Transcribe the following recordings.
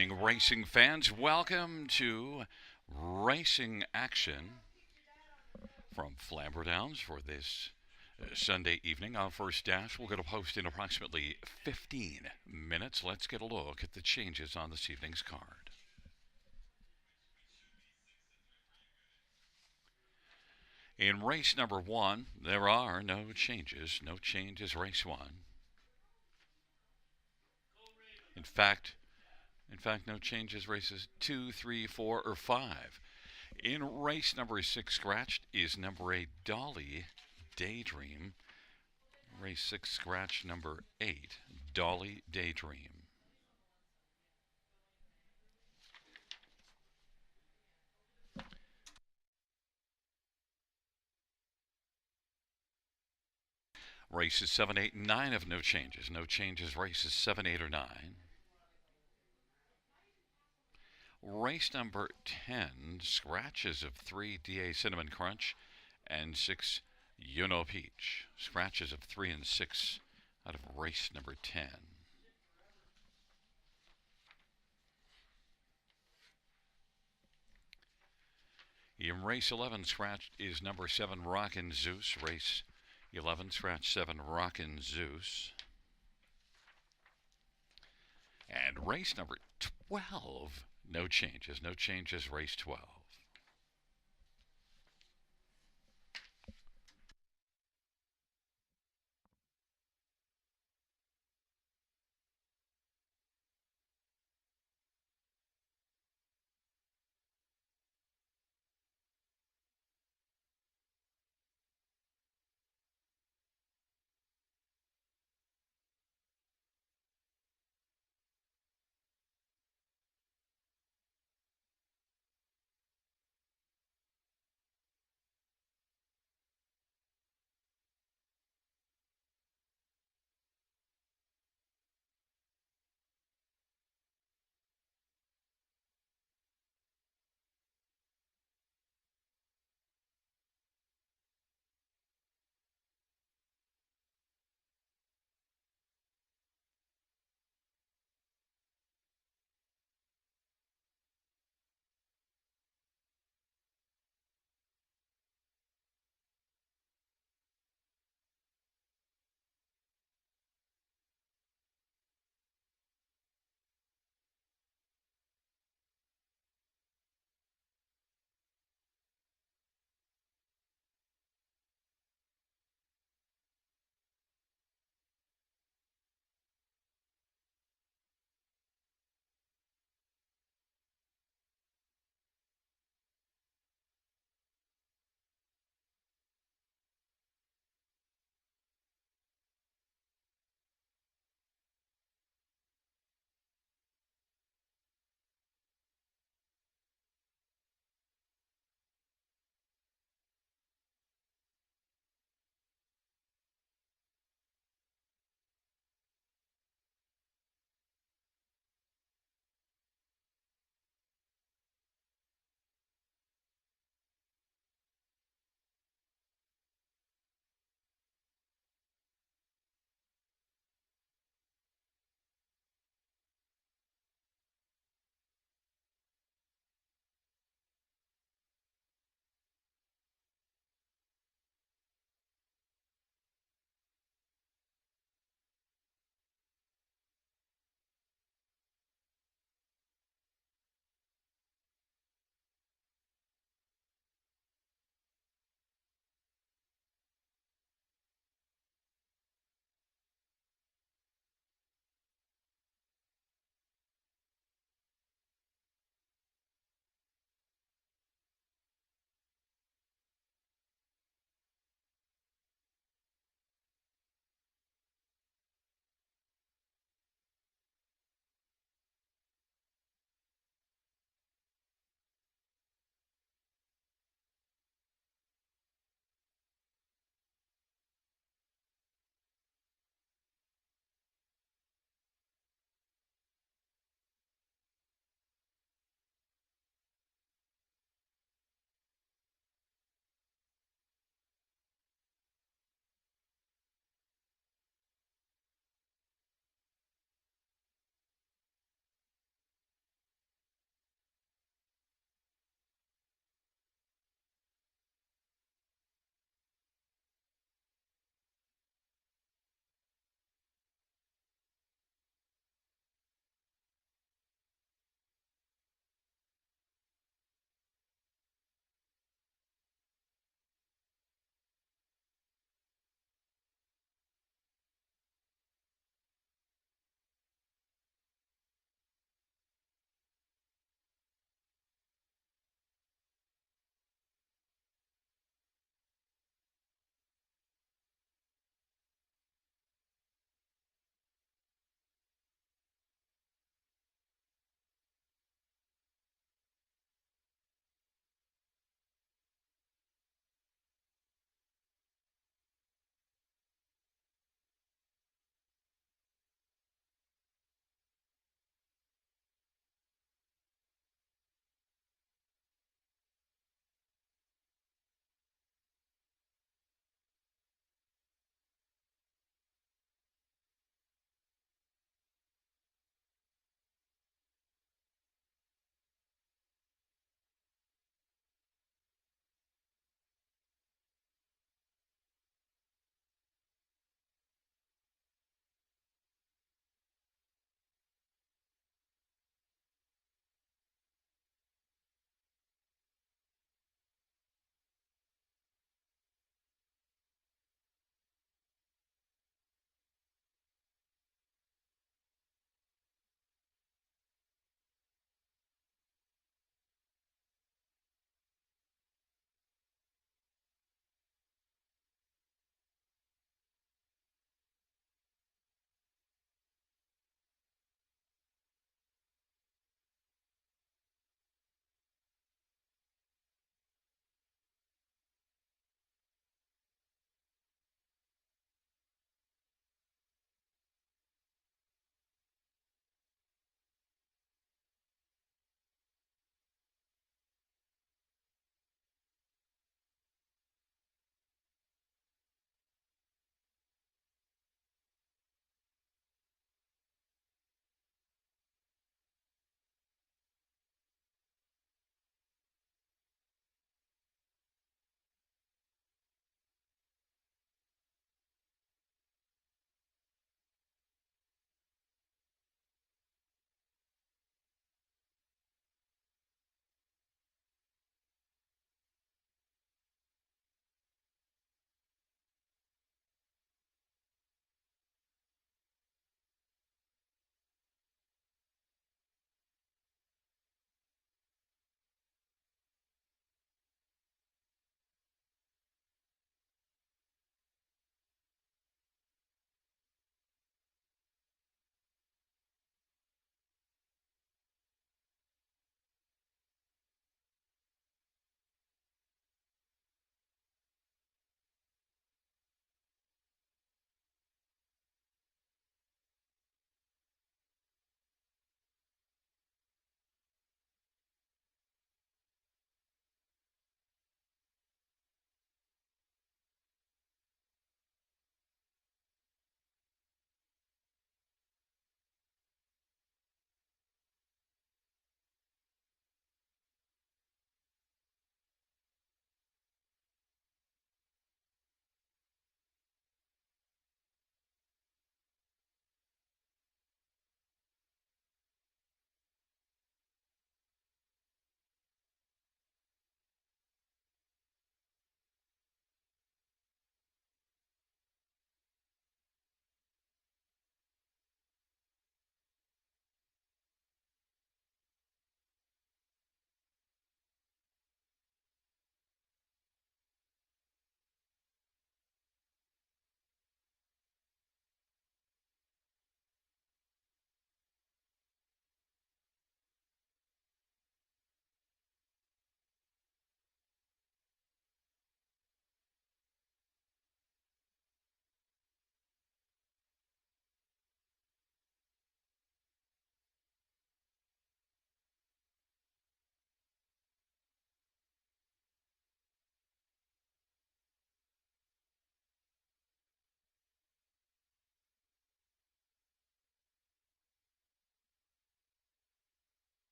evening, racing fans. Welcome to Racing Action from Flamboro Downs for this Sunday evening. Our first dash will get a post in approximately 15 minutes. Let's get a look at the changes on this evening's card. In race number one, there are no changes. No changes, race one. In fact, no changes, races 2, 3, 4, or 5. In race number 6, scratched is number 8, Dolly Daydream. Race 6, scratch number 8, Dolly Daydream. Races 7, 8, and 9 have no changes. No changes, races 7, 8, or 9. Race number 10, scratches of 3, DA Cinnamon Crunch, and 6, Peach. Scratches of 3 and 6 out of race number 10. In race 11, scratched is number 7, Rockin' Zeus. Race 11, scratch 7, Rockin' Zeus. And race number 12, no changes. No changes, race 12.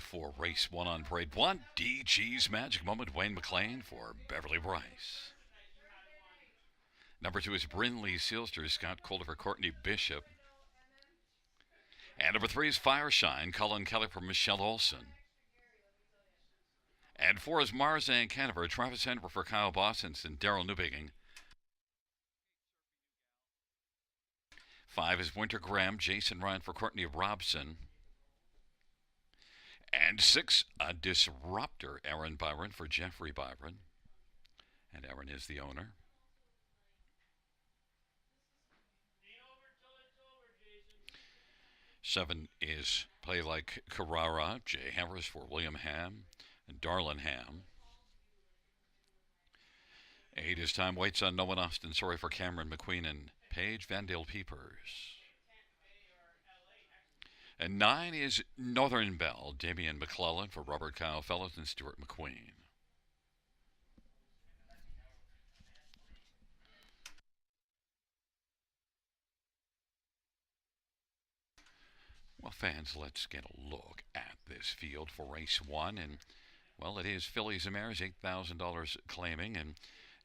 for race 1 on parade 1. DG's Magic Moment, Wayne McLean for Beverly Bryce. Number 2 is Brinley Sealster, Scott Calder for Courtney Bishop. And number 3 is Fireshine, Colin Kelly for Michelle Olson. And 4 is Marzan Canaver, Travis Henry for Kyle Bossens and Daryl Newbigging. 5 is Winter Graham, Jason Ryan for Courtney Robson. And 6, a Disruptor, Aaron Byron for Jeffrey Byron. And Aaron is the owner. 7 is Play Like Carrara, Jay Harris for William Ham and Darlin Ham. 8 is Time Waits on No One Austin, sorry for Cameron McQueen and Paige Vandale Peepers. And 9 is Northern Belle, Damian McClellan for Robert Kyle Fellows and Stuart McQueen. Well, fans, let's get a look at this field for race 1. And, well, it is Fillies and Mares, $8,000 claiming. And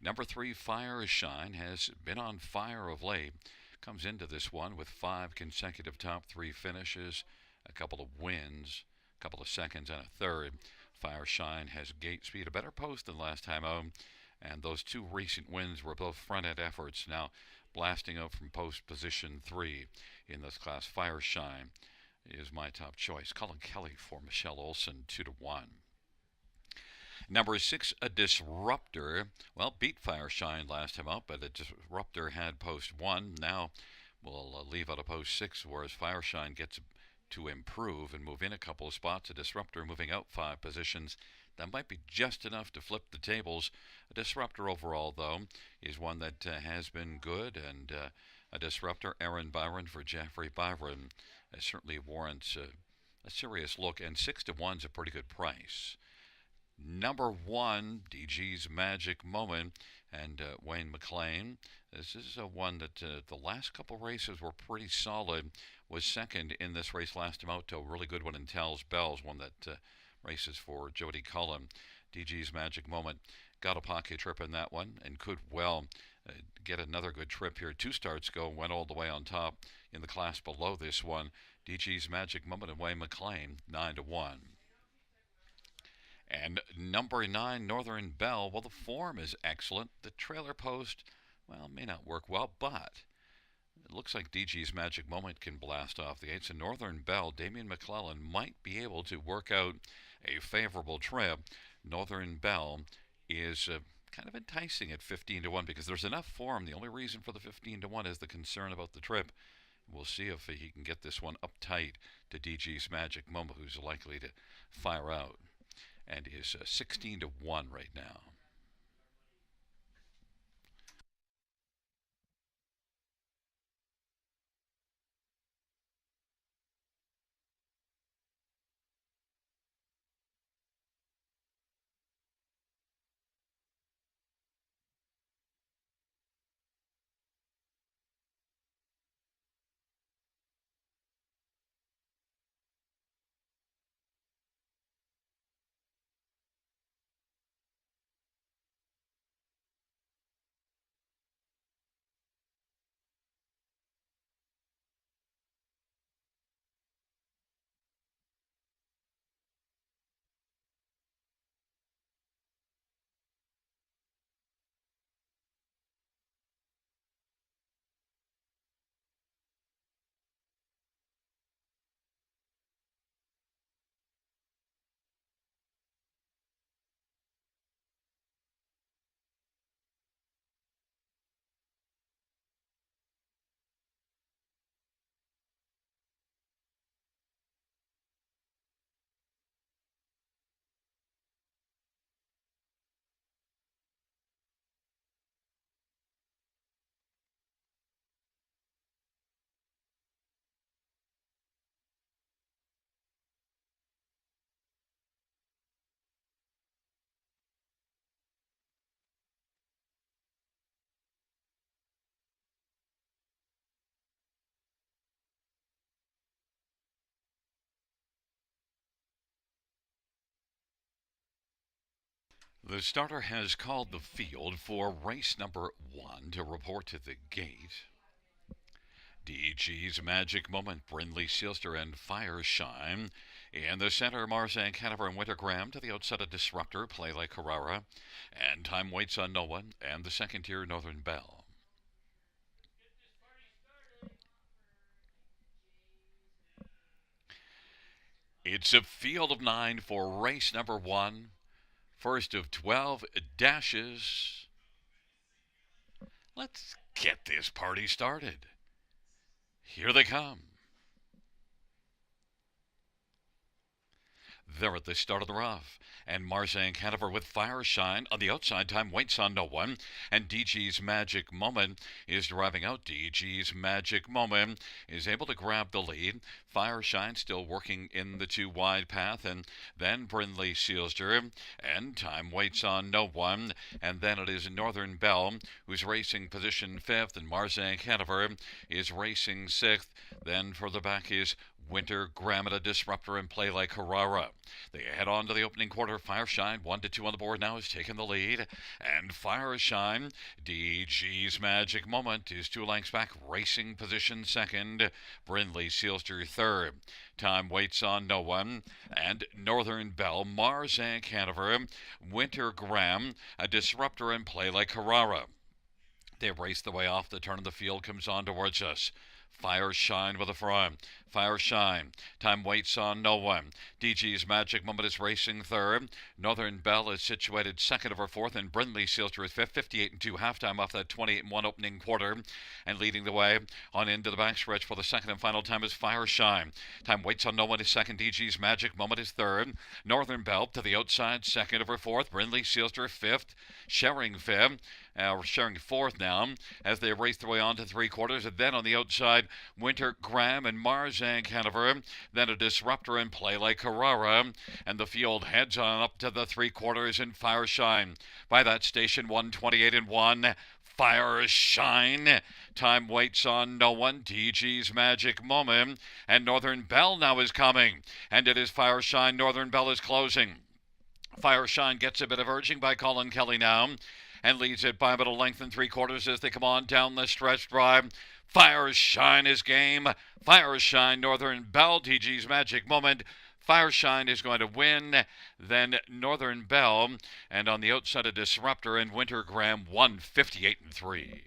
number 3, Fire Shine, has been on fire of late. Comes into this one with 5 consecutive top 3 finishes, a couple of wins, a couple of seconds, and a third. Fire Shine has gate speed, a better post than last time out. And those 2 recent wins were both front-end efforts. Now blasting out from post position 3 in this class. Fire Shine is my top choice. Colin Kelly for Michelle Olson, 2-1. Number 6, a Disruptor. Well, beat Fireshine last time out, but a Disruptor had post 1. Now we'll leave out a post 6, whereas Fireshine gets to improve and move in a couple of spots. A Disruptor moving out 5 positions. That might be just enough to flip the tables. A Disruptor overall, though, is one that has been good, and a Disruptor, Aaron Byron for Jeffrey Byron, certainly warrants a serious look, and 6-1 is a pretty good price. Number 1, DG's Magic Moment, and Wayne McLean. This is one that the last couple races were pretty solid. Was second in this race last time out to a really good one in Tal's Bells, one that races for Jody Cullen. DG's Magic Moment got a pocket trip in that one and could well get another good trip here. 2 starts ago, went all the way on top in the class below this one. DG's Magic Moment and Wayne McLean, 9-1. And number 9, Northern Belle. Well, the form is excellent. The trailer post, well, may not work well, but it looks like DG's Magic Moment can blast off the 8s. And Northern Belle, Damian McClellan might be able to work out a favorable trip. Northern Belle is kind of enticing at 15-1 because there's enough form. The only reason for the 15-1 is the concern about the trip. We'll see if he can get this one up tight to DG's Magic Moment, who's likely to fire out, and is 16-1 right now. The starter has called the field for race number 1 to report to the gate. DG's Magic Moment, Brindley Sealster and Fire Shine. In the center, Marzank, Hanover, and Wintergraham. To the outside, a Disruptor, Play Like Carrara. And Time Waits on No One. And the second tier, Northern Belle. It's a field of 9 for race number 1. First of 12 dashes. Let's get this party started. Here they come. They're at the start of the rough. And Marzank Hanover with Fire Shine on the outside. Time Waits on No One. And DG's Magic Moment is driving out. DG's Magic Moment is able to grab the lead. Fire Shine still working in the 2 wide path. And then Brindley Sealster. And Time Waits on No One. And then it is Northern Belle who's racing position 5th. And Marzank Hanover is racing 6th. Then for the back is Winter, Gramada, Disruptor, and Play Like Carrara. They head on to the opening quarter. Fire Shine, 1-2 on the board now, is taking the lead. And Fire Shine, DG's Magic Moment, is 2 lengths back, racing position 2nd. Brindley Sealster 3rd. Time Waits on No One. And Northern Belle, Marzank Hanover, Winter Graham, a Disruptor, and Play Like Carrara. They race the way off the turn of the field, comes on towards us. Fire Shine with a front. Fire Shine. Time Waits on No One. DG's Magic Moment is racing 3rd. Northern Belle is situated 2nd over 4th. And Brindley Sealster is 5th. 58-2 halftime off that 28-1 opening quarter. And leading the way on into the backstretch for the second and final time is Fire Shine. Time Waits on No One is 2nd. DG's Magic Moment is 3rd. Northern Belle to the outside 2nd over 4th. Brindley Sealster 5th. Sharing 5th. Sharing 4th now as they race their way on to 3 quarters. And then on the outside, Winter Graham and Marzank Hanover. Then a Disruptor and Play Like Carrara. And the field heads on up to the 3 quarters in Fire Shine. By that station, 128-1. Fire Shine. Time Waits on No One. DG's Magic Moment. And Northern Belle now is coming. And it is Fire Shine. Northern Belle is closing. Fire Shine gets a bit of urging by Colin Kelly now. And leads it by about a length and 3 quarters as they come on down the stretch drive. Fire Shine is game. Fire Shine, Northern Belle, DG's Magic Moment. Fire Shine is going to win. Then Northern Belle. And on the outside, a Disruptor and Winter Graham, 158-3.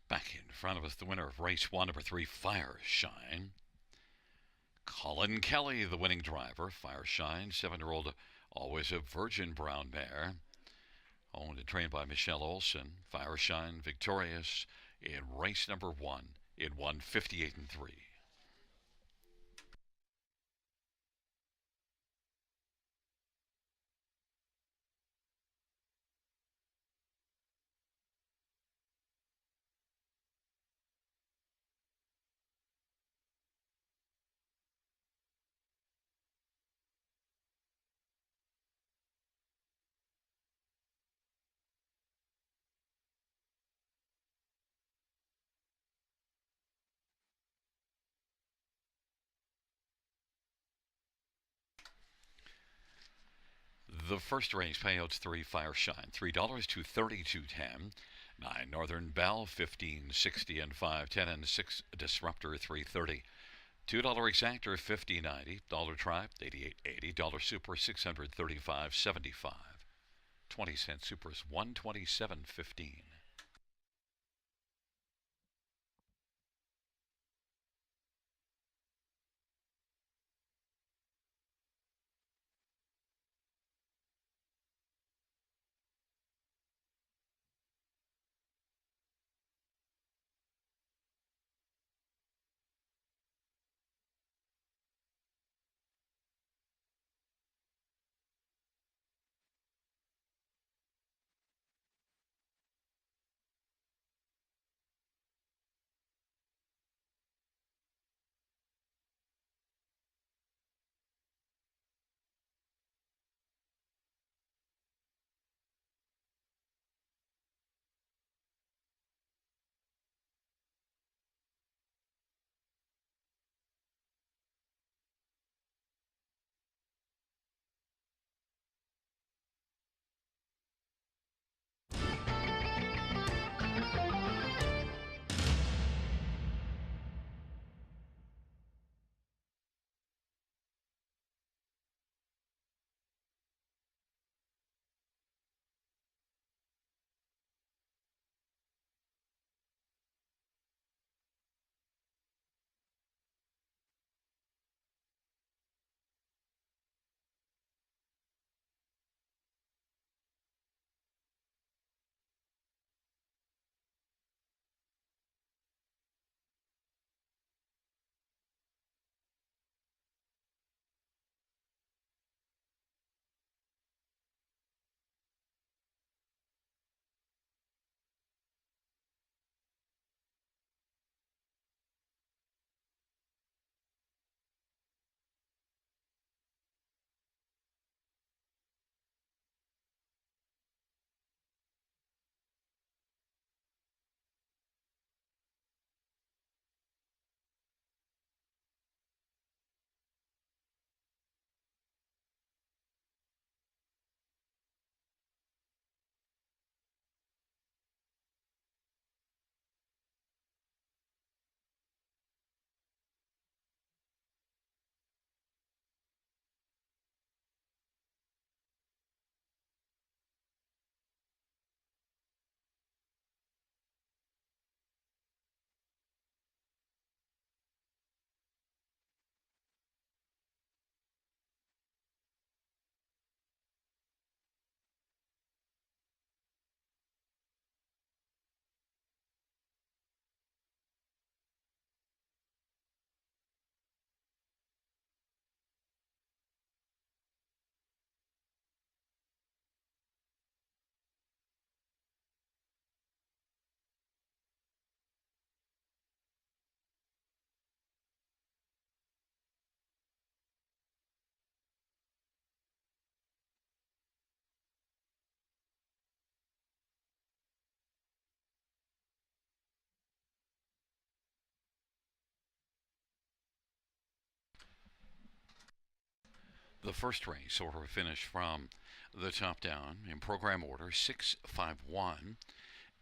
Back in front of us, the winner of race 1, number 3, Fire Shine. Colin Kelly, the winning driver. Fire Shine, 7-year-old, always a virgin brown mare. Owned and trained by Michelle Olson. Fireshine victorious in race number 1. It won 58 and 3. The first race payouts 3 Fireshine, $3 to 32.10. 9 Northern Bell 15.60 and 5.10 and 6 Disruptor 3.30. $2 Exactor 50.90. Dollar Tribe 88.80. Dollar Super 635.75. 20-cent Supers 127.15. The first race order finish from the top down in program order 651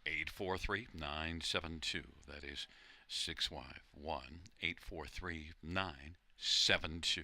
843 972. That is 651 843 972.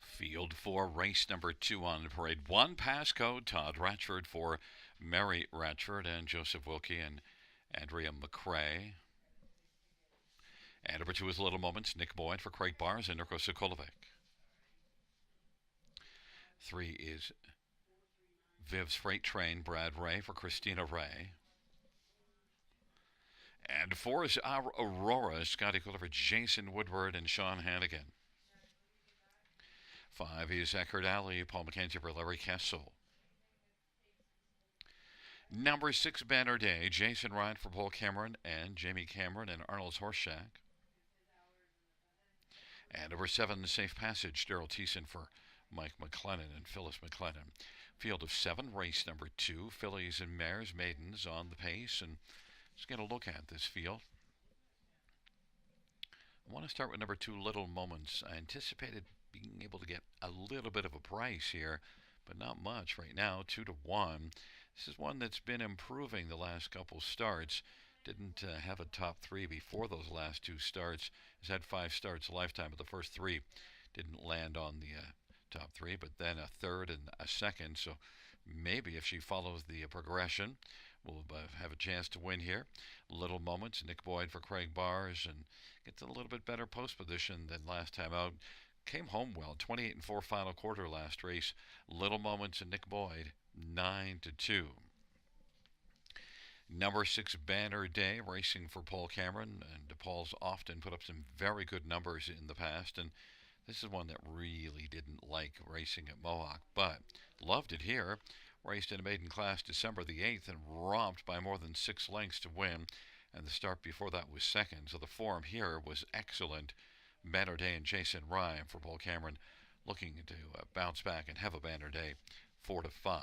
Field 4, race number 2 on parade. One passcode, Todd Ratchford for Mary Ratchford and Joseph Wilkie and Andrea McCrae. And number 2 is Little Moments, Nick Boyd for Craig Bars and Nurko Sokolovic. 3 is Viv's Freight Train, Brad Ray for Christina Ray. And 4 is Our Aurora, Scotty Cooler for Jason Woodward and Sean Hannigan. 5 is Eckerd Alley, Paul McKenzie for Larry Kessel. Number 6, Banner Day, Jason Ryan for Paul Cameron and Jamie Cameron and Arnold's Horse Shack. And number 7, Safe Passage, Daryl Thiessen for Mike McLennan and Phyllis McLennan. Field of 7, race number 2, fillies and mares, maidens on the pace. And let's get a look at this field. I want to start with number 2, Little Moments. I anticipated being able to get a little bit of a price here, but not much right now, 2 to 1. This is one that's been improving the last couple starts. Didn't have a top 3 before those last 2 starts. Has had 5 starts lifetime, but the first 3 didn't land on the top 3, but then a third and a second. So maybe if she follows the progression, we'll have a chance to win here. Little Moments, Nick Boyd for Craig Bars, and gets a little bit better post position than last time out. Came home well, 28 and 4 final quarter last race. Little Moments and Nick Boyd, 9 to 2. Number 6, Banner Day, racing for Paul Cameron, and Paul's often put up some very good numbers in the past, and this is one that really didn't like racing at Mohawk, but loved it here. Raced in a maiden class December the 8th and romped by more than 6 lengths to win, and the start before that was second, so the form here was excellent. Banner Day and Jason Ryan for Paul Cameron, looking to bounce back and have a Banner Day, 4 to 5.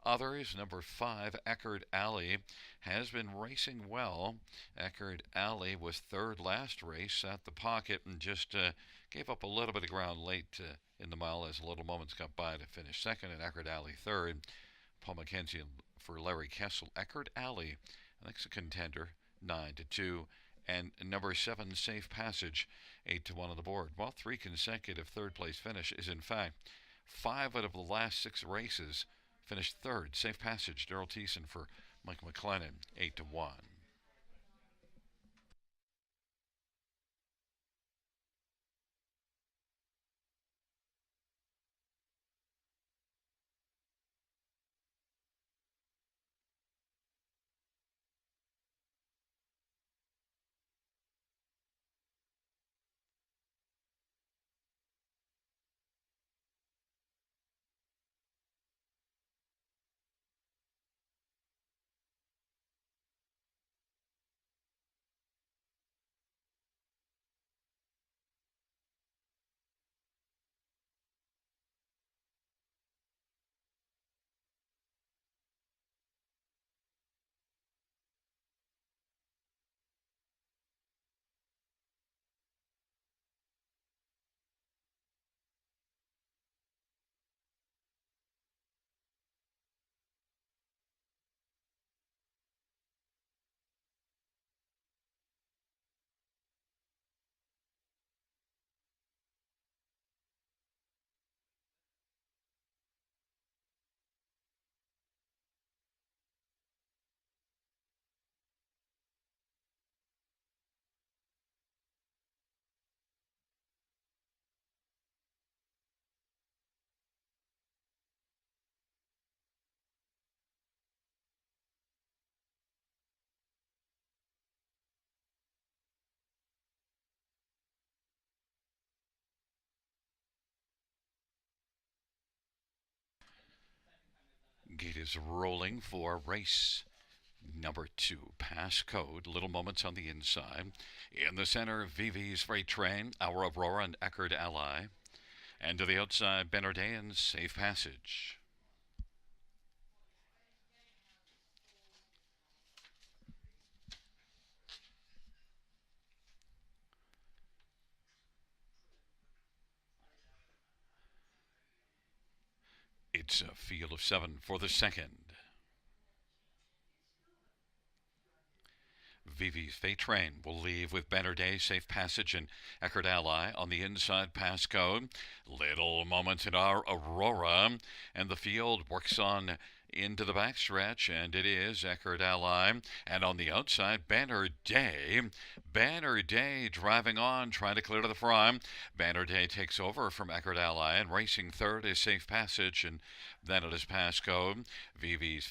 Others, number 5, Eckerd Alley, has been racing well. Eckerd Alley was third last race at the pocket and just gave up a little bit of ground late in the mile as Little Moments got by to finish second, and Eckerd Alley third. Paul McKenzie for Larry Kessel. Eckerd Alley, I think, is a contender, 9 to 2. And number 7, Safe Passage, 8 to 1 on the board. Well, 3 consecutive third-place finish is, in fact, 5 out of the last 6 races finished third. Safe Passage, Daryl Thiessen for Mike McLennan, 8 to 1. Gate is rolling for race number 2. Passcode, Little Moments on the inside. In the center, VV's Freight Train, Our Aurora and Eckerd Ally. And to the outside, Banner Day and Safe Passage. It's a field of 7 for the second. VV's Fate Train will leave with Banner Day, Safe Passage, and Eckerd Ally on the inside passcode. Little moments in our Aurora, and the field works on into the backstretch, and it is Eckerd Ally. And on the outside, Banner Day. Banner Day driving on, trying to clear to the front. Banner Day takes over from Eckerd Ally, and racing third is Safe Passage, and then it is passcode. VV's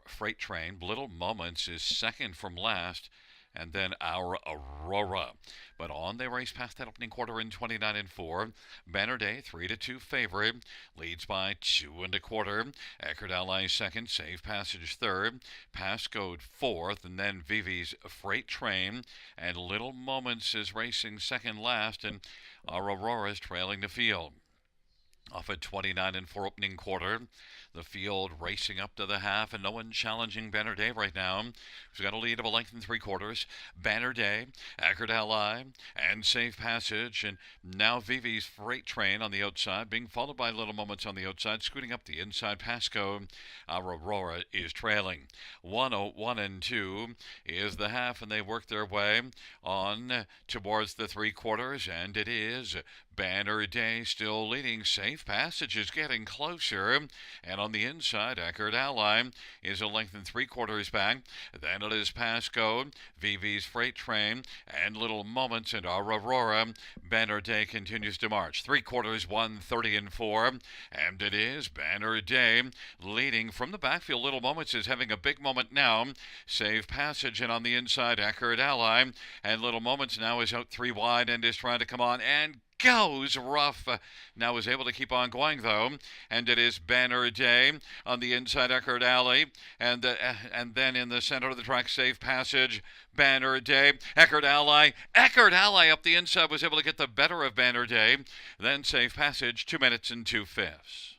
Freight Train. Little Moments is second from last, and then our Aurora. But on they race past that opening quarter in 29 and 4. Banner Day 3-2 favorite, leads by 2 1/4. Eckerd Ally second, Safe Passage third, Passcode fourth, and then Vivi's Freight Train. And Little Moments is racing second last, and our Aurora is trailing the field. Off at 29 and 4 opening quarter. The field racing up to the half, and no one challenging Banner Day right now. He's got a lead of a length and 3/4. Banner Day, Eckerd Ally, and Safe Passage, and now Vivi's Freight Train on the outside, being followed by Little Moments on the outside, scooting up the inside passcode. Our Aurora is trailing. 101 and 2 is the half, and they work their way on towards the 3/4, and it is Banner Day still leading. Safe Passage is getting closer, and on the inside, Eckerd Ally is a length and 3/4 back. Then it is Passcode, VV's Freight Train, and Little Moments, and our Aurora. Banner Day continues to march. 3/4, 1:30 and 4, and it is Banner Day leading from the backfield. Little Moments is having a big moment now. Safe Passage, and on the inside, Eckerd Ally, and Little Moments now is out 3 wide and is trying to come on and goes rough. Now is able to keep on going though, and it is Banner Day on the inside, Eckerd Ally, and then in the center of the track, Safe Passage. Banner Day, Eckerd Ally up the inside was able to get the better of Banner Day. Then Safe Passage, 2 minutes and 2/5.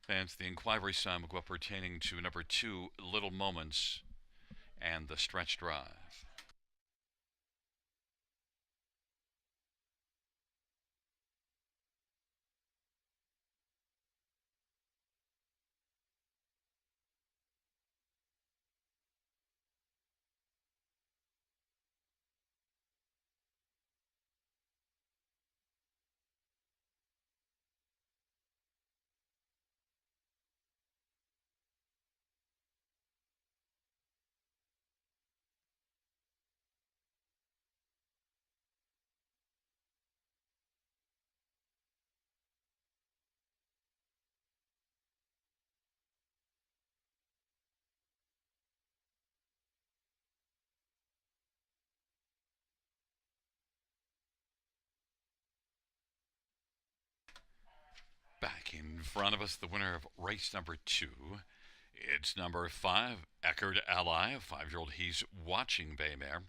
Fans, the inquiry sign will go up pertaining to number 2, Little Moments, and the stretch drive. Back in front of us, the winner of race number 2. It's number 5, Eckerd Ally, a 5-year-old He's Watching bay mare.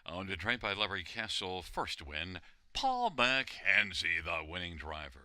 Owned and trained by Larry Castle. First win, Paul McKenzie, the winning driver.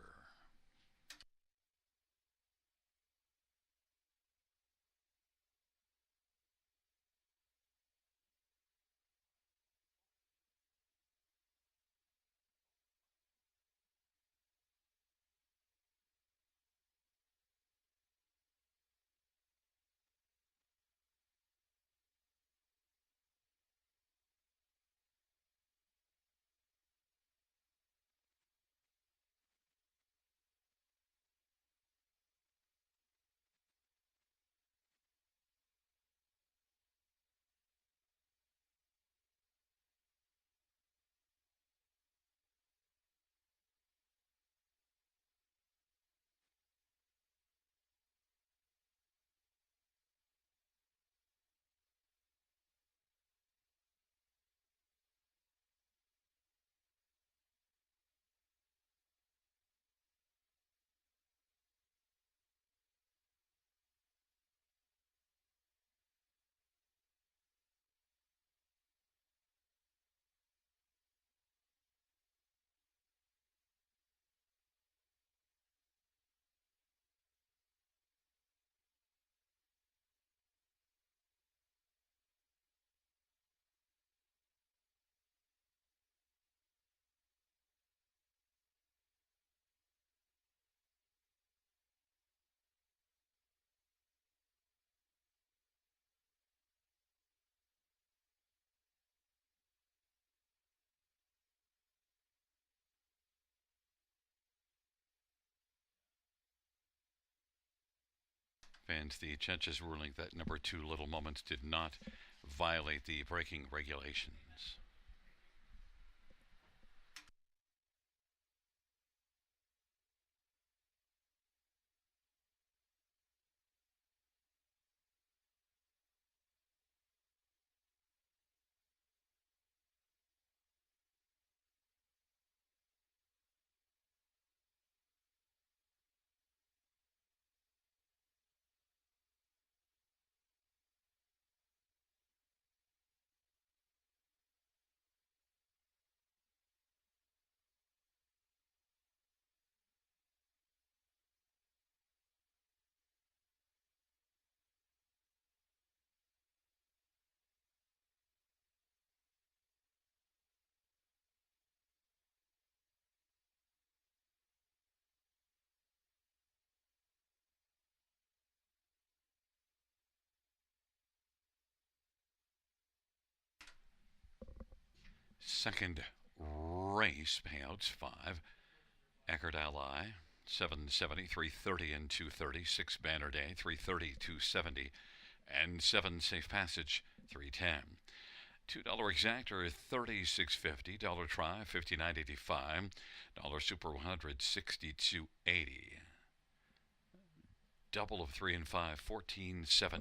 fans the judge's ruling that number 2 Little Moments did not violate the braking regulations. Second race payouts 5. Eckert Ally 770, 330 and 230. 6 Banner Day 330, 270 and 7 Safe Passage 310. $2 exactor 36.50. Dollar try 59.85. Dollar super 162.80. Double of 3 and 5 14.70.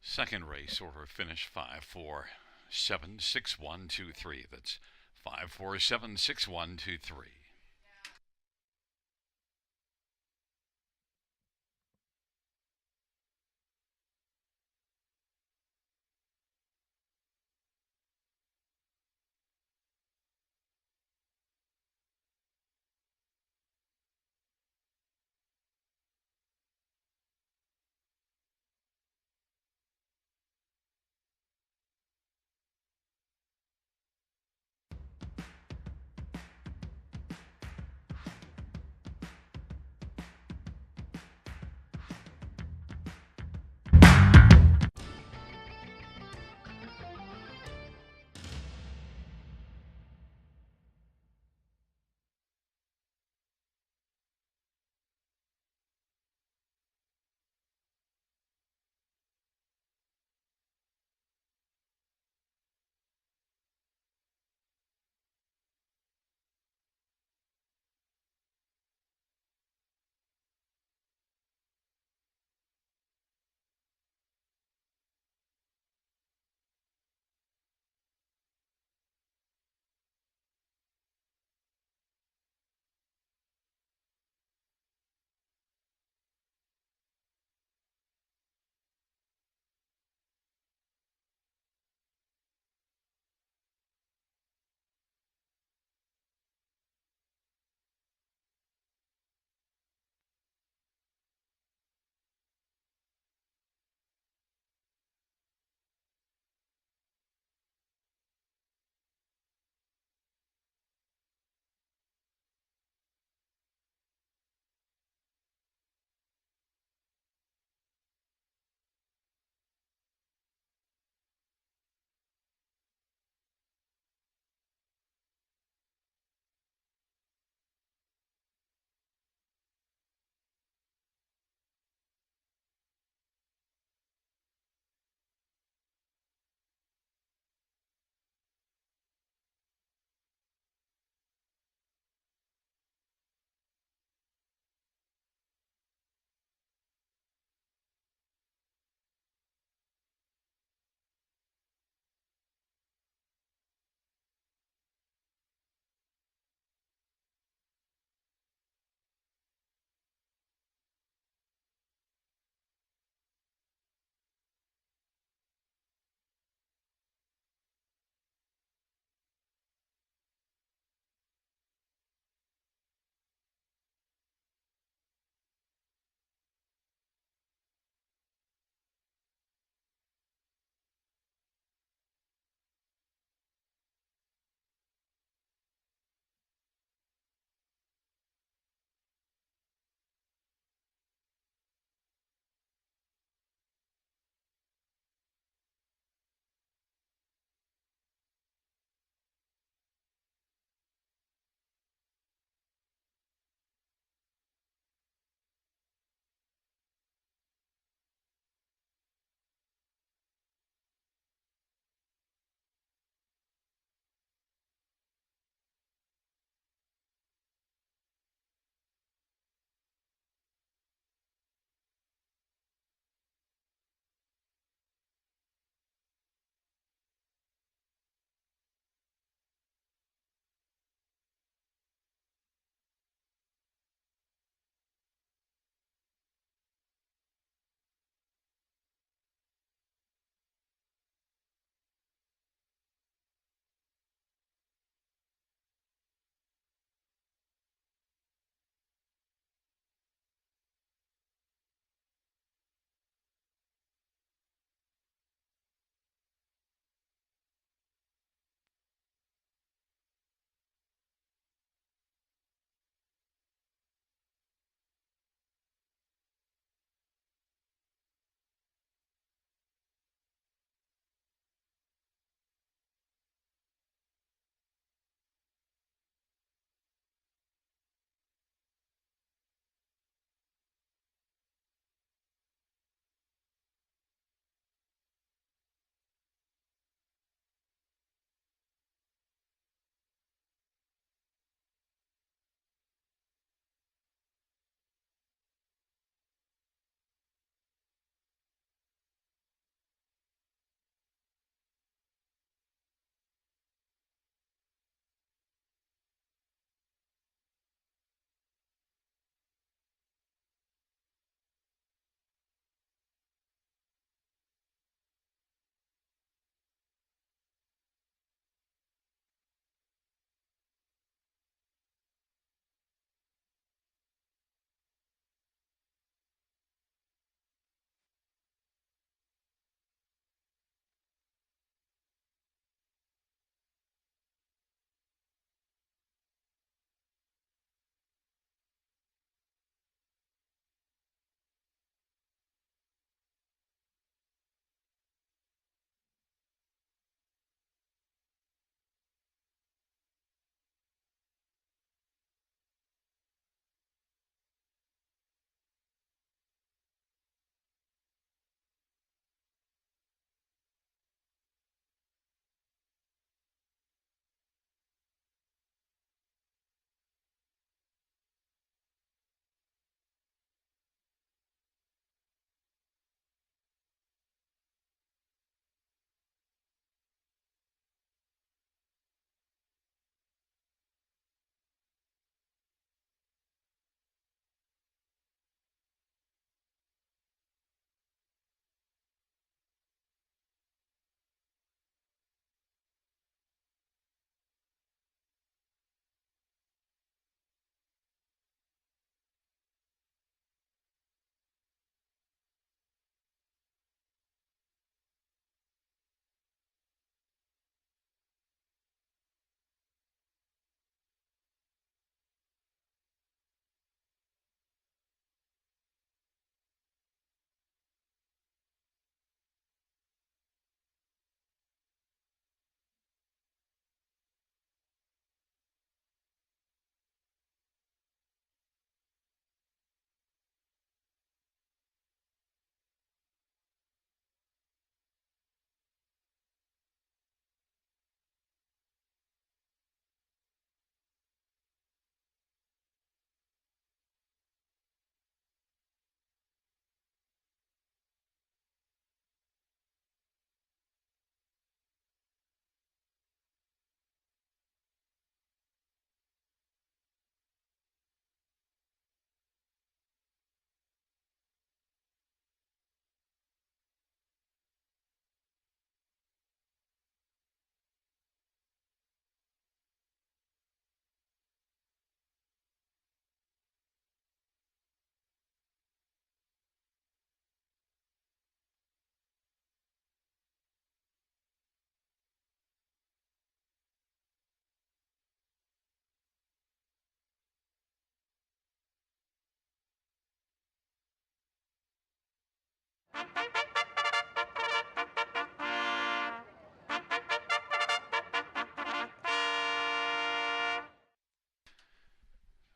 Second race order finish 5-4-7-6-1-2-3. That's 5-4-7-6-1-2-3.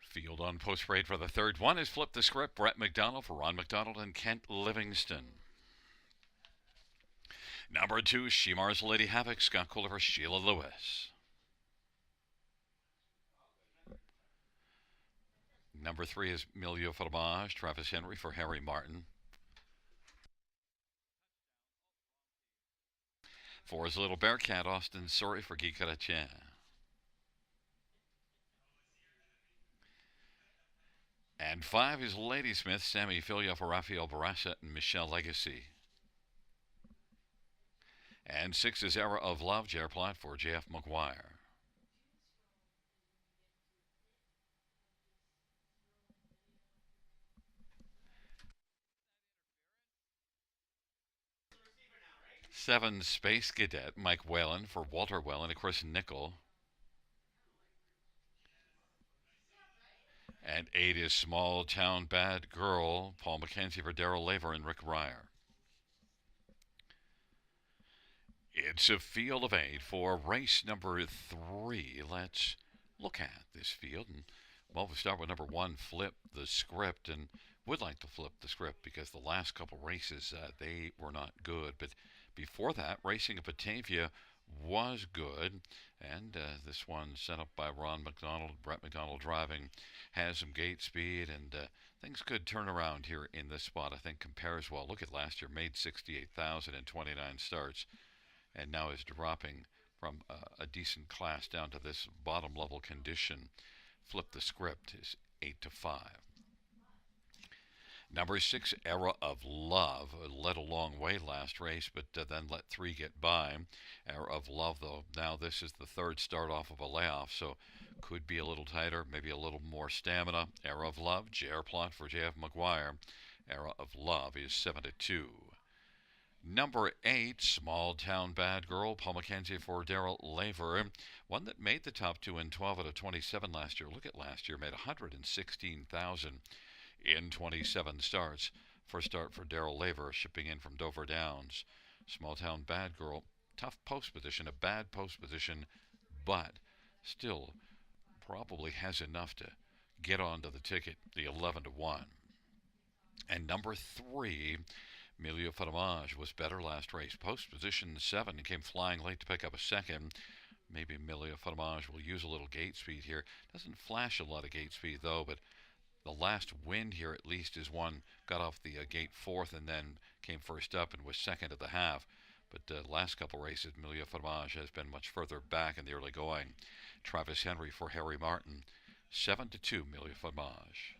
Field on post parade for the third one is Flip the Script. Brett McDonald for Ron McDonald and Kent Livingston. Number 2, Shimar's Lady Havoc. Scott Kohler for Sheila Lewis. Number 3 is Milio Fromage. Travis Henry for Harry Martin. 4 is Little Bearcat. Austin Surrey for Guy Chrétien. And 5 is Ladysmith. Sammy Filia for Rafael Barassa and Michelle Legacy. And 6 is Era of Love. J.R. Platt for J.F. McGuire. Seven, Space Cadet, Mike Whalen for Walter Whalen and Chris Nickel. And 8 is Small Town Bad Girl, Paul McKenzie for Daryl Laver and Rick Ryer. It's a field of 8 for race number 3. Let's look at this field. And well, we'll start with number 1, Flip the Script. And would like to flip the script because the last couple races, they were not good. But before that, Racing of Batavia was good. And this one set up by Ron McDonald, Brett McDonald driving, has some gate speed, and things could turn around here in this spot. I think compares well. Look at last year, made 68,029 starts, and now is dropping from a decent class down to this bottom level condition. Flip the Script is 8-5. Number 6, Era of Love, led a long way last race, but then let 3 get by. Era of Love, though, now this is the third start off of a layoff, so could be a little tighter, maybe a little more stamina. Era of Love, J.R. Plot for J.F. McGuire. Era of Love is 7-2. Number 8, Small Town Bad Girl, Paul McKenzie for Daryl Laver. One that made the top 2 in 12 out of 27 last year. Look at last year, made 116,000 in 27 starts. First start for Daryl Laver, shipping in from Dover Downs. Small Town Bad Girl, tough post position, a bad post position, but still probably has enough to get onto the ticket, the 11-1. And number 3, Emilio Fromage was better last race. Post position 7, came flying late to pick up a second. Maybe Emilio Fromage will use a little gate speed here. Doesn't flash a lot of gate speed though, but the last wind here at least is one got off the gate 4th and then came first up and was second at the half. But the last couple races, Emilio Fromage has been much further back in the early going. Travis Henry for Harry Martin, 7-2, Emilio Fromage.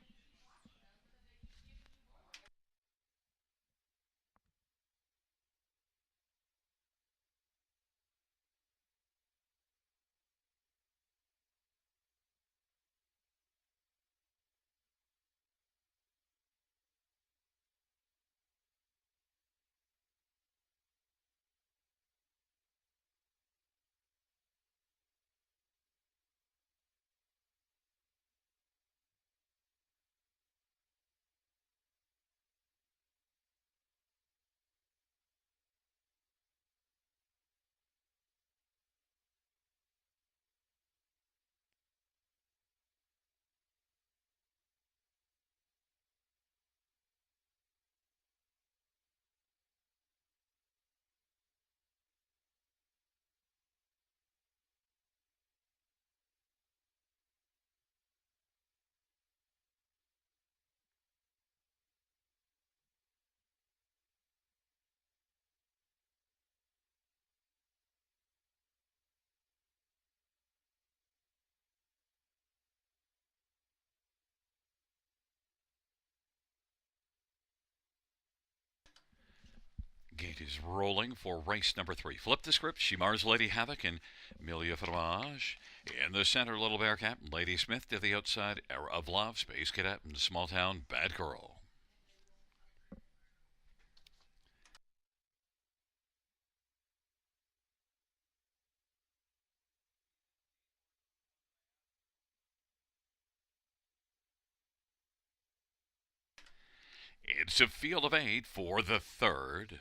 Gate is rolling for race number 3. Flip the Script, Shimar's Lady Havoc and Emilio Fromage. In the center, Little Bearcat, Lady Smith to the outside, Era of Love, Space Cadet, and Small Town Bad Girl. It's a field of 8 for the third.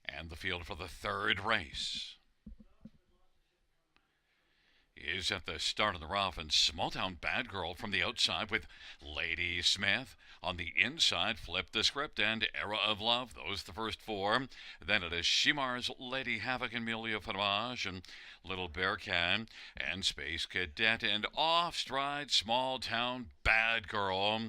And the field for the third race is at the start of the rough, and Small Town Bad Girl from the outside with Lady Smith. On the inside, Flip the Script and Era of Love. Those the first four. Then it is Shimar's Lady Havoc, Amelia Fromage, and Little Bearcat, and Space Cadet, and off stride Small Town Bad Girl.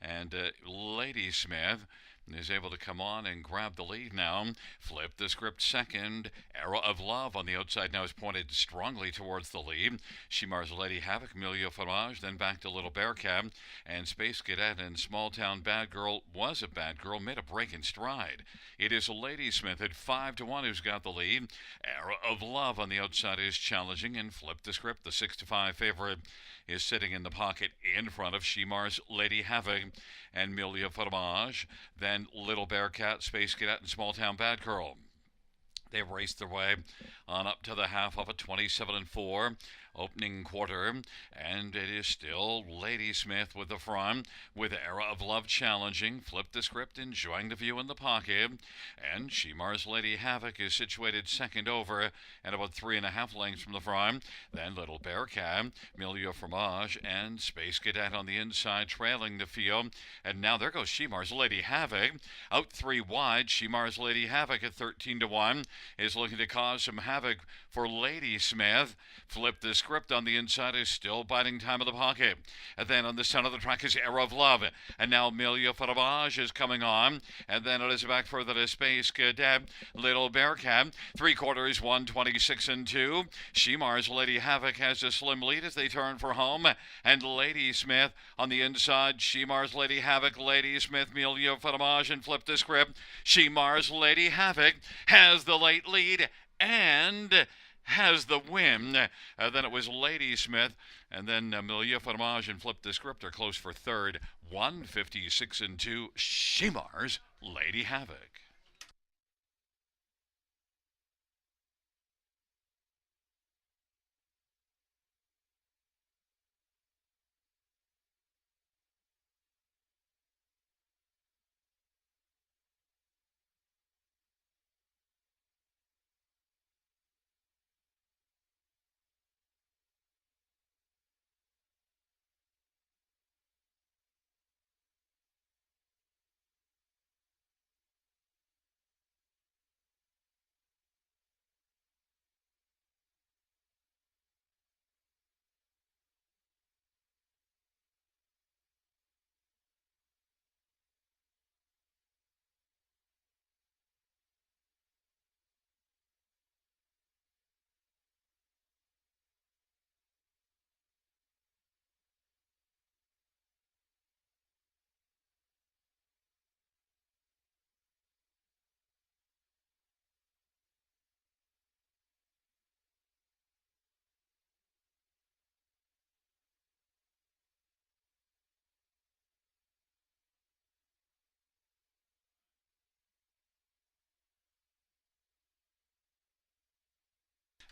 And Lady Smith is able to come on and grab the lead now. Flip the Script second. Era of Love on the outside now is pointed strongly towards the lead. Shimar's Lady Havoc, Amelia Farage, then back to Little Bearcat, and Space Cadet and Small Town Bad Girl was a bad girl, made a break in stride. It is Lady Smith at 5-1 who's got the lead. Era of Love on the outside is challenging, and Flip the Script, the 6-5 favorite, is sitting in the pocket in front of Shimar's Lady Havoc and Amelia Fromage. Then Little Bearcat, Space Cadet, and Small Town Bad Girl. They've raced their way on up to the half of a 27-4 opening quarter, and it is still Lady Smith with the front, with Era of Love challenging. Flip the Script enjoying the view in the pocket, and Shimar's Lady Havoc is situated second over and about 3.5 lengths from the front. Then Little Bearcat, Amelia Fromage, and Space Cadet on the inside trailing the field. And now there goes Shimar's Lady Havoc out 3 wide. Shimar's Lady Havoc at 13-1 is looking to cause some havoc for Lady Smith. Flip the Script on the inside is still biding time of the pocket. And then on the center of the track is Era of Love. And now Amelia Fromage is coming on. And then it is back further to Space Cadet. Little Bearcat. 3/4, 126-2. Shimar's Lady Havoc has a slim lead as they turn for home. And Lady Smith on the inside. Shimar's Lady Havoc, Lady Smith, Amelia Fromage, and Flip the Script. Shimar's Lady Havoc has the late lead and has the win. Then it was Lady Smith, and then Amelia Fromage and Flip the Script are close for third. 156-2, Shimar's Lady Havoc.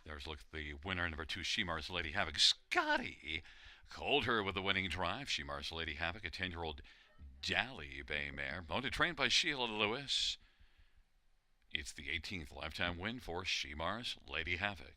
There's look the winner, number 2, Shimar's Lady Havoc. Scotty called her with the winning drive. Shimar's Lady Havoc, a 10-year-old Dally Bay mare, owned and trained by Sheila Lewis. It's the 18th lifetime win for Shimar's Lady Havoc.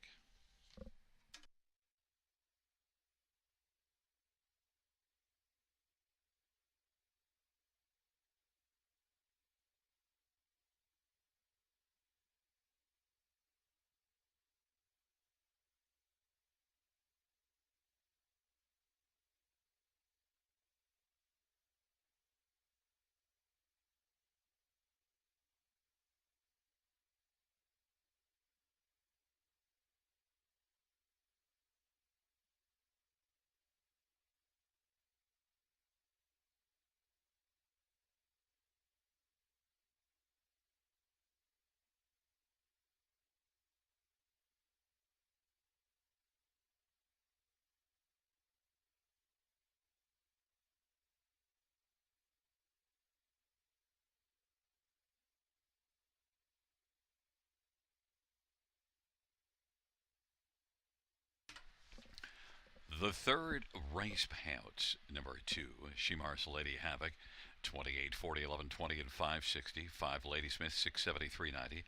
The third race payouts, number 2, Shimar's Lady Havoc, 28, 40, 11, 20, and 560. 5, Ladysmith, 673, 90.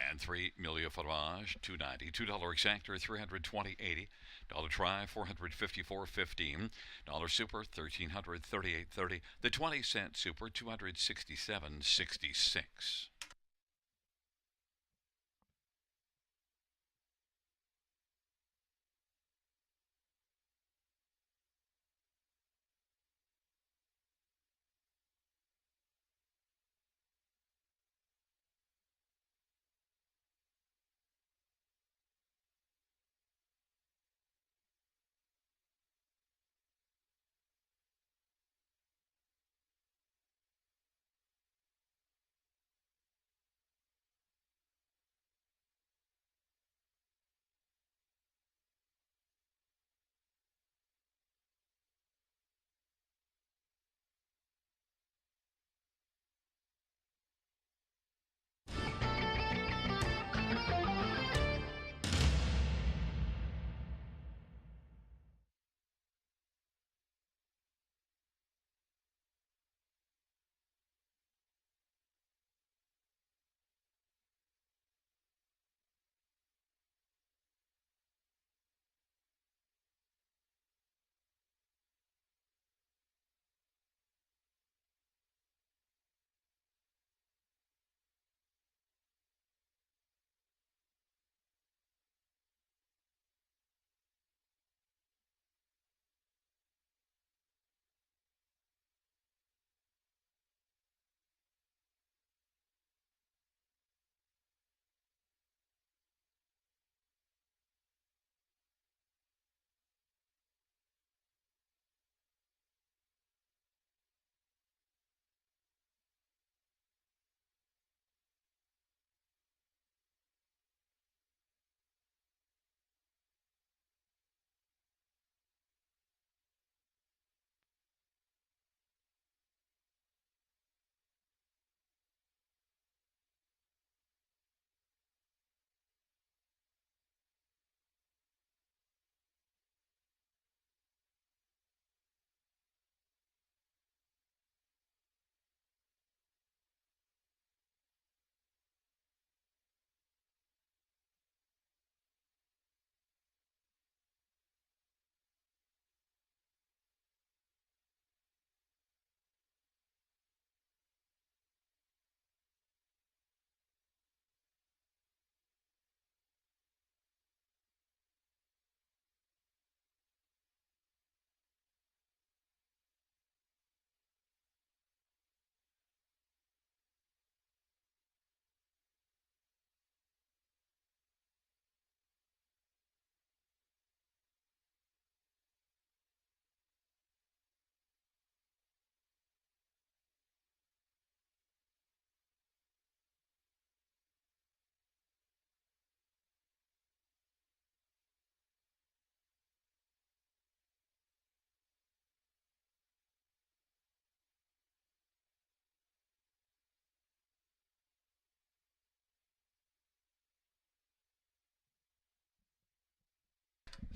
And 3, Millia Fromage, 290. $2 exactor, 320.80. Dollar try, 454.15. Dollar super, 1338.30. The 20-cent super, 267.66.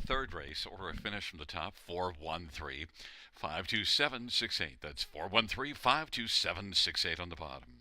Third race, order of finish from the top, 413 52768. That's 413 52768 on the bottom.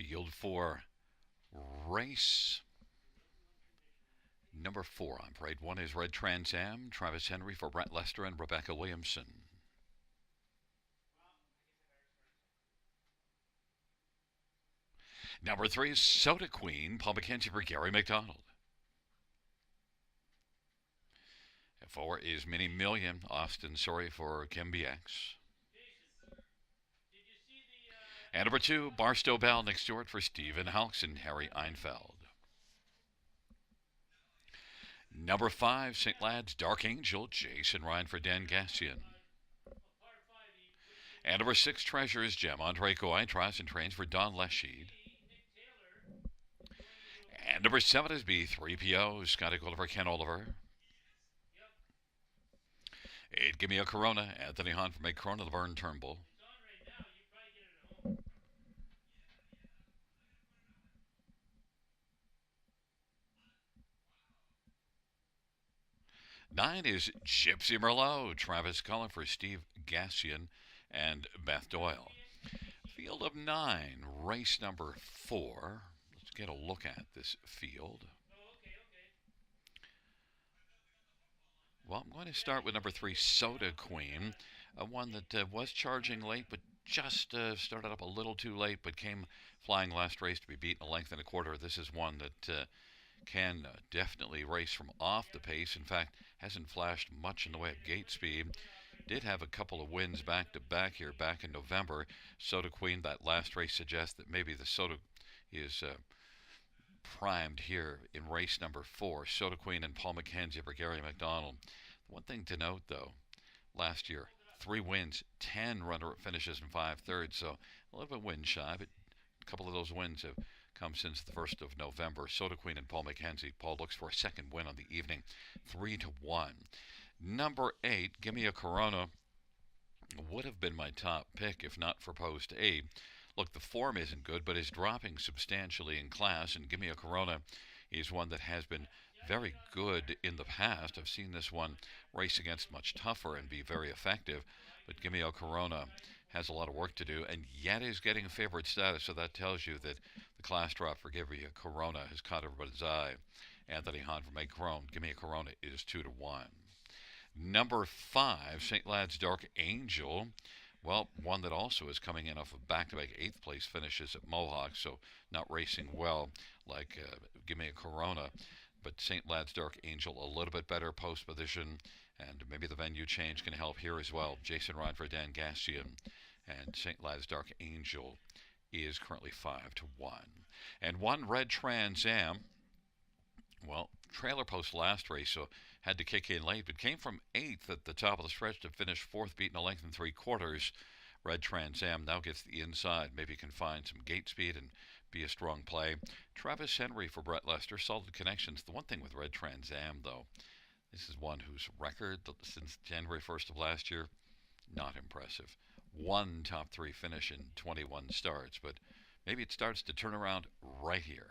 field for race number 4 on parade 1 is Red Trans Am, Travis Henry for Brett Lester and Rebecca Williamson. Number 3 is Soda Queen, Paul McKenzie for Gary McDonald. 4 is Mini Million, Austin Sorry for Kim BX. And number 2, Barstow Bell, Nick Stewart for Stephen Hulks and Harry Einfeld. Number 5, St. Lad's Dark Angel, Jason Ryan for Dan Gassian. And number 6, Treasures Gem, Andre Coy, Tries and Trains for Don Lesheed. And number 7 is B3PO, Scotty Oliver, Ken Oliver. 8, Give Me a Corona, Anthony Hahn for Make Corona, Laverne Turnbull. 9 is Gypsy Merlot, Travis Cullen for Steve Gassian and Beth Doyle. Field of 9, race number 4. Let's get a look at this field. Well, I'm going to start with number 3, Soda Queen, one that was charging late, but just started up a little too late, but came flying last race to be beaten a length and a quarter. This is one that can definitely race from off the pace. In fact, hasn't flashed much in the way of gate speed. Did have a couple of wins back to back here back in November. Soda Queen, that last race suggests that maybe the Soda is primed here in race number 4. Soda Queen and Paul McKenzie for Gary McDonald. One thing to note, though, last year, 3 wins, 10 runner-up finishes and 5 thirds, so a little bit win shy, but a couple of those wins have come since the 1st of November. Soda Queen and Paul McKenzie. Paul looks for a second win on the evening, 3-1. Number 8, Give Me a Corona, would have been my top pick if not for post A. Look, the form isn't good, but is dropping substantially in class, and Give Me a Corona is one that has been very good in the past. I've seen this one race against much tougher and be very effective, but Give Me a Corona has a lot of work to do, and yet is getting favorite status, so that tells you that the class drop for Give Me a Corona has caught everybody's eye. Anthony Hahn from Make Corona, Give Me a Corona is 2-1. Number 5, St. Lad's Dark Angel. Well, one that also is coming in off of back-to-back 8th place finishes at Mohawk, so not racing well like Give Me a Corona. But St. Lad's Dark Angel, a little bit better post position, and maybe the venue change can help here as well. Jason Ryan for Dan Gassian, and St. Lad's Dark Angel is currently 5-1. And 1, Red Trans Am. Well, trailer post last race, so had to kick in late, but came from 8th at the top of the stretch to finish 4th, beaten a length and 3/4. Red Trans Am now gets the inside. Maybe can find some gate speed and be a strong play. Travis Henry for Brett Lester, solid connections. The one thing with Red Trans Am, though, this is one whose record since January 1st of last year, not impressive. 1 top 3 finish in 21 starts, but maybe it starts to turn around right here.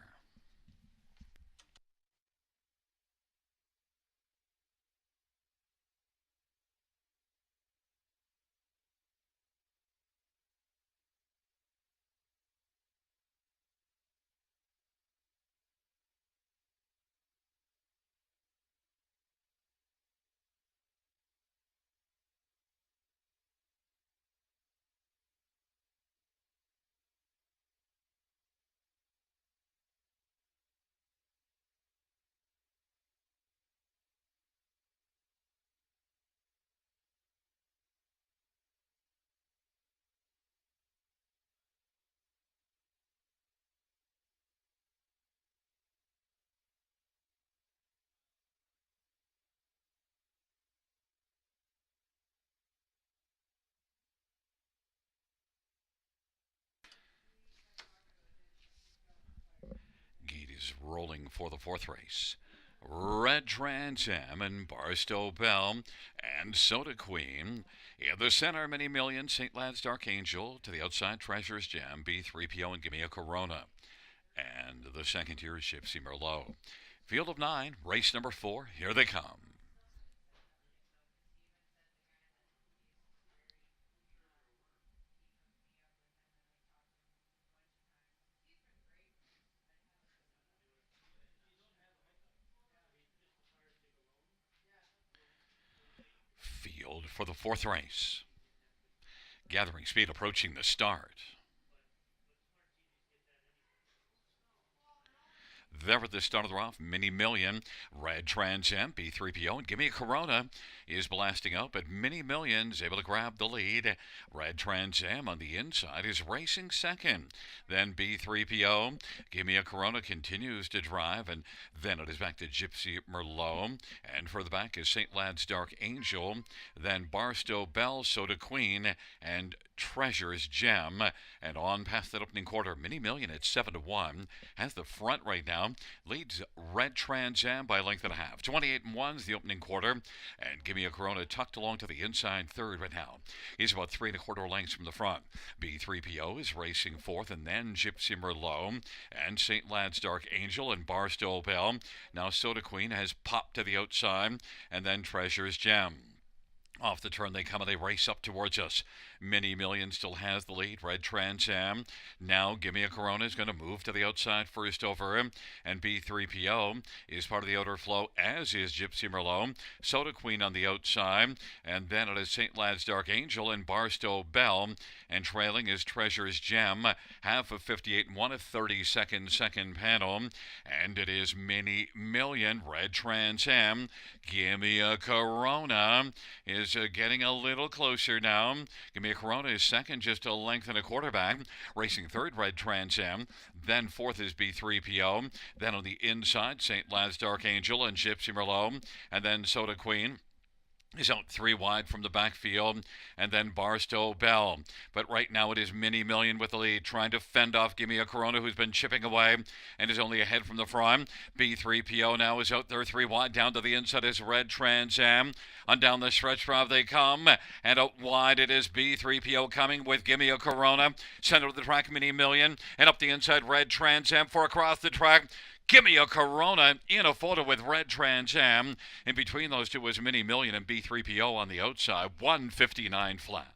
Gate is rolling for the 4th race. Red Trans Am and Barstow Bell and Soda Queen. In the center, Mini Million, St. Lad's Dark Angel. To the outside, Treasures Jam, B3PO, and Give Me a Corona. And the second tier is Gypsy Merlot. Field of 9, race number 4. Here they come. field for the fourth race. Gathering speed approaching the start. There at the start of the rough, Mini Million, Red Trans Am, B3PO, and Gimme a Corona is blasting up, but Mini Million's able to grab the lead. Red Trans Am on the inside is racing second. Then B3PO, Gimme a Corona continues to drive, and then it is back to Gypsy Merlot. And further back is St. Lad's Dark Angel, then Barstow Bell, Soda Queen, and Treasure's Gem. And on past that opening quarter, Mini Million at 7-1 has the front right now. Leads Red Trans Am by a length and a half. 28-1 is the opening quarter. And Gimme a Corona tucked along to the inside third right now. He's about 3 1/4 lengths from the front. B3PO is racing fourth, and then Gypsy Merlot and St. Lad's Dark Angel and Barstow Bell. Now Soda Queen has popped to the outside, and then Treasure's Gem. Off the turn they come and they race up towards us. Mini Million still has the lead. Red Trans Am. Now Gimme a Corona is going to move to the outside first over him. And B3PO is part of the outer flow, as is Gypsy Merlot. Soda Queen on the outside. And then it is St. Lad's Dark Angel and Barstow Bell. And trailing is Treasure's Gem. Half of 58-1, a 30-second second panel. And it is Mini Million. Red Trans Am. Gimme a Corona is getting a little closer now. Gimme a Corona is second, just a length and a quarter back. Racing third, Red Trans Am. Then fourth is B3PO. Then on the inside, St. Lad's Dark Angel and Gypsy Merlot. And then Soda Queen is out 3 wide from the backfield, and then Barstow Bell. But right now it is Mini Million with the lead, trying to fend off Gimme a Corona, who's been chipping away and is only ahead from the front. B3PO now is out there 3 wide. Down to the inside is Red Trans Am. On down the stretch drive they come, and out wide it is B3PO coming with Gimme a Corona. Center of the track, Mini Million, and up the inside Red Trans Am for across the track. Gimme a Corona in a photo with Red Trans Am. In between those two was Mini Million and B3PO on the outside. 159 flat.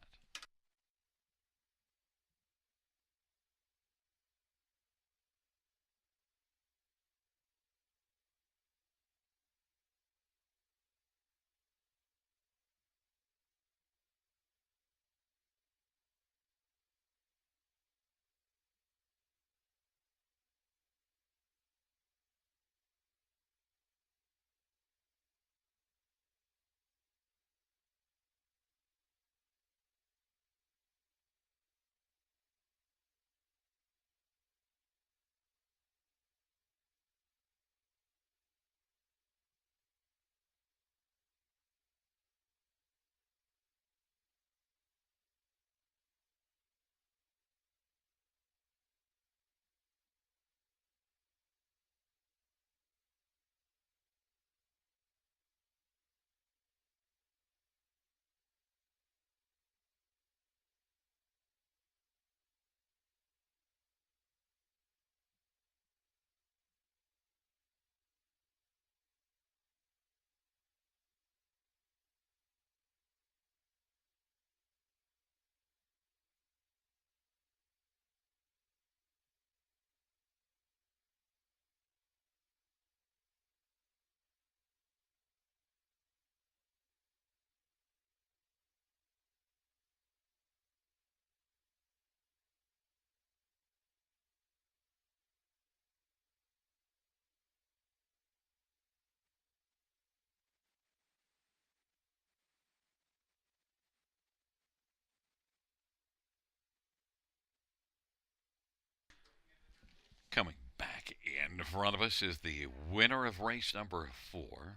Coming back in front of us is the winner of race number 4.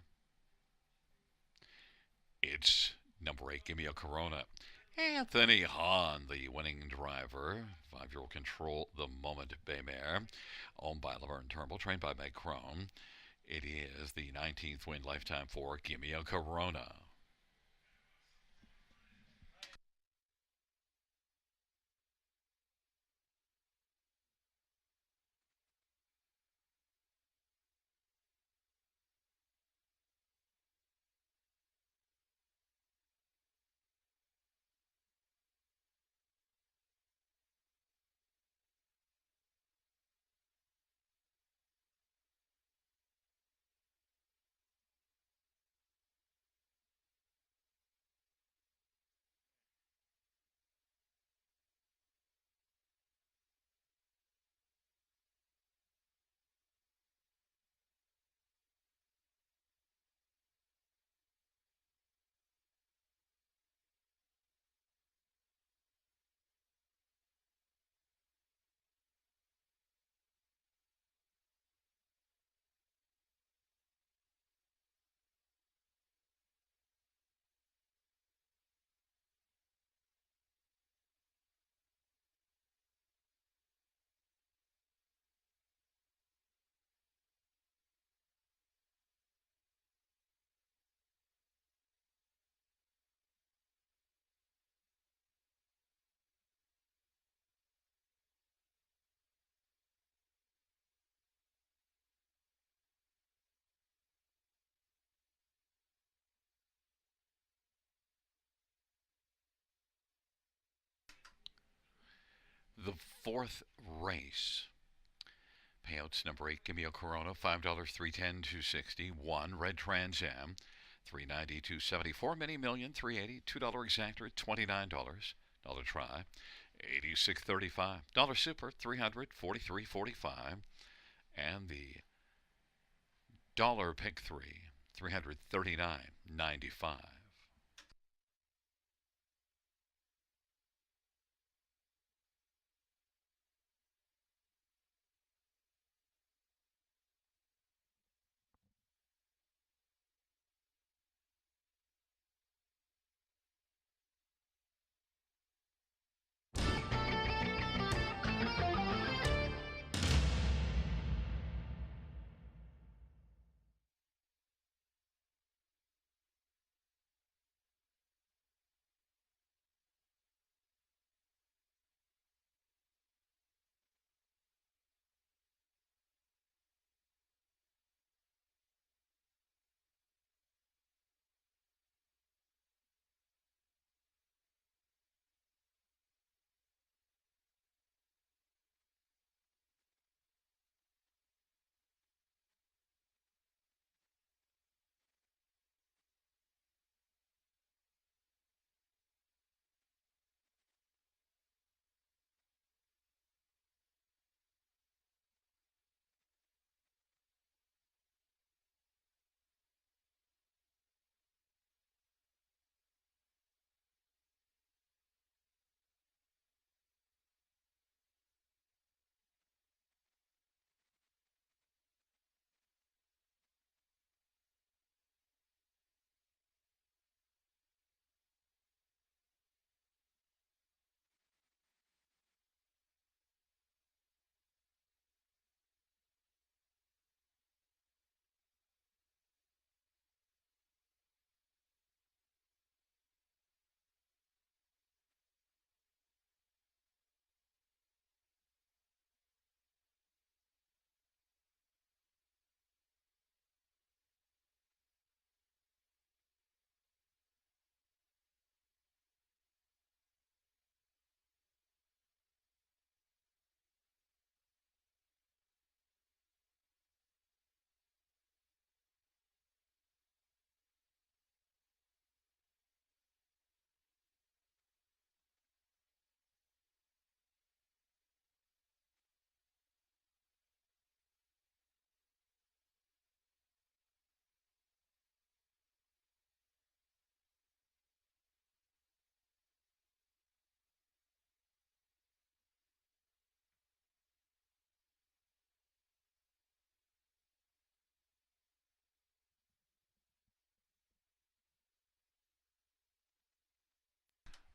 It's number 8, Gimme a Corona. Anthony Hahn, the winning driver. 5-year-old Control the Moment Bay Mare, owned by Laverne Turnbull, trained by Meg Crone. It is the 19th win lifetime for Gimme a Corona. The fourth race. Payouts number 8, give me a Corona, $5, 310, 260. 1, Red Trans Am, 390, 274. Mini Million, 380. $2 exactor, $29. Dollar try, 86.35. Dollar Super, 300, 43.45. And the dollar pick 3, 339.95.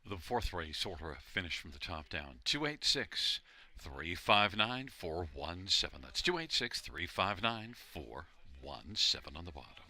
The fourth race order finished from the top down. 286 359 417. That's 286 359 417 on the bottom.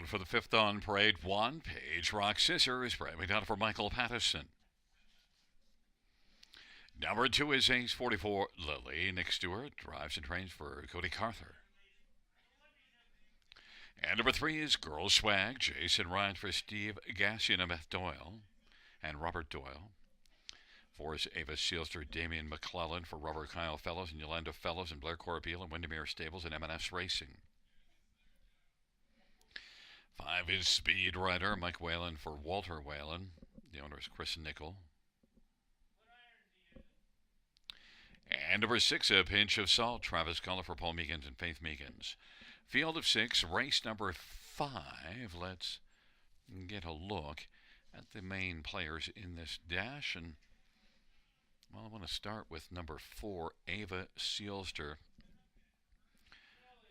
Field for the fifth on parade. 1, Page Rock Scissors, braving down for Michael Pattison. Number 2 is Ace 44 Lily. Nick Stewart drives and trains for Cody Carther. And number 3 is Girl Swag. Jason Ryan for Steve Gassian and Beth Doyle and Robert Doyle. 4 is Ava Sealster, Damian McClellan for Robert Kyle Fellows and Yolanda Fellows and Blair Corbeil and Windermere Stables and M&S Racing. 5 is Speed Rider, Mike Whalen for Walter Whalen. The owner is Chris Nickel. And number 6, A Pinch of Salt, Travis Cullen for Paul Meekins and Faith Meekins. Field of 6, race number 5. Let's get a look at the main players in this dash. And, well, I want to start with number 4, Ava Sealster.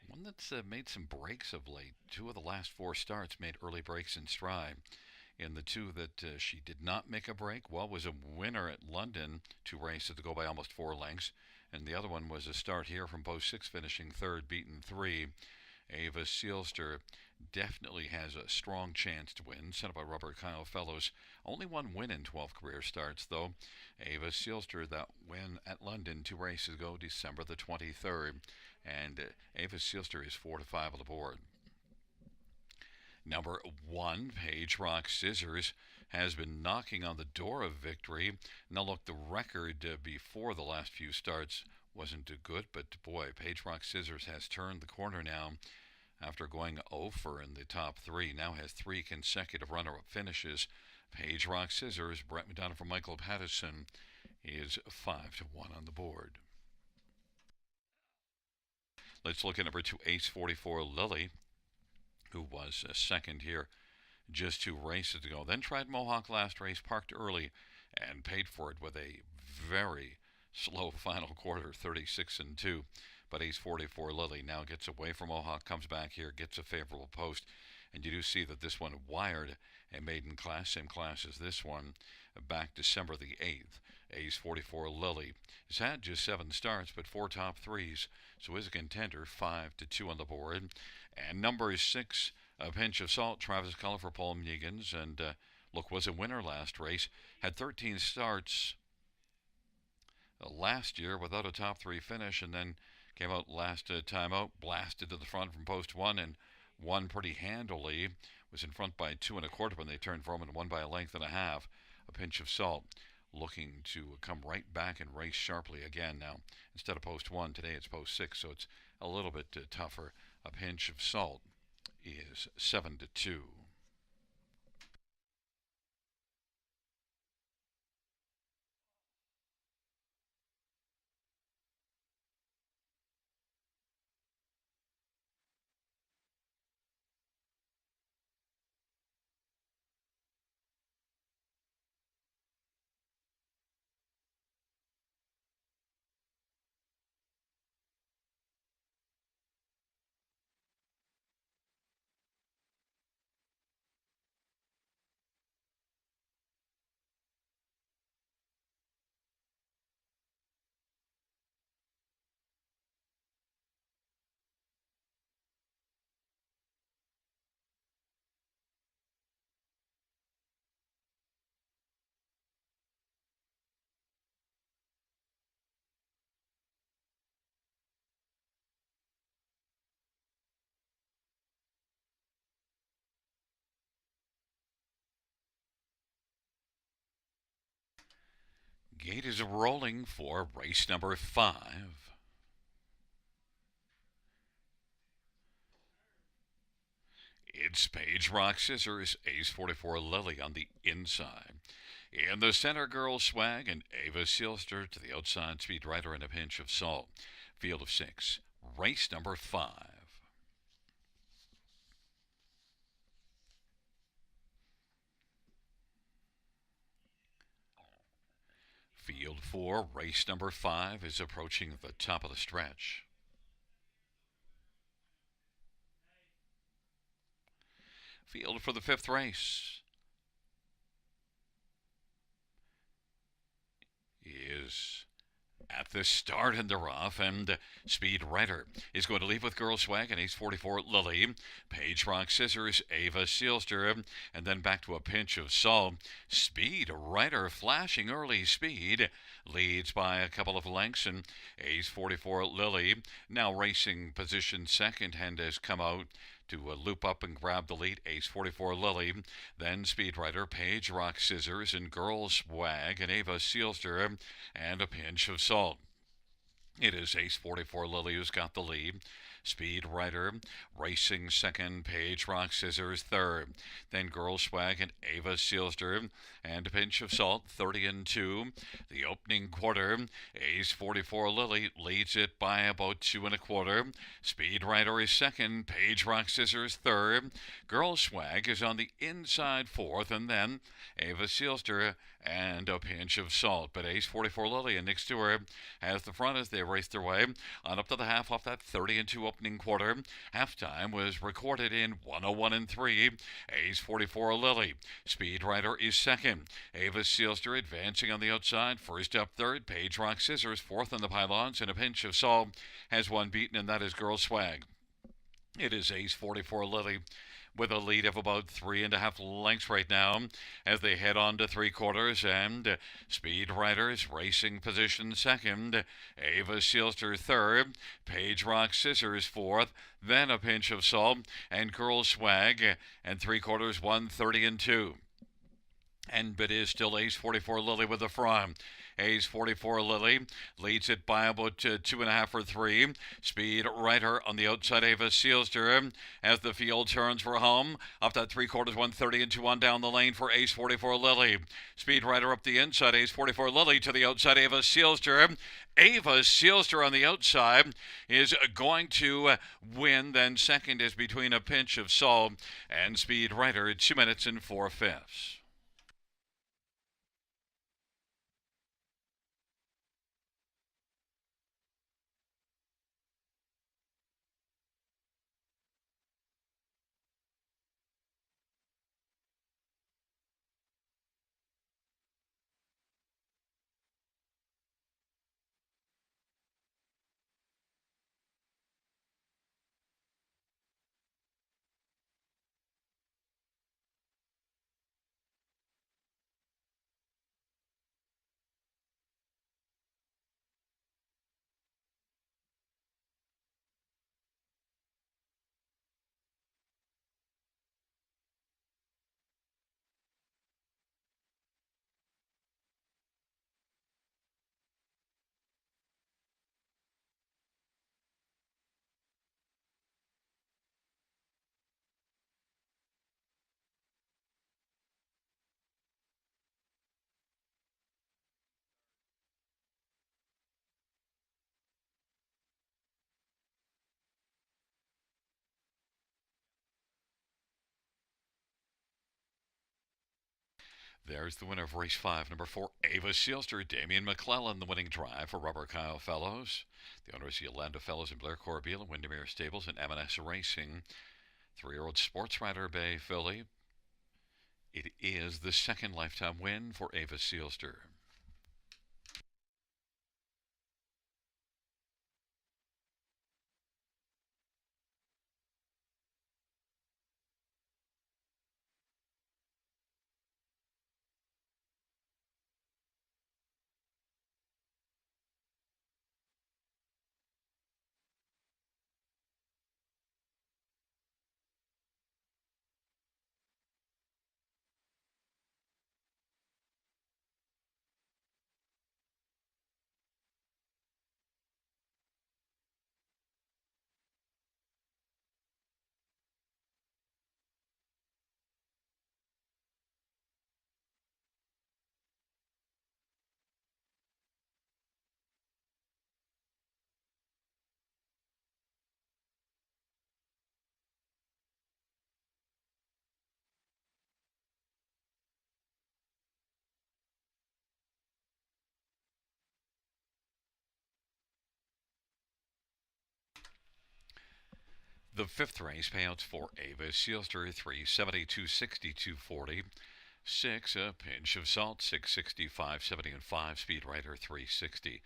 One that's made some breaks of late. 2 of the last 4 starts made early breaks in stride. In the 2 that she did not make a break, well, was a winner at London, 2 races to go by almost 4 lengths. And the other one was a start here from post 6, finishing 3rd, beaten 3. Ava Sealster definitely has a strong chance to win. Set up by Robert Kyle Fellows. Only 1 win in 12 career starts, though. Ava Sealster, that win at London 2 races ago, December the 23rd. And Ava Sealster is 4 to 5 on the board. Number 1, Page Rock Scissors, has been knocking on the door of victory. Now, look, the record before the last few starts wasn't too good, but boy, Page Rock Scissors has turned the corner now after going over in the top 3. Now has 3 consecutive runner-up finishes. Page Rock Scissors, Brett McDonough for Michael Pattison, is 5 to 1 on the board. Let's look at number 2, Ace 44 Lily, who was second here just 2 races ago. Then tried Mohawk last race, parked early, and paid for it with a very slow final quarter, 36-2. But Ace 44 Lily now gets away from Mohawk, comes back here, gets a favorable post. And you do see that this one wired a maiden class, same class as this one, back December the 8th. Ace 44 Lily has had just 7 starts, but 4 top 3s, so is a contender, 5 to 2 on the board. And number 6, A Pinch of Salt, Travis Cullen for Paul Meekins, and look, was a winner last race. Had 13 starts last year without a top 3 finish, and then came out last time out, blasted to the front from post 1 and won pretty handily. Was in front by 2 1/4 when they turned for him and won by a length and a half. A Pinch of Salt looking to come right back and race sharply again now. Instead of post 1, today it's post 6, so it's a little bit tougher. A Pinch of Salt is 7 to 2. Gate is rolling for race number 5. It's Page Rock Scissors, Ace 44 Lily on the inside. In the center, Girl Swag and Ava Sealster to the outside, Speed Rider and A Pinch of Salt. Field of 6, race number 5. Field 4, race number 5 is approaching the top of the stretch. Field for the 5th race is At the start in the rough, and Speed Rider is going to leave with Girl Swag and Ace 44 Lily, Page Rock Scissors, Ava Sealster, and then back to a pinch of salt. Speed Rider flashing early speed leads by a couple of lengths, and Ace 44 Lily now racing position second and has come out to loop up and grab the lead. Ace 44 Lily, then Speed Rider, Page Rock Scissors, and Girl Swag, and Ava Sealster, and a pinch of salt. It is Ace 44 Lily who's got the lead. Speed Rider racing second, Page Rock Scissors third. Then Girl Swag and Ava Sealster and a pinch of salt, 30 and 2. The opening quarter, Ace 44 Lily leads it by about 2 and a quarter. Speed Rider is second, Page Rock Scissors third. Girl Swag is on the inside fourth, and then Ava Sealster and a pinch of salt. But Ace 44 Lily and Nick Stewart has the front as they race their way on up to the half off that 30 and 2 opening quarter. Halftime was recorded in 101 and 3. Ace 44 Lily. Speed Rider is second. Ava Sealster advancing on the outside. First up third. Page Rock Scissors fourth on the pylons, and a pinch of salt has one beaten, and that is Girl Swag. It is Ace 44 Lily with a lead of about 3.5 lengths right now as they head on to three quarters, and Speed Riders racing position second, Ava Sealster third, Page Rock Scissors fourth, then a pinch of salt, and Girl Swag, and three quarters 130 and 2. And it is still Ace 44 Lily with the front. Ace 44 Lily leads it by about 2.5 or 3. Speed Rider on the outside, Ava Sealster as the field turns for home. Up that three quarters, 130 and 2 on down the lane for Ace 44 Lily. Speed Rider up the inside, Ace 44 Lily to the outside, Ava Sealster. Ava Sealster on the outside is going to win. Then second is between a pinch of salt and Speed Rider, 2 minutes and 4/5. There's the winner of race 5, number 4, Ava Sealster. Damian McClellan, the winning drive for Rubber Kyle Fellows. The owners Yolanda Fellows and Blair Corbeil and Windermere Stables and M&S Racing. 3-year-old Sports Rider Bay filly. It is the second lifetime win for Ava Sealster. The fifth race payouts for Ava Sealster, 370, 260, 240. 6, a pinch of salt, 660, 570, and 5. Speed Rider, 360.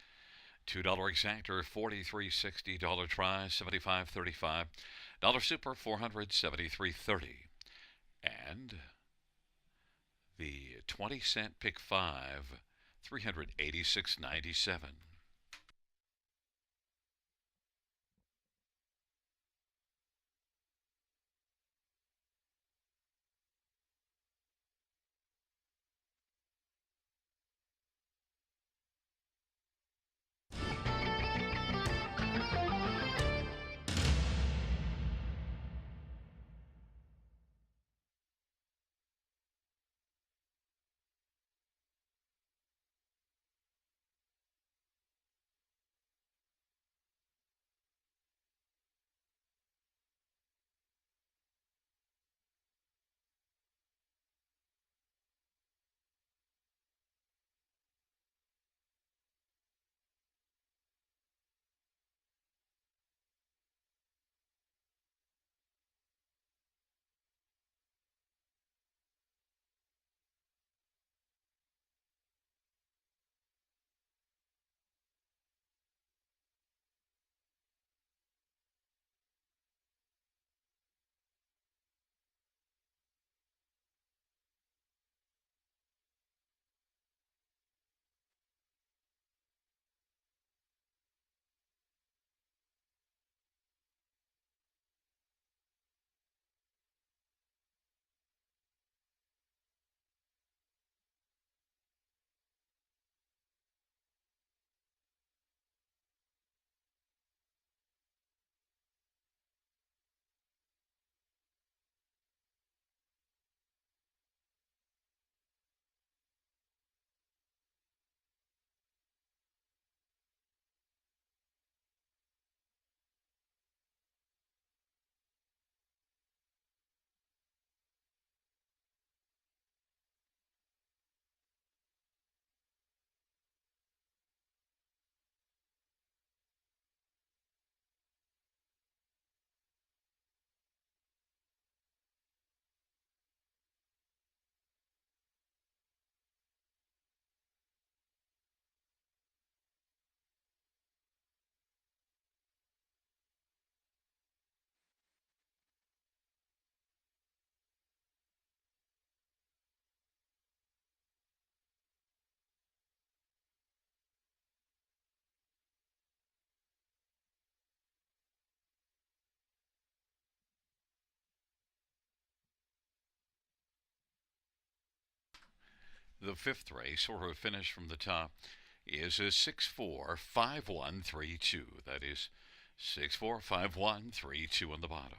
$2 exactor 43.60, dollar try 75.35, dollar super 473.30, and the 20-cent pick 5 386.97. The fifth race, or a finish from the top, is a 645132. That is 645132 on the bottom.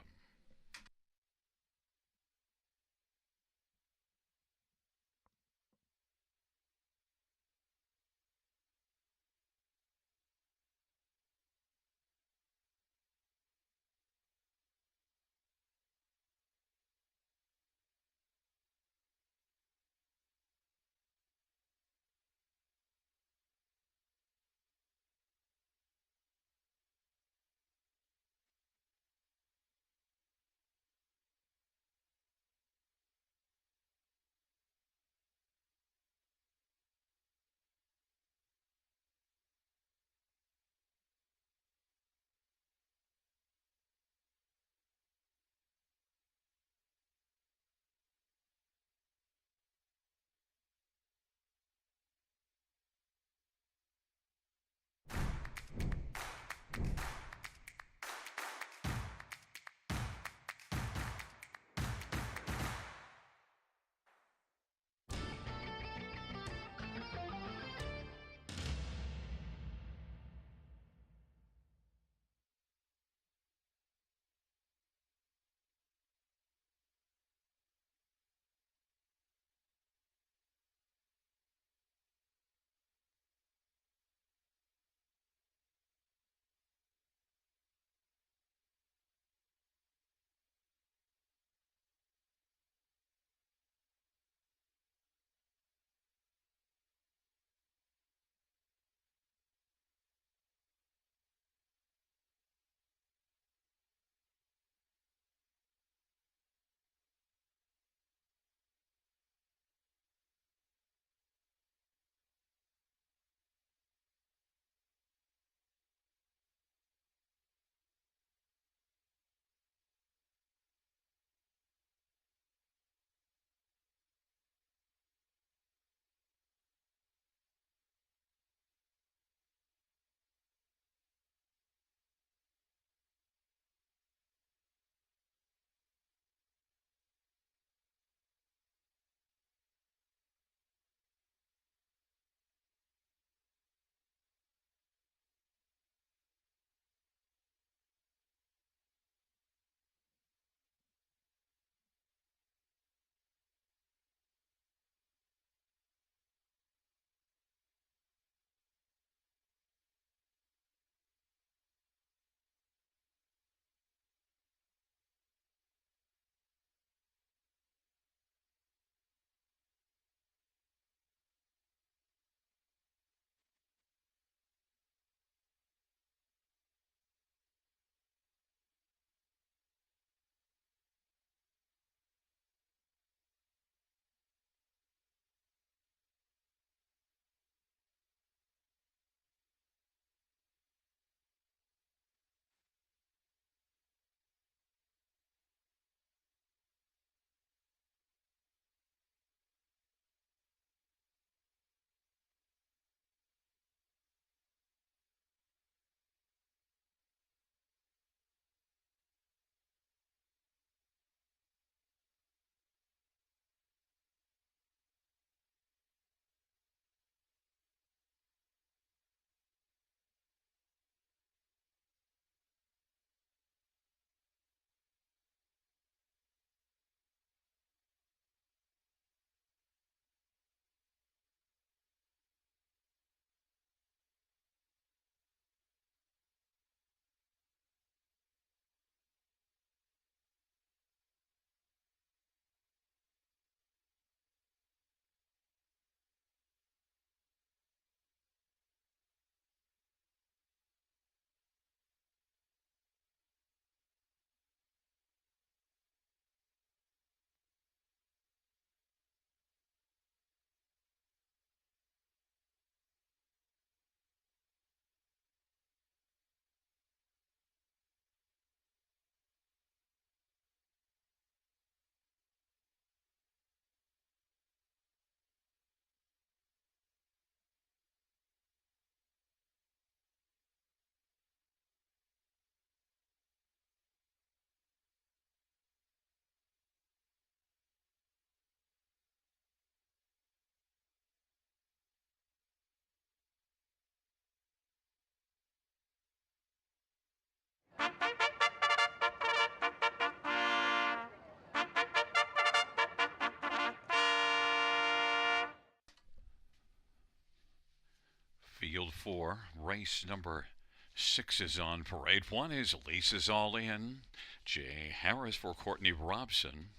field 4. Race number 6 is on parade. 1 is Lisa's All In. Jay Harris for Courtney Robson.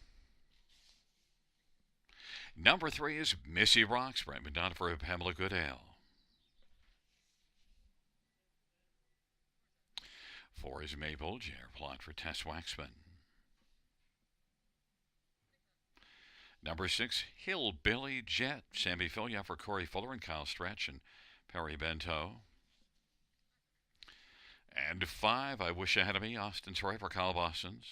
Number 3 is Missy Rocks. Brent McDonough for Pamela Goodale. 4 is Maple. J.R. Plot for Tess Waxman. Number 6, Hillbilly Jet. Sammy Filia for Corey Fuller and Kyle Stretch and Perry Bento. And 5, I Wish I Had a Me. Austin Troy for Kyle Boston's.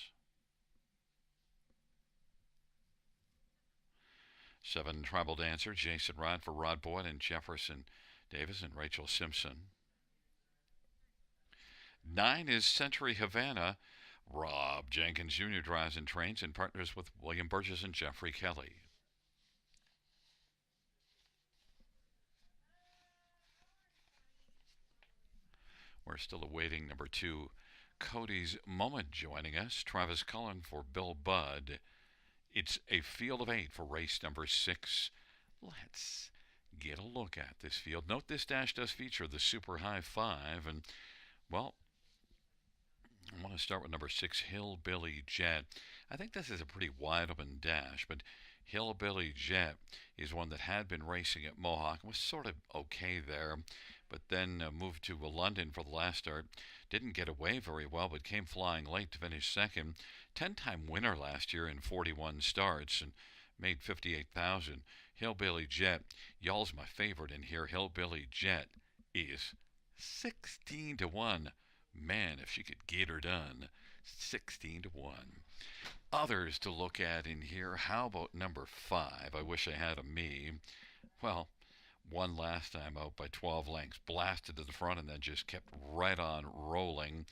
7, Tribal Dancer. Jason Rod for Rod Boyd and Jefferson Davis and Rachel Simpson. 9 is Century Havana. Rob Jenkins Jr. drives and trains and partners with William Burgess and Jeffrey Kelly. We're still awaiting number 2, Cody's Moment, joining us. Travis Cullen for Bill Budd. It's a field of 8 for race number 6. Let's get a look at this field. Note this dash does feature the Super High 5, and, well, I want to start with number 6, Hillbilly Jet. I think this is a pretty wide open dash, but Hillbilly Jet is one that had been racing at Mohawk and was sort of okay there, but then moved to London for the last start. Didn't get away very well, but came flying late to finish second. 10-time winner last year in 41 starts and made $58,000. Hillbilly Jet, y'all's my favorite in here. Hillbilly Jet is 16 to 1. Man, if she could get her done. 16 to 1. Others to look at in here. How about number 5? I Wish I Had a Me. Well, won last time out by 12 lengths. Blasted to the front and then just kept right on rolling.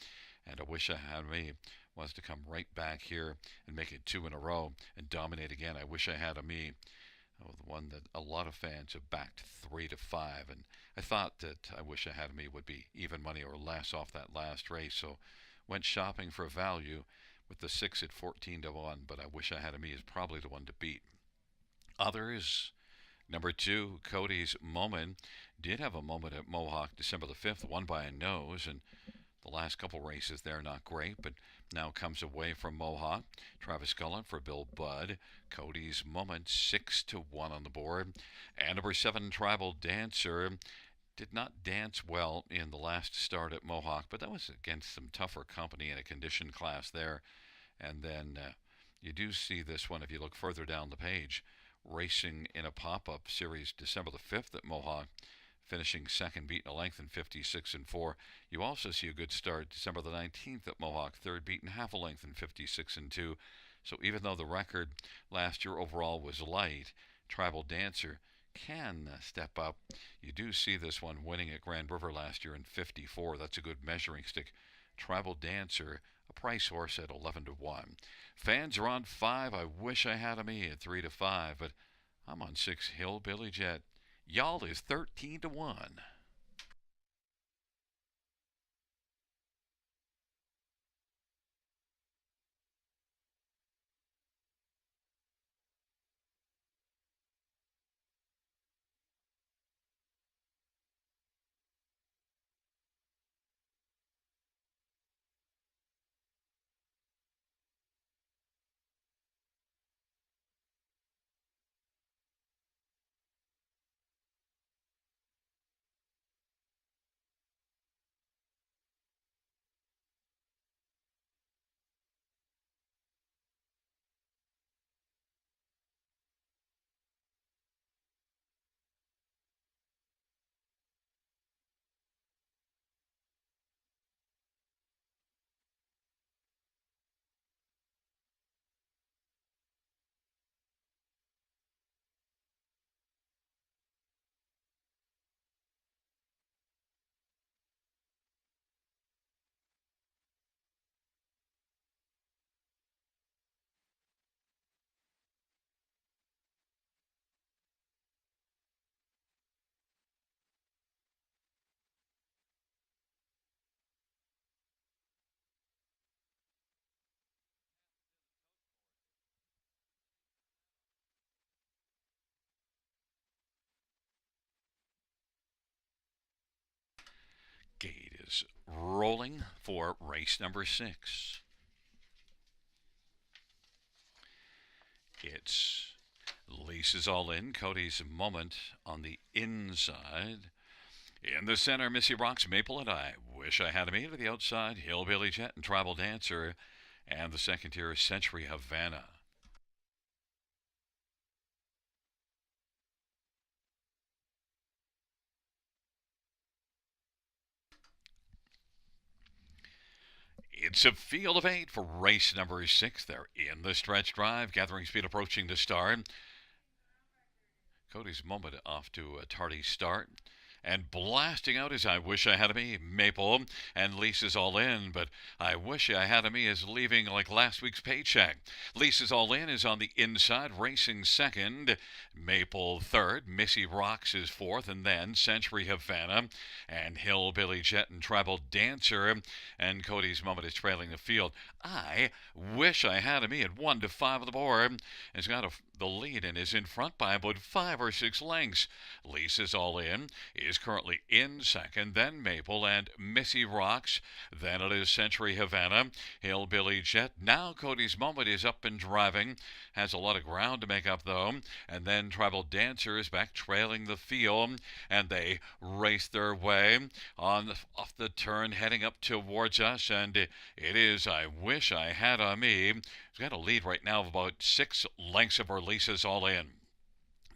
And I Wish I Had a Me wants to come right back here and make it 2 in a row and dominate again. I Wish I Had a Me. Oh, the one that a lot of fans have backed 3 to 5, and I thought that I Wish I Had a Me would be even money or less off that last race, so went shopping for value with the 6 at 14 to 1, but I Wish I Had a Me is probably the one to beat. Others, number 2, Cody's Moment, did have a moment at Mohawk December the 5th, won by a nose, and the last couple races there not great, but now comes away from Mohawk. Travis Cullen for Bill Budd. Cody's Moment, 6 to 1 on the board. And number 7, Tribal Dancer, did not dance well in the last start at Mohawk, but that was against some tougher company in a condition class there. And then you do see this one if you look further down the page, racing in a pop-up series December the 5th at Mohawk, finishing second, beaten a length in 56 and 4. You also see a good start December the 19th at Mohawk, third, beaten half a length in 56 and 2. So even though the record last year overall was light, Tribal Dancer can step up. You do see this one winning at Grand River last year in 54. That's a good measuring stick. Tribal Dancer, a price horse at 11 to 1. Fans are on 5. I Wish I Had a Me at 3 to 5, but I'm on 6, Hillbilly Jet. Y'all is 13 to 1. rolling for race number 6. It's Lisa's All In, Cody's Moment on the inside. In the center, Missy Rocks, Maple and I Wish I Had a Me. To the outside, Hillbilly Jet and Tribal Dancer. And the second tier, Century Havana. It's a field of 8 for race number 6. They're in the stretch drive, gathering speed approaching the start. Cody's Moment off to a tardy start. And blasting out is I Wish I Had a Me, Maple, and Lisa's All In, but I Wish I Had a Me is leaving like last week's paycheck. Lisa's All In is on the inside, racing second, Maple third, Missy Rocks is fourth, and then Century Havana, and Hillbilly Jet and Tribal Dancer, and Cody's Moment is trailing the field. I Wish I Had a Me at 1 to 5 of the board, has got the lead and is in front by about 5 or 6 lengths. Lisa's All In is currently in second, then Maple and Missy Rocks. Then it is Century Havana, Hillbilly Jet. Now Cody's Moment is up and driving. Has a lot of ground to make up, though. And then Tribal Dancer is back trailing the field. And they race their way off the turn, heading up towards us. And it is I Wish I Had a Me. He's got a lead right now of about 6 lengths of our Lisa's All In.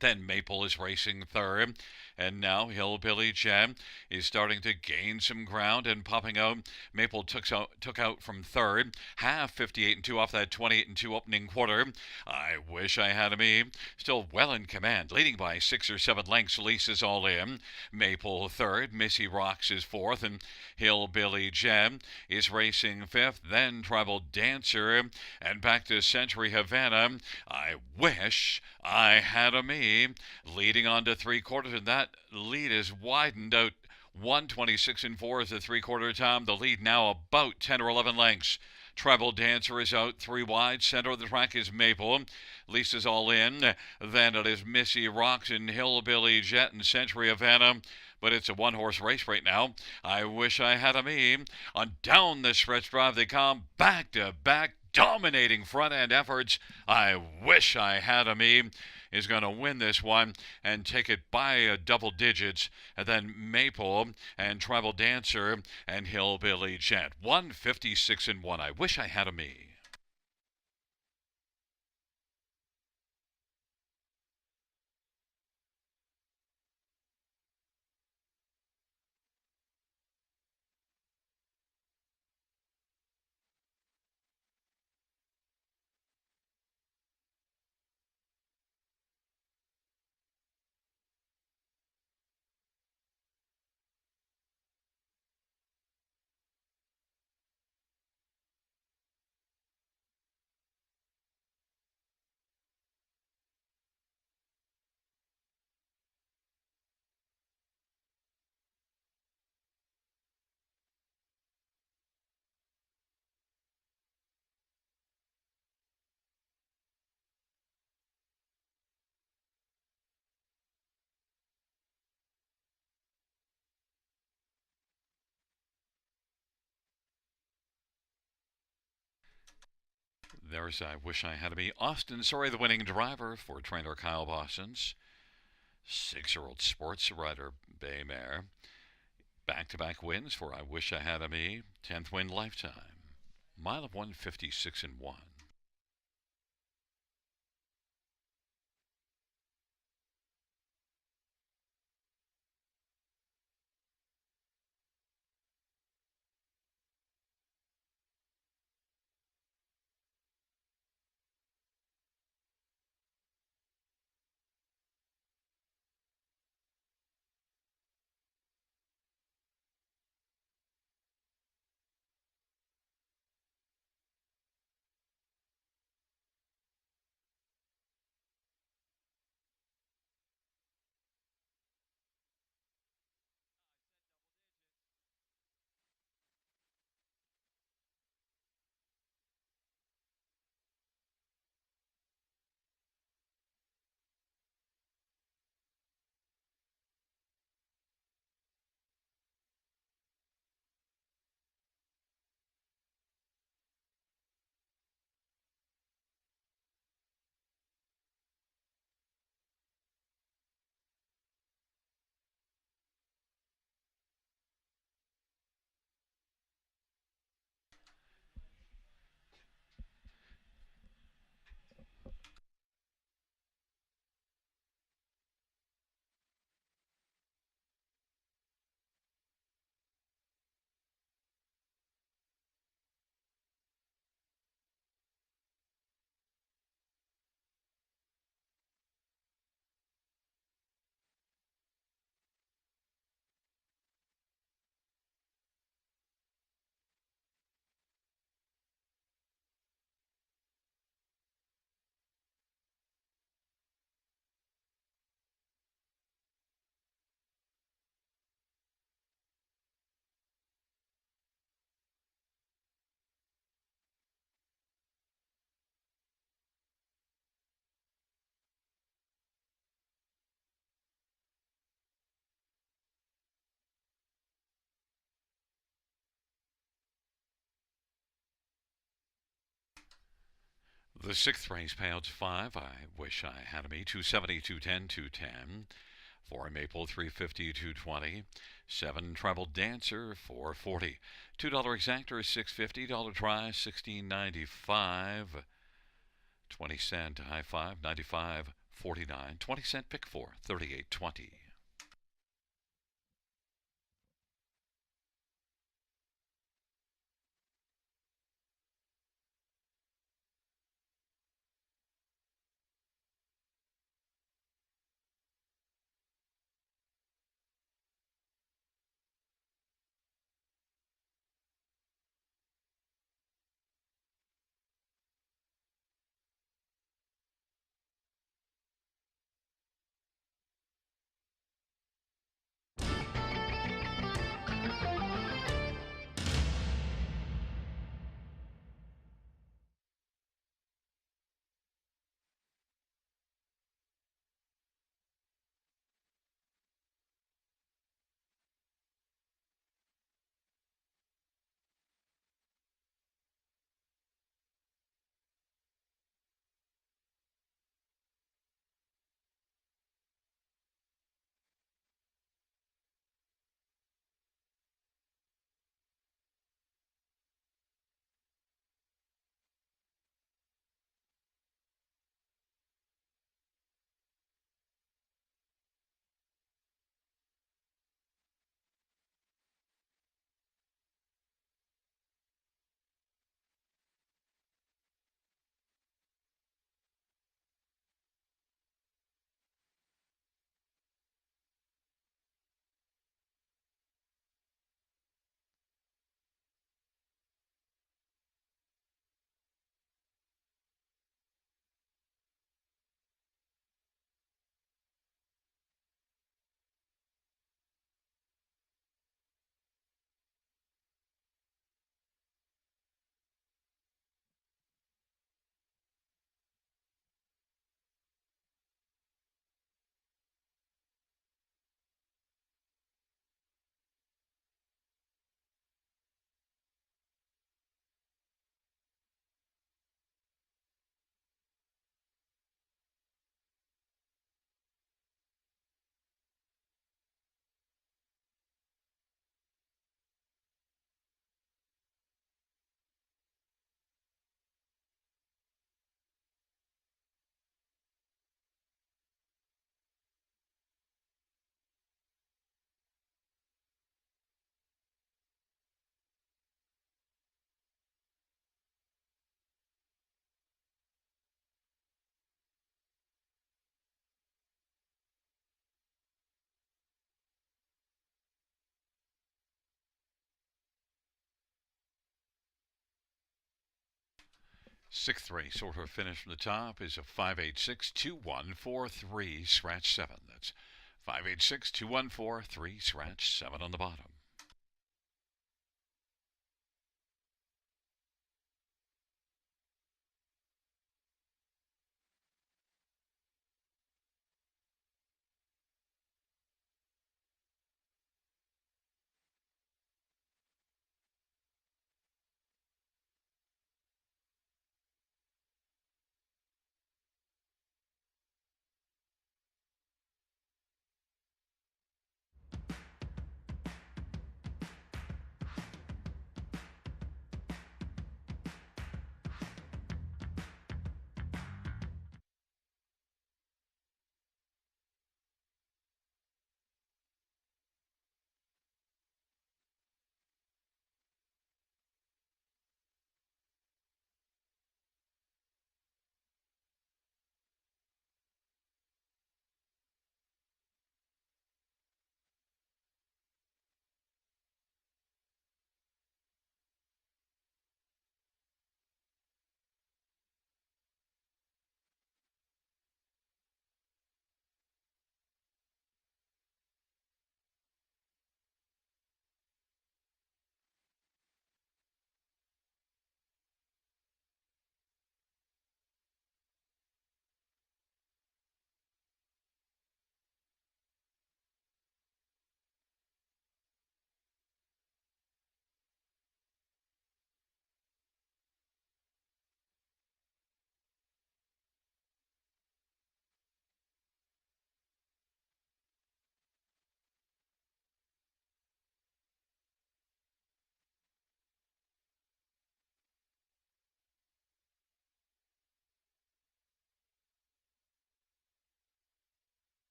Then Maple is racing third. And now Hillbilly Jet is starting to gain some ground and popping out. Maple took out from third. Half 58 and 2 off that 28 and 2 opening quarter. I Wish I Had a Me. Still well in command. Leading by 6 or 7 lengths. Lisa's All In. Maple third. Missy Rocks is fourth. And Hillbilly Jet is racing fifth. Then Tribal Dancer. And back to Century Havana. I Wish I Had a Me. Leading on to 3/4, and that lead is widened out. 1:26 and 4 is the 3/4 time. The lead now about 10 or 11 lengths. Tribal Dancer is out 3 wide. Center of the track is Maple. Lisa's All In. Then it is Missy Rocks and Hillbilly Jet and Century Havana. But it's a one-horse race right now. I Wish I Had a Me. On down the stretch drive they come, back to back, dominating front-end efforts. I Wish I Had a Me is going to win this one and take it by double digits. And then Maple and Tribal Dancer and Hillbilly Jet. 156 and 1. I Wish I Had a Me. There's I Wish I Had a Me. Austin Sorry, the winning driver for trainer Kyle Boston's 6-year-old sports rider Bay Mare. Back-to-back wins for I Wish I Had a Me. 10th win lifetime. Mile of 156 and 1. The sixth race payouts 5. I wish I had me. 270, 210, 210. 4 Maple, 350, 220. 7 Tribal Dancer, 440. $2 Exactor, 650. $1 Try, 16.95. 20-cent High Five, 95.49. 20-cent Pick 4, 38.20. Sixth race order finish from the top is a 5862143 scratch 7. That's 5862143 scratch 7 on the bottom.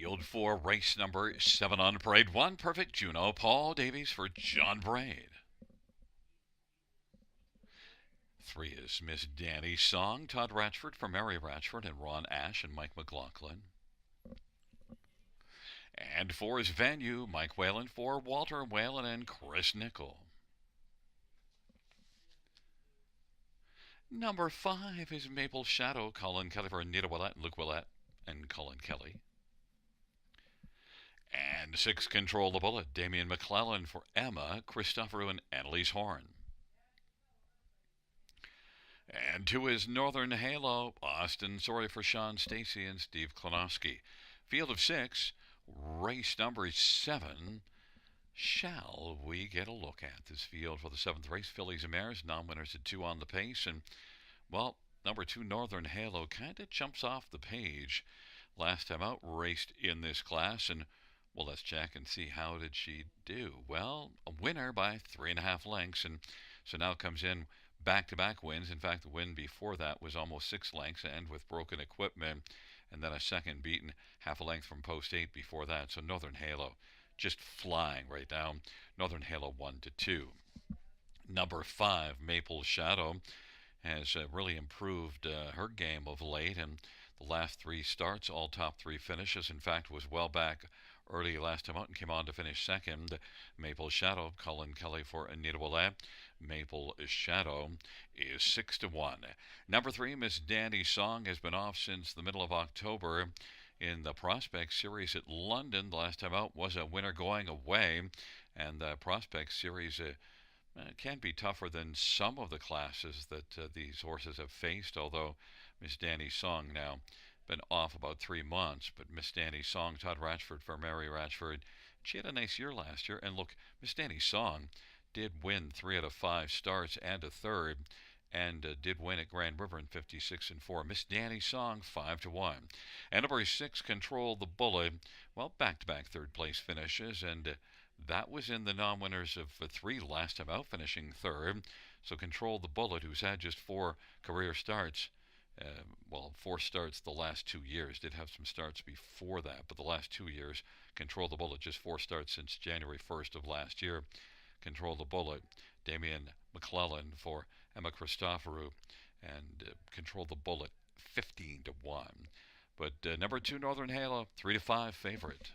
Field 4, race number 7 on parade. 1 perfect Juno, Paul Davies for John Braid. 3 is Miss Danny's Song, Todd Ratchford for Mary Ratchford and Ron Ash and Mike McLaughlin. And 4 is Venue, Mike Whalen for Walter Whalen and Chris Nickel. Number 5 is Maple Shadow, Colin Kelly for Anita Willett, Luke Willett, and Colin Kelly. And 6, Control the Bullet, Damian McClellan for Emma, Christopher and Annalise Horn. And 2 is Northern Halo, Austin Sorry for Sean Stacy and Steve Klonowski. Field of 6, race number 7. Shall we get a look at this field for the 7th race? Fillies and Mares, non-winners at 2 on the pace. And, well, number 2, Northern Halo, kind of jumps off the page. Last time out, raced in this class. And, well, let's check and see how did she do. Well, a winner by 3.5 lengths. And so now comes in back-to-back wins. In fact, the win before that was almost 6 lengths and with broken equipment. And then a second beaten half a length from post 8 before that. So Northern Halo just flying right down. Northern Halo 1-2. Number 5, Maple Shadow, has really improved her game of late, and the last 3 starts, all top 3 finishes. In fact, was well back early last time out and came on to finish second. Maple Shadow, Colin Kelly for Anita Willett. Maple Shadow is 6-1. Number 3, Miss Dandy's Song, has been off since the middle of October. In the Prospect Series at London, the last time out was a winner going away, and the Prospect Series can be tougher than some of the classes that these horses have faced, although Miss Danny's Song now been off about 3 months. But Miss Danny's Song, Todd Ratchford for Mary Ratchford, she had a nice year last year, and look, Miss Danny's Song did win 3 out of 5 starts and a third, and did win at Grand River in 56-4. Miss Danny's Song, 5-1. And number 6, Control the Bullet. Well, back-to-back third-place finishes, and that was in the non-winners of 3 last time out, finishing third. So Control the Bullet, who's had just 4 career starts, 4 starts the last 2 years. Did have some starts before that, but the last 2 years, Control the Bullet, just 4 starts since January 1st of last year. Control the Bullet, Damian McClellan for Emma Christoforou, and Control the Bullet, 15-1. But number 2, Northern Halo, 3-5 favorite.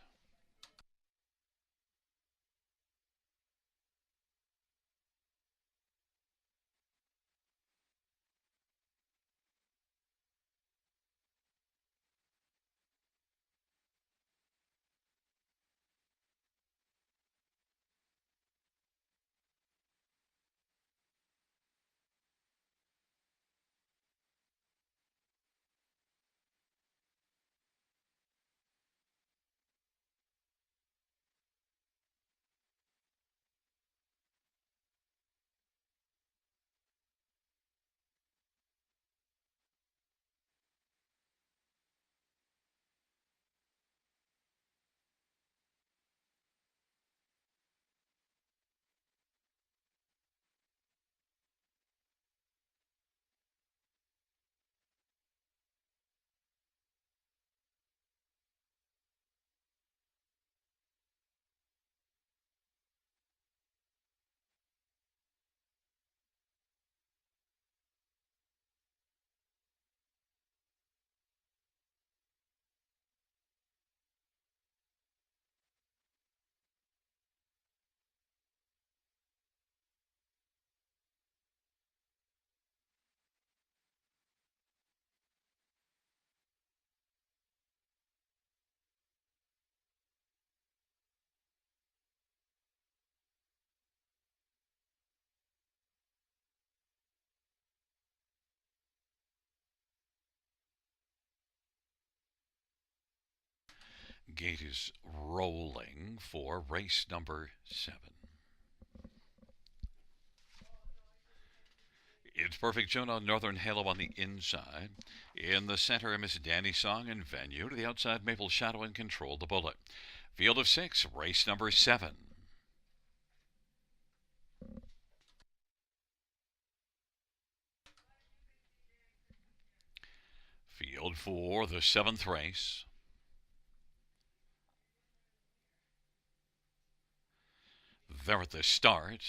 Gate is rolling for race number 7. It's Perfect Juno, Northern Halo on the inside. In the center, Miss Danny's Song and Venue. To the outside, Maple Shadow and Control the Bullet. Field of 6, race number 7. Field for the 7th race. there at the start.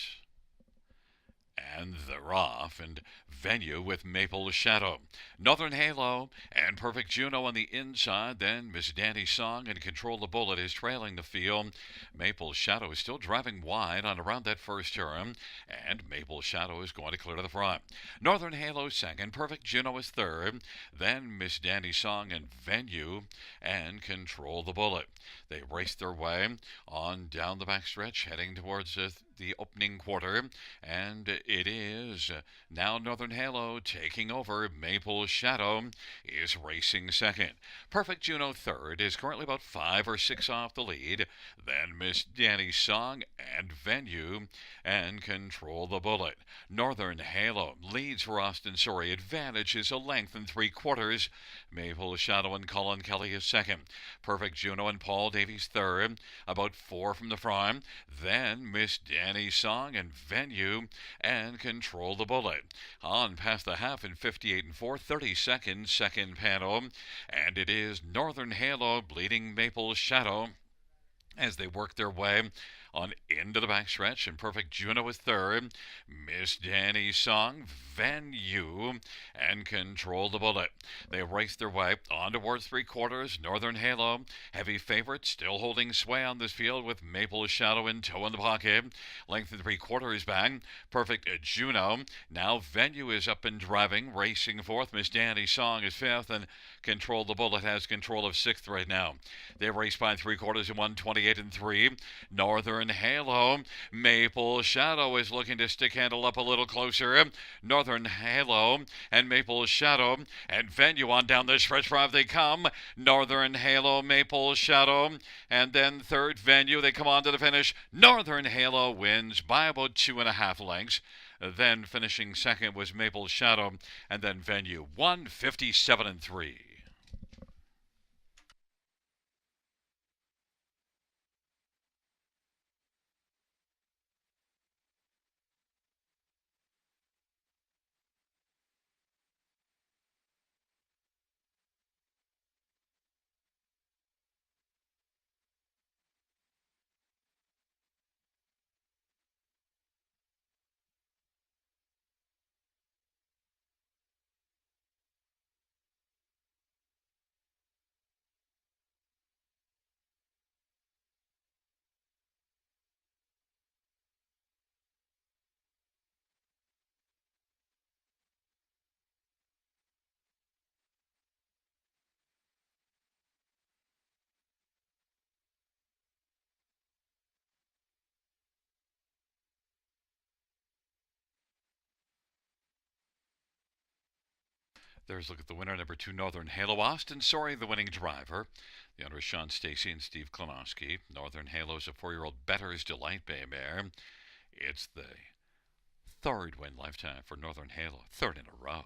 And they're off, and Venue with Maple Shadow. Northern Halo and Perfect Juno on the inside. Then Miss Danny's Song and Control the Bullet is trailing the field. Maple Shadow is still driving wide on around that first turn, and Maple Shadow is going to clear to the front. Northern Halo second, Perfect Juno is third. Then Miss Danny's Song and Venue and Control the Bullet. They race their way on down the backstretch, heading towards the opening quarter, and it is now Northern Halo taking over. Maple Shadow is racing second. Perfect Juno third is currently about 5 or 6 off the lead. Then Miss Danny's Song and Venue and Control the Bullet. Northern Halo leads for Austin Surrey. Advantage is a length and 3/4. Maple Shadow and Colin Kelly is second. Perfect Juno and Paul Davies third, about 4 from the front. Then Miss Danny's Song and Venue and Control the Bullet. On past the half in 58 and 4, 30 seconds, second panel. And it is Northern Halo bleeding Maple Shadow as they work their way on into the backstretch, and Perfect Juno is third. Miss Danny's Song, Venue, and Control the Bullet. They race their way on towards 3/4. Northern Halo, heavy favorite, still holding sway on this field with Maple Shadow in tow in the pocket. Length of 3/4 back. Perfect Juno. Now Venue is up and driving, racing fourth. Miss Danny's Song is fifth, and Control the Bullet has control of sixth right now. They race by 3/4 in 1:28 and 3. Northern Halo, Maple Shadow is looking to stick handle up a little closer. Northern Halo and Maple Shadow and Venue on down the stretch drive they come. Northern Halo, Maple Shadow, and then third Venue. They come on to the finish. Northern Halo wins by about 2.5 lengths. Then finishing second was Maple Shadow, and then Venue 1:57 and 3. There's a look at the winner, number 2, Northern Halo. Austin Sorry, the winning driver. The owners, Sean Stacy and Steve Klonowski. Northern Halo's a 4-year-old Better's Delight Bay mare. It's the third win lifetime for Northern Halo, third in a row.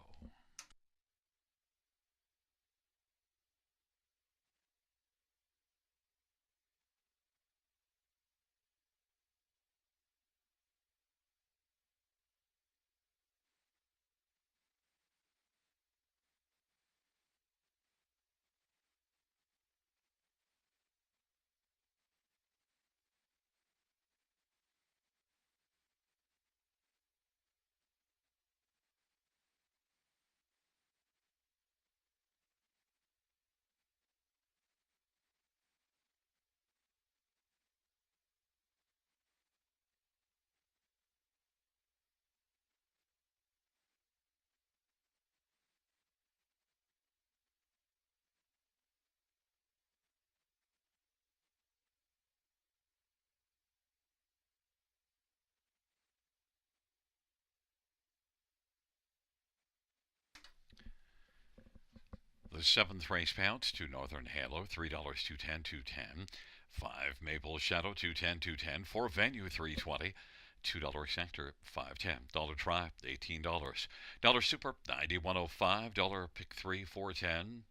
The seventh race pounds to Northern Halo, $3, 210, 210. 5 Maple Shadow, 210, 210. 4 Venue, 320. $2 sector, 510. Dollar try, $18. Dollar super, 91.05. Dollar pick 3, 410.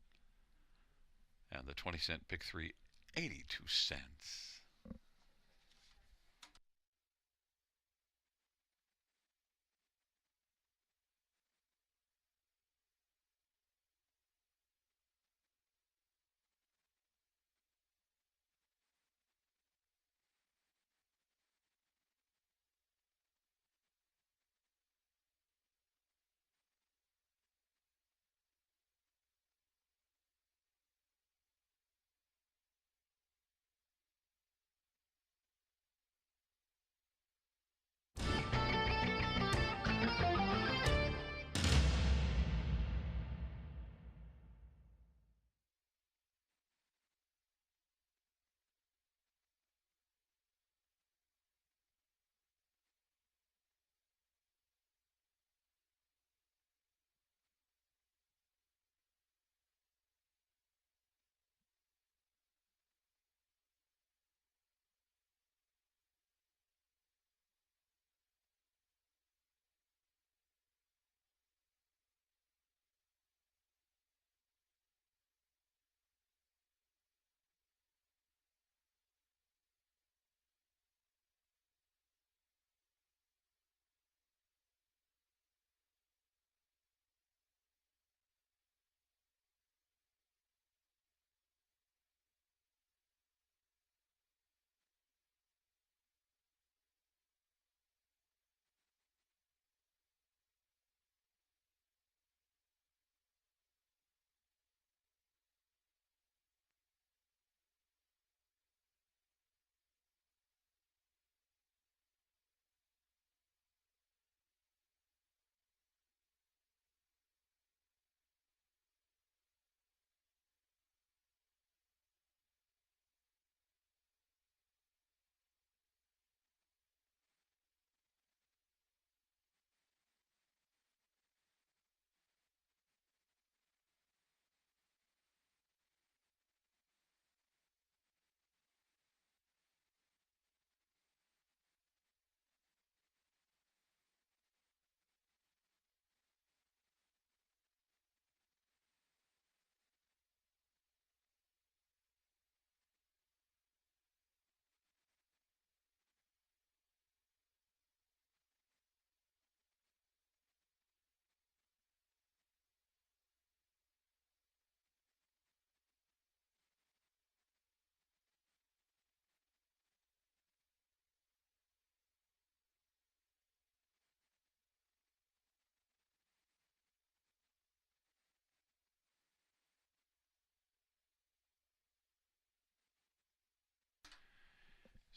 And the 20-cent pick 3, 82 cents.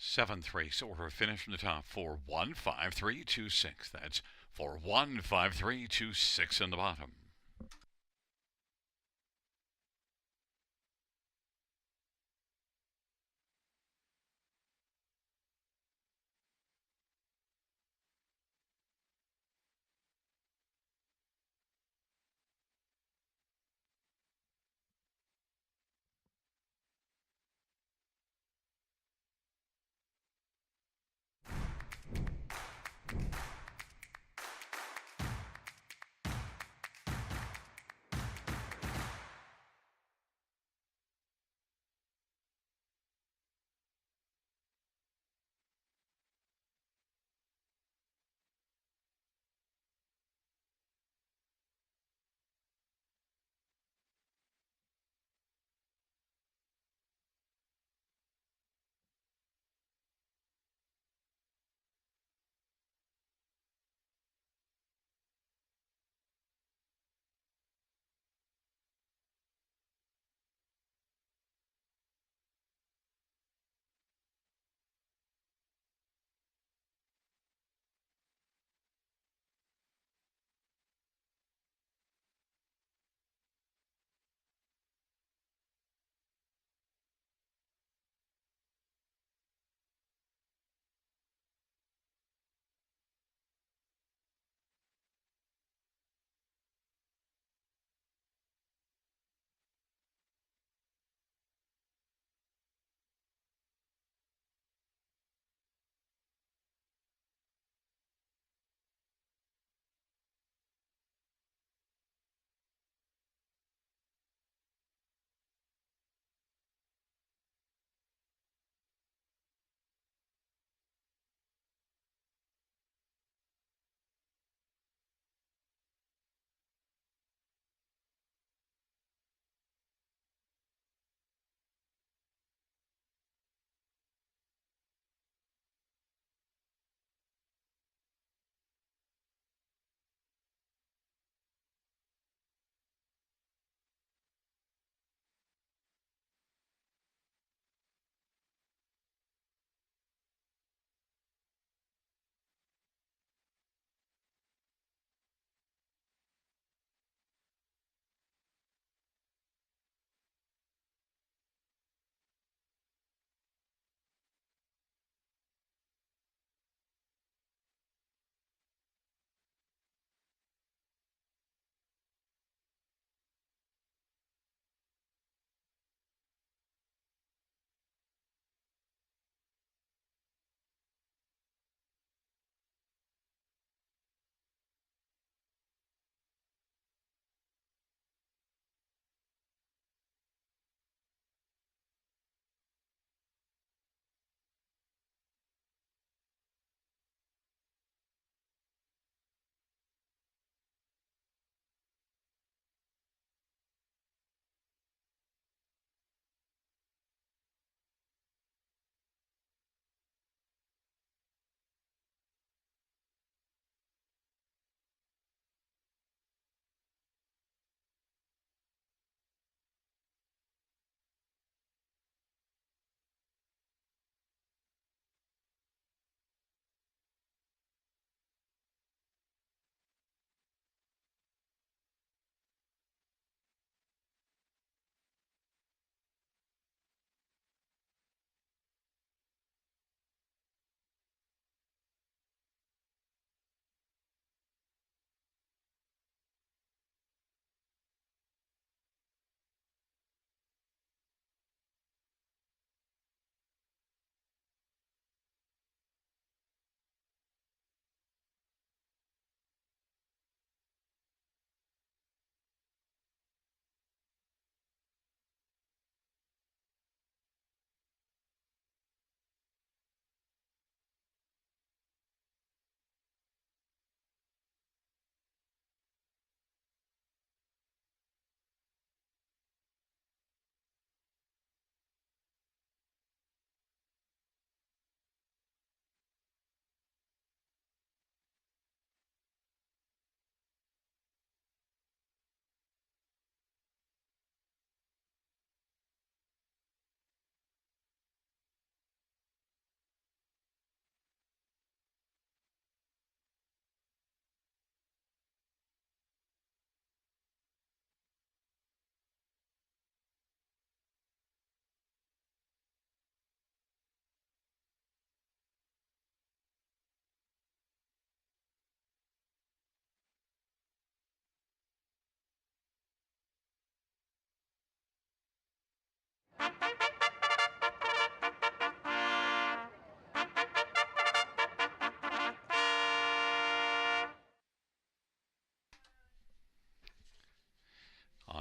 Seventh race order finish from the top. 415326. That's 415326 in the bottom.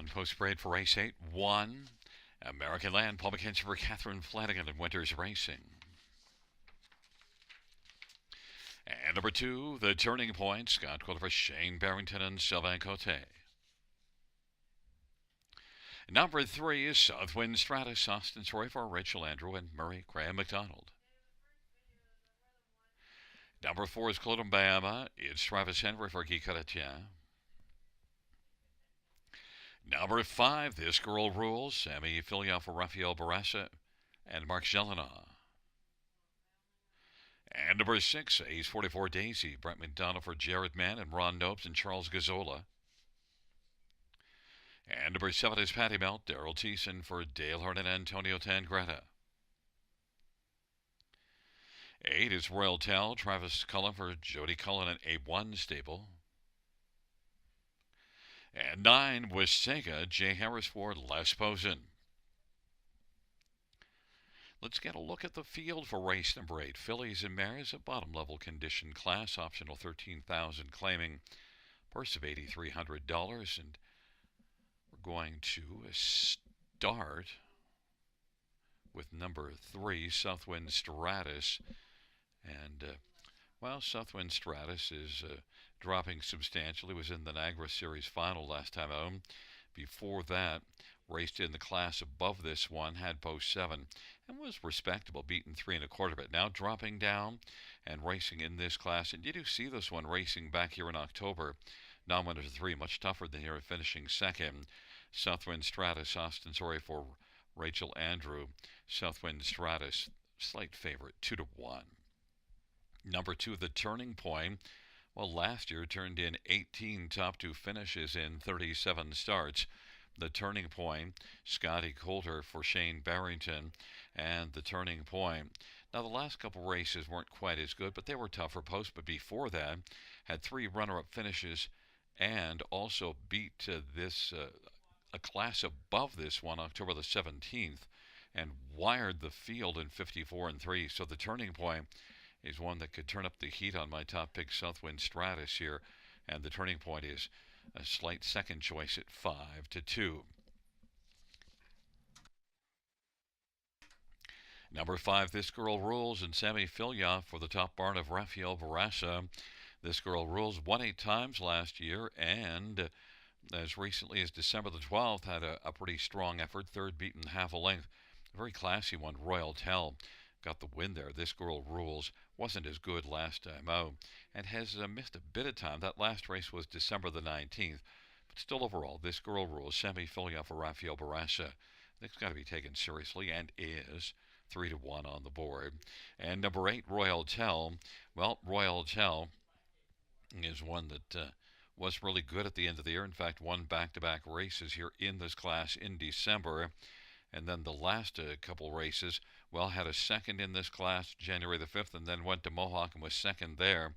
on post parade for race 8. 1. American Land, Paul McKenzie for Catherine Flanagan in Winters Racing. And number 2, the Turning Point, Scott Quiller for Shane Barrington and Sylvain Cote. Number 3 is Southwind Stratus, Austin Story for Rachel Andrew and Murray Graham McDonald. Number 4 is Clodombayama. It's Travis Henry for Guy Caratien. Number 5, This Girl Rules. Sammy Filia for Rafael Barassa and Mark Jelena. And number 6, Ace 44 Daisy. Brent McDonough for Jared Mann and Ron Nopes and Charles Gazzola. And number 7 is Patty Melt. Daryl Thiessen for Dale Hart and Antonio Tangretta. 8 is Royal Tell. Travis Cullen for Jody Cullen and Abe One Stable. And 9 was Sega. Jay Harris for Les Posen. Let's get a look at the field for race number 8. Fillies and Mares, a bottom level condition class, optional $13,000, claiming purse of $8,300. And we're going to start with number 3, Southwind Stratus. And, Southwind Stratus is dropping substantially. Was in the Niagara Series final last time out. Before that, raced in the class above this one, had post 7, and was respectable, beaten 3 1/4. But now dropping down and racing in this class. And you do see this one racing back here in October. Non-winner to 3, much tougher than here, finishing second. Southwind Stratus, Austin Story for Rachel Andrew. Southwind Stratus, slight favorite, 2-1. Number 2, the Turning Point. Well, last year turned in 18 top 2 finishes in 37 starts. The Turning Point, Scotty Coulter for Shane Barrington, and the Turning Point. Now, the last couple races weren't quite as good, but they were tougher posts. But before that, had 3 runner-up finishes and also beat a class above this one, October the 17th, and wired the field in 54-3. So the Turning Point is one that could turn up the heat on my top pick, Southwind Stratus here. And the Turning Point is a slight second choice at 5-2. Number 5, This Girl Rules, and Sammy Filia for the top barn of Rafael Barassa. This Girl Rules won 8 times last year, and as recently as December the 12th had a pretty strong effort, third beaten half a length. A very classy one, Royal Tell, got the win there. This Girl Rules wasn't as good last time out and has missed a bit of time. That last race was December the 19th. But still, overall, This Girl Rules, Sammy Filia for Rafael Barassa. It's got to be taken seriously, and is 3-1 on the board. And number 8, Royal Tell. Well, Royal Tell is one that was really good at the end of the year. In fact, won back-to-back races here in this class in December. And then the last couple races, well, had a second in this class January the 5th, and then went to Mohawk and was second there.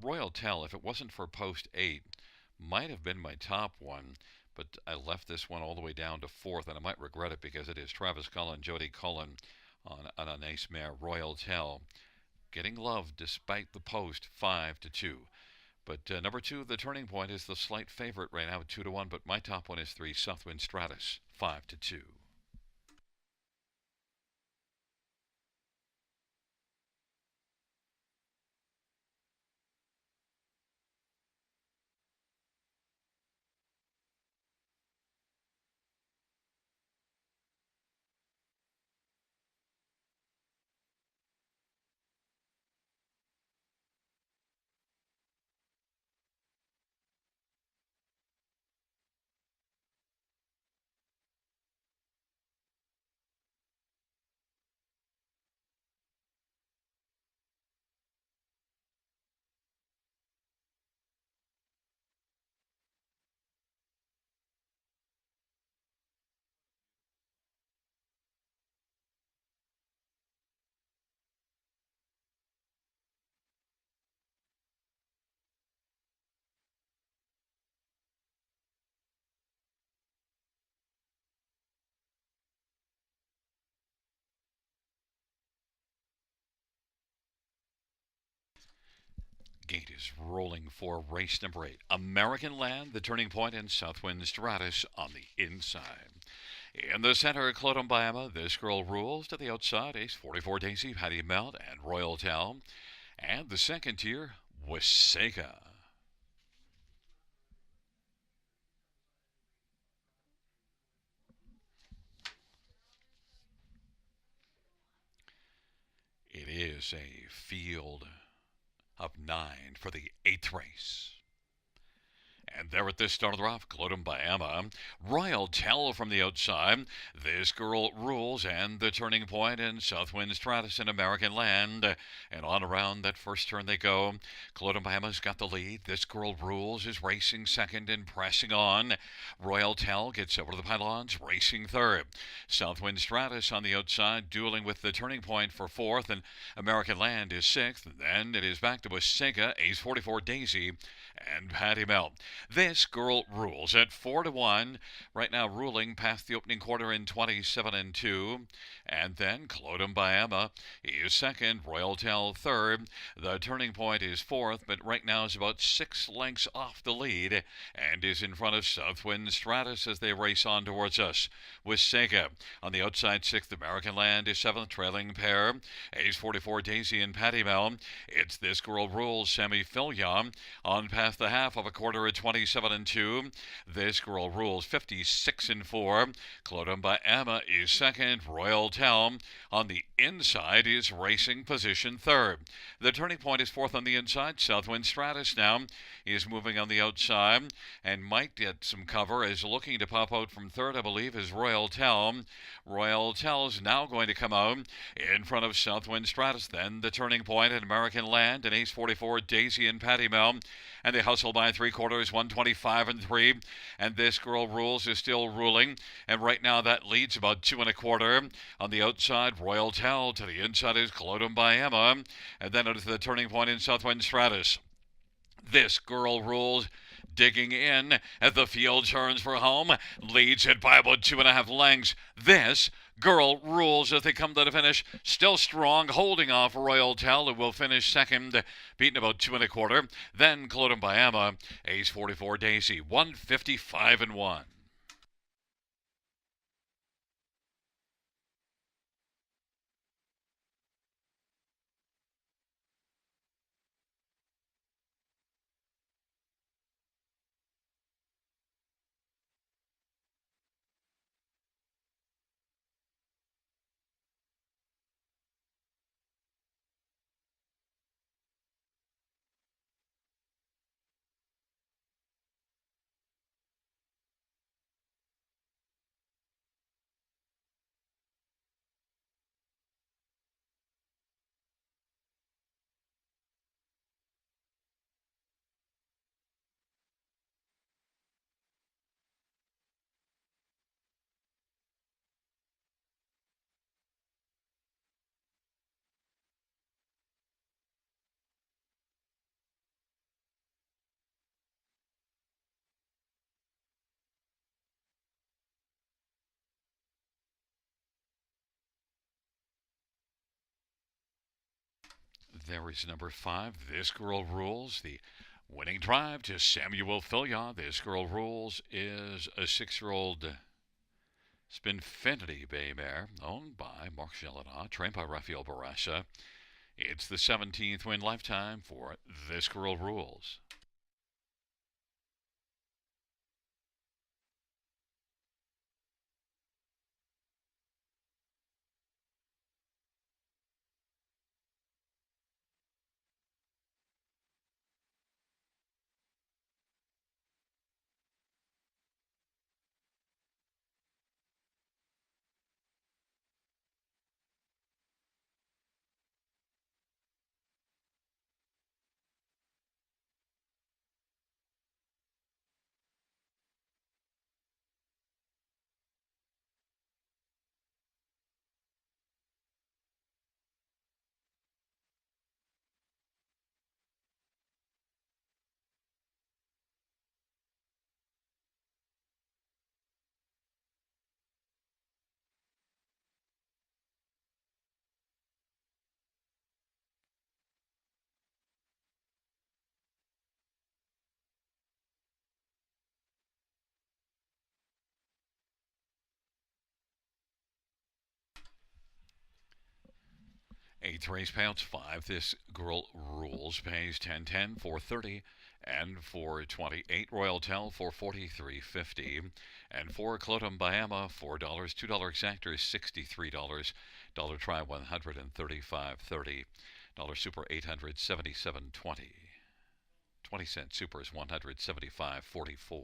Royal Tell, if it wasn't for post 8, might have been my top one, but I left this one all the way down to 4th, and I might regret it because it is Travis Cullen, Jody Cullen on a nice mare, Royal Tell, getting love despite the post, 5-2. But number 2, the Turning Point, is the slight favorite right now at 2-1, but my top one is 3, Southwind Stratus, 5-2. Gate is rolling for race number 8. American Land, the turning point, and Southwind Stratus on the inside. In the center, Clodombiama, This Girl Rules. To the outside, Ace 44 Daisy, Patty Melt, and Royal Town. And the second tier, Waseca. It is a field of 9 for the 8th race. And there at the start of the rough, Clodombiama, Royal Tell from the outside, This Girl Rules, and the turning point in Southwind Stratus in American Land. And on around that first turn they go. Clodombiama's got the lead. This Girl Rules is racing second and pressing on. Royal Tell gets over to the pylons, racing third. Southwind Stratus on the outside, dueling with the turning point for fourth, and American Land is sixth. And then it is back to Waseca, Ace 44 Daisy, and Patty Melt. This Girl Rules at 4-1. Right now ruling past the opening quarter in 27-2. And then Clodombiama is second. Royal Tell third. The turning point is fourth, but right now is about 6 lengths off the lead and is in front of Southwind Stratus as they race on towards us. Waseca on the outside, sixth. American Land is seventh, trailing pair. Ace 44 Daisy and Patty Mel. It's This Girl Rules, Sammy Fillion on past the half of a quarter at 27-2. This Girl Rules 56-4. Clodombiama is second. Royal Tell on the inside is racing position third. The turning point is fourth on the inside. Southwind Stratus now is moving on the outside and might get some cover. Is looking to pop out from third, I believe, is Royal Tell. Royal Tell is now going to come out in front of Southwind Stratus. Then the turning point at American Land and Ace 44 Daisy and Patty Mel. And they hustle by 3/4, 125-3. And This Girl Rules is still ruling. And right now that leads about 2 1/4. On the outside, Royal Tell. To the inside is Clodombiama. And then to the turning point in Southwind Stratus. This Girl Rules digging in as the field turns for home. Leads it by about 2.5 lengths. This Girl Rules as they come to the finish. Still strong, holding off Royal Tell, who will finish second, beaten about 2 1/4. Then Clodombiama, Ace 44 Daisy, 155-1. There is number 5, This Girl Rules, the winning drive to Samuel Fillion. This Girl Rules is a 6-year-old Spinfinity Bay mare owned by Mark Gelinas, trained by Rafael Barassa. It's the 17th win lifetime for This Girl Rules. Eighth race payouts 5. This Girl Rules pays 10-10, 430, and 428. Royal Tell for 43.50, and 4 Clotum Bahama $4, $2 exactor $63, dollar try 135.30, dollar super 877.20, 20-cent super is 175.44.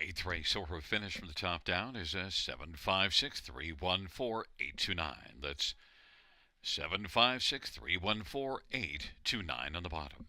8th race order of finish from the top down is a 756314829. That's 756314829 on the bottom.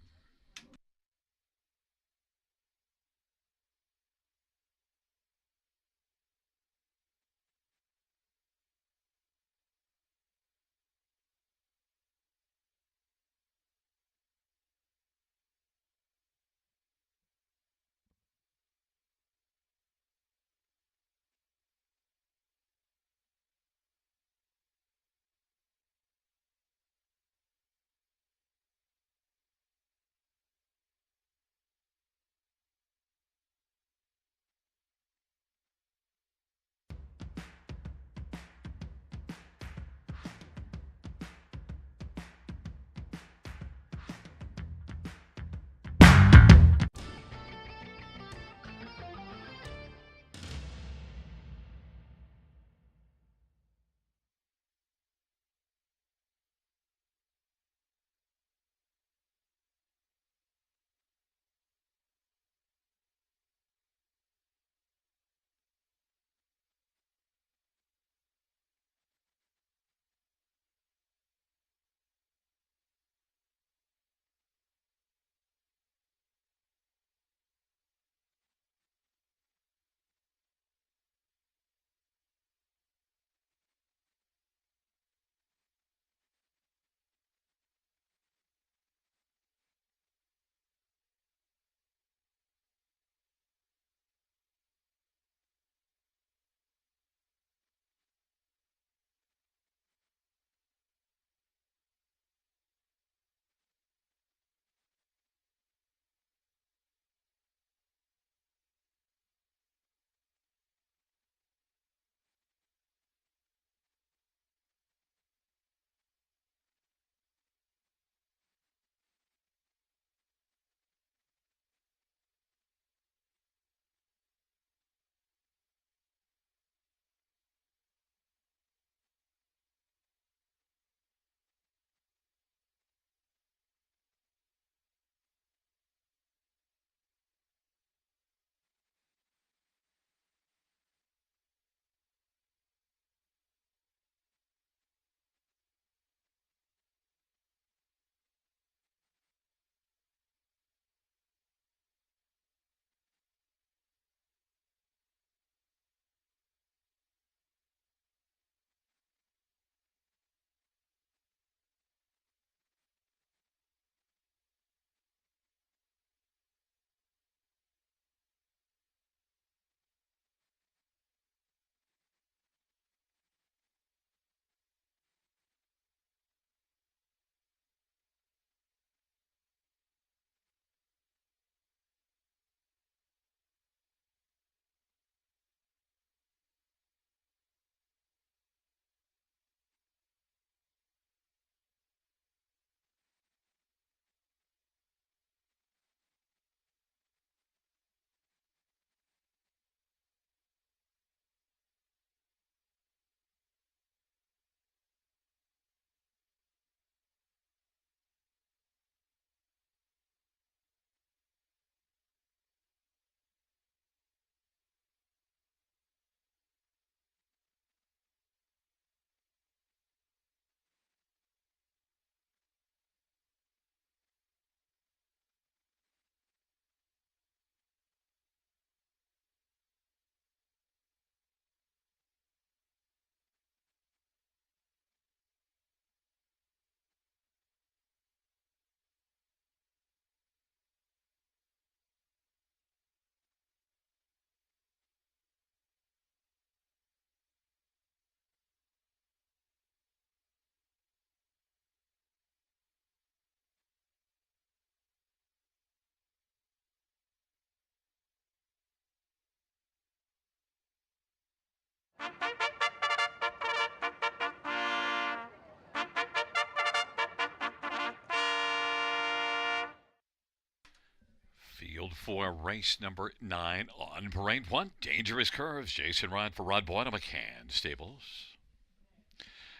for race number 9 on parade 1. Dangerous Curves. Jason Ryan for Rod Boyd of McCann Stables.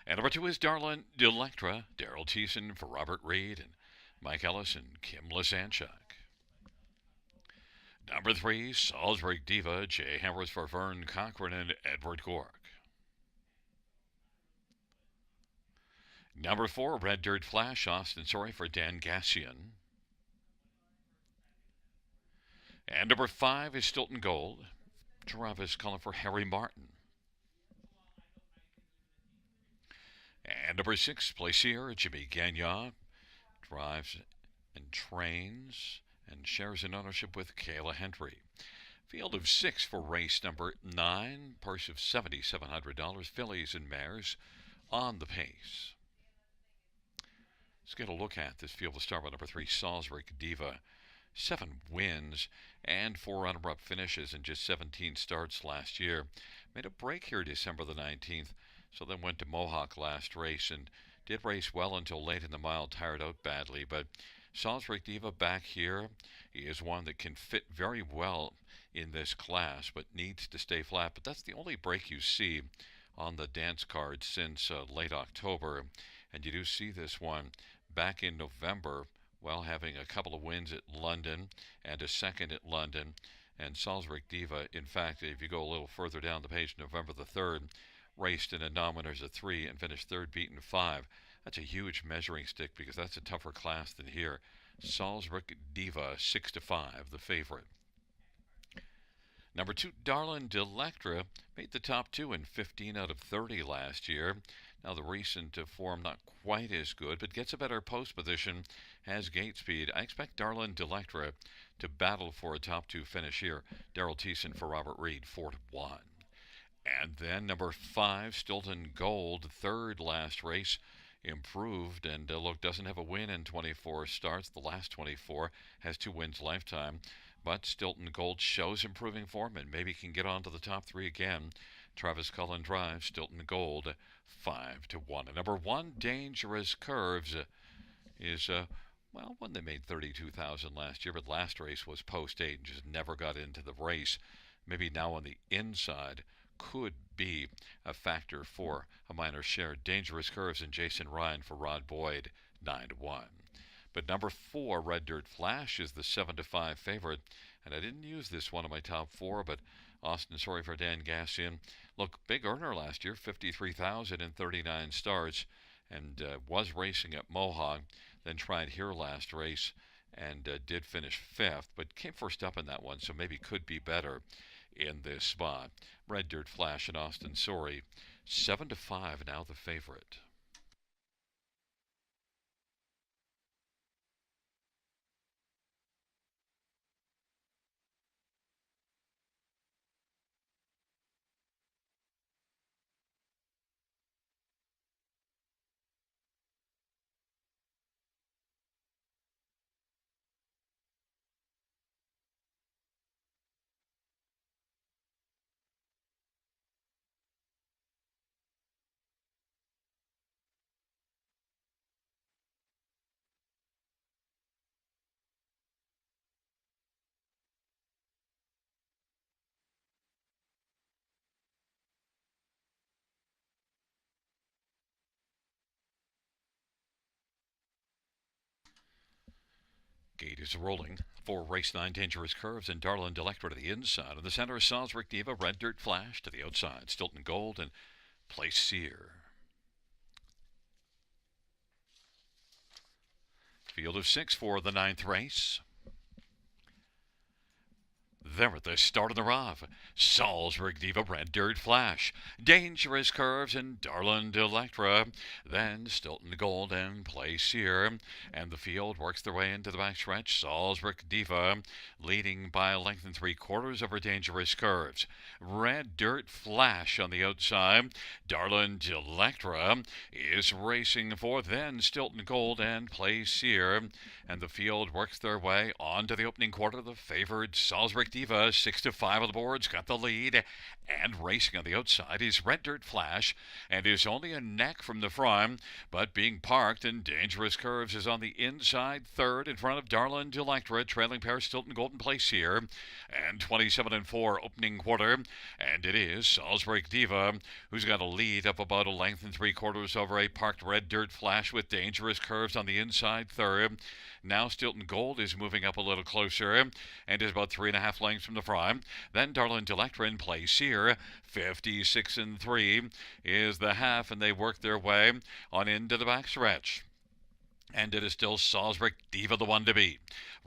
And number 2 is Darlin Delectra. Daryl Thiessen for Robert Reed and Mike Ellis and Kim Lasanchuk. Number 3, Salisbury Diva. Jay Hammers for Vern Cochran and Edward Gork. Number 4, Red Dirt Flash. Austin Sorry for Dan Gassian. And number 5 is Stilton Gold. Travis calling for Harry Martin. And number 6, Plaisir. Jimmy Gagnon drives and trains and shares in ownership with Kayla Hendry. Field of 6 for race number 9. Purse of $7,700. Fillies and mares on the pace. Let's get a look at this field. We'll start with number 3, Salisbury Diva. 7 wins and 4 runner-up finishes in just 17 starts last year. Made a break here December the 19th, so then went to Mohawk last race and did race well until late in the mile, tired out badly. But Salisbury Diva back here, he is one that can fit very well in this class, but needs to stay flat. But that's the only break you see on the dance card since late October. And you do see this one back in November, well, having a couple of wins at London and a second at London. And Salisbury Diva, in fact, if you go a little further down the page, November the 3rd, raced in a nominators of 3 and finished 3rd, beaten 5. That's a huge measuring stick because that's a tougher class than here. Salisbury Diva, 6-5, the favorite. Number 2, Darlin Delectra, made the top 2 in 15 out of 30 last year. Now the recent form not quite as good, but gets a better post position, has gate speed. I expect Darlin Delectra to battle for a top 2 finish here. Daryl Thiessen for Robert Reed, 4-1. And then number 5, Stilton Gold, 3rd last race, improved and look, doesn't have a win in 24 starts. The last 24 has 2 wins lifetime. But Stilton Gold shows improving form and maybe can get on to the top 3 again. Travis Cullen drives Stilton Gold 5-1. And number 1, Dangerous Curves, is one that made $32,000 last year, but last race was post-8 and just never got into the race. Maybe now on the inside could be a factor for a minor share. Dangerous Curves and Jason Ryan for Rod Boyd, 9-1. But number 4, Red Dirt Flash, is the 7-5 favorite. And I didn't use this one in my top 4, but Austin Sorry for Dan Gassian. Look, big earner last year, $53,000 in 39 starts, and was racing at Mohawk, then tried here last race and did finish 5th, but came first up in that one, so maybe could be better in this spot. Red Dirt Flash and Austin Sorry, 7-5 now the favorite. Gate is rolling for race 9, Dangerous Curves, and Darlin Delectra to the inside. In the center, Salisbury Diva, Red Dirt Flash to the outside, Stilton Gold and Plaisir. Field of 6 for the 9th race. There at the start of the rough, Salisbury Diva, Red Dirt Flash, Dangerous Curves, and Darlin Delectra. Then Stilton Gold and Plaisir. And the field works their way into the backstretch. Salisbury Diva leading by a length and 3/4 over Dangerous Curves. Red Dirt Flash on the outside. Darlin Delectra is racing for then Stilton Gold and Plaisir. And the field works their way on to the opening quarter. The favored Salisbury Diva Diva, 6-5 on the boards, got the lead. And racing on the outside is Red Dirt Flash, and is only a neck from the front, but being parked in dangerous curves is on the inside third in front of Darlin Delectra, trailing pair Stilton Golden Place here, and 27-4 opening quarter, and it is Salisbury Diva who's got a lead up about a length and 3/4 over a parked Red Dirt Flash with dangerous curves on the inside third. Now Stilton Gold is moving up a little closer and is about 3.5 lengths from the front. Then Darlin Delectra in place here. 56-3 is the half, and they work their way on into the backstretch. And it is still Salisbury Diva the one to beat.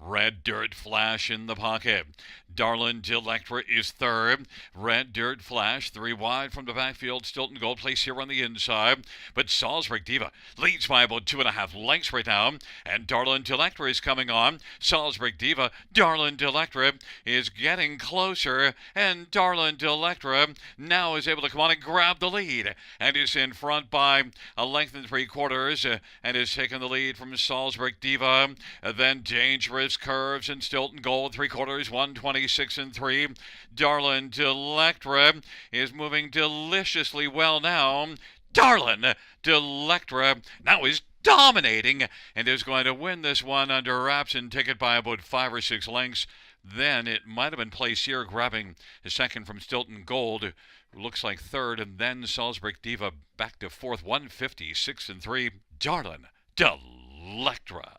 Red Dirt Flash in the pocket. Darlin Delectra is third. Red Dirt Flash 3 wide from the backfield. Stilton Gold Place here on the inside. But Salisbury Diva leads by about 2.5 lengths right now. And Darlin Delectra is coming on. Salisbury Diva, Darlin Delectra is getting closer. And Darlin Delectra now is able to come on and grab the lead. And is in front by a length and 3/4 and is taking the lead from Salisbury Diva. Then Dangerous Curves and Stilton Gold 3/4, 126-3. Darlin Delectra is moving deliciously well now. Darlin Delectra now is dominating and is going to win this one under wraps and take it by about 5 or 6 lengths. Then it might have been Place here grabbing a second from Stilton Gold, who looks like third, and then Salisbury Diva back to fourth, 156-3. Darlin Delectra.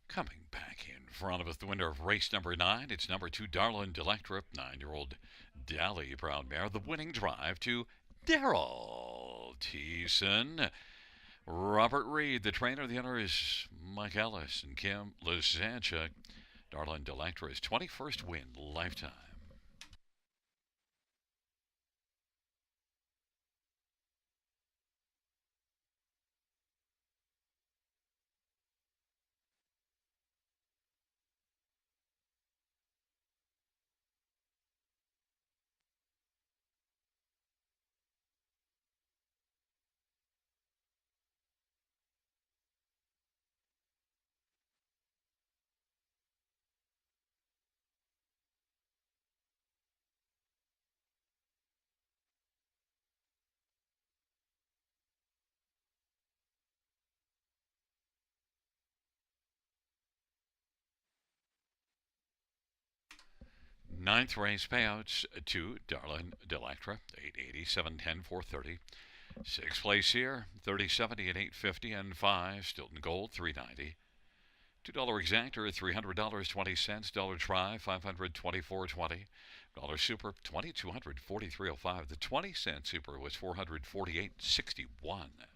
Coming back in front of us, the winner of race number 9, it's number 2, Darlin Delectra, 9-year-old Dally Brown Mare. The winning drive to Daryl Thiessen. Robert Reed, the trainer. The owner is Mike Ellis and Kim Lizancha. Darlin Delectra's 21st win lifetime. Ninth race payouts to Darlin Delectra, 880, 710, 430. Sixth place here, 3070 and 850, and 5 Stilton Gold, 390. $2 exactor, $300, 20 cents. Dollar try, 524.20. Dollar super, 2243.05. The 20-cent super was 448.61.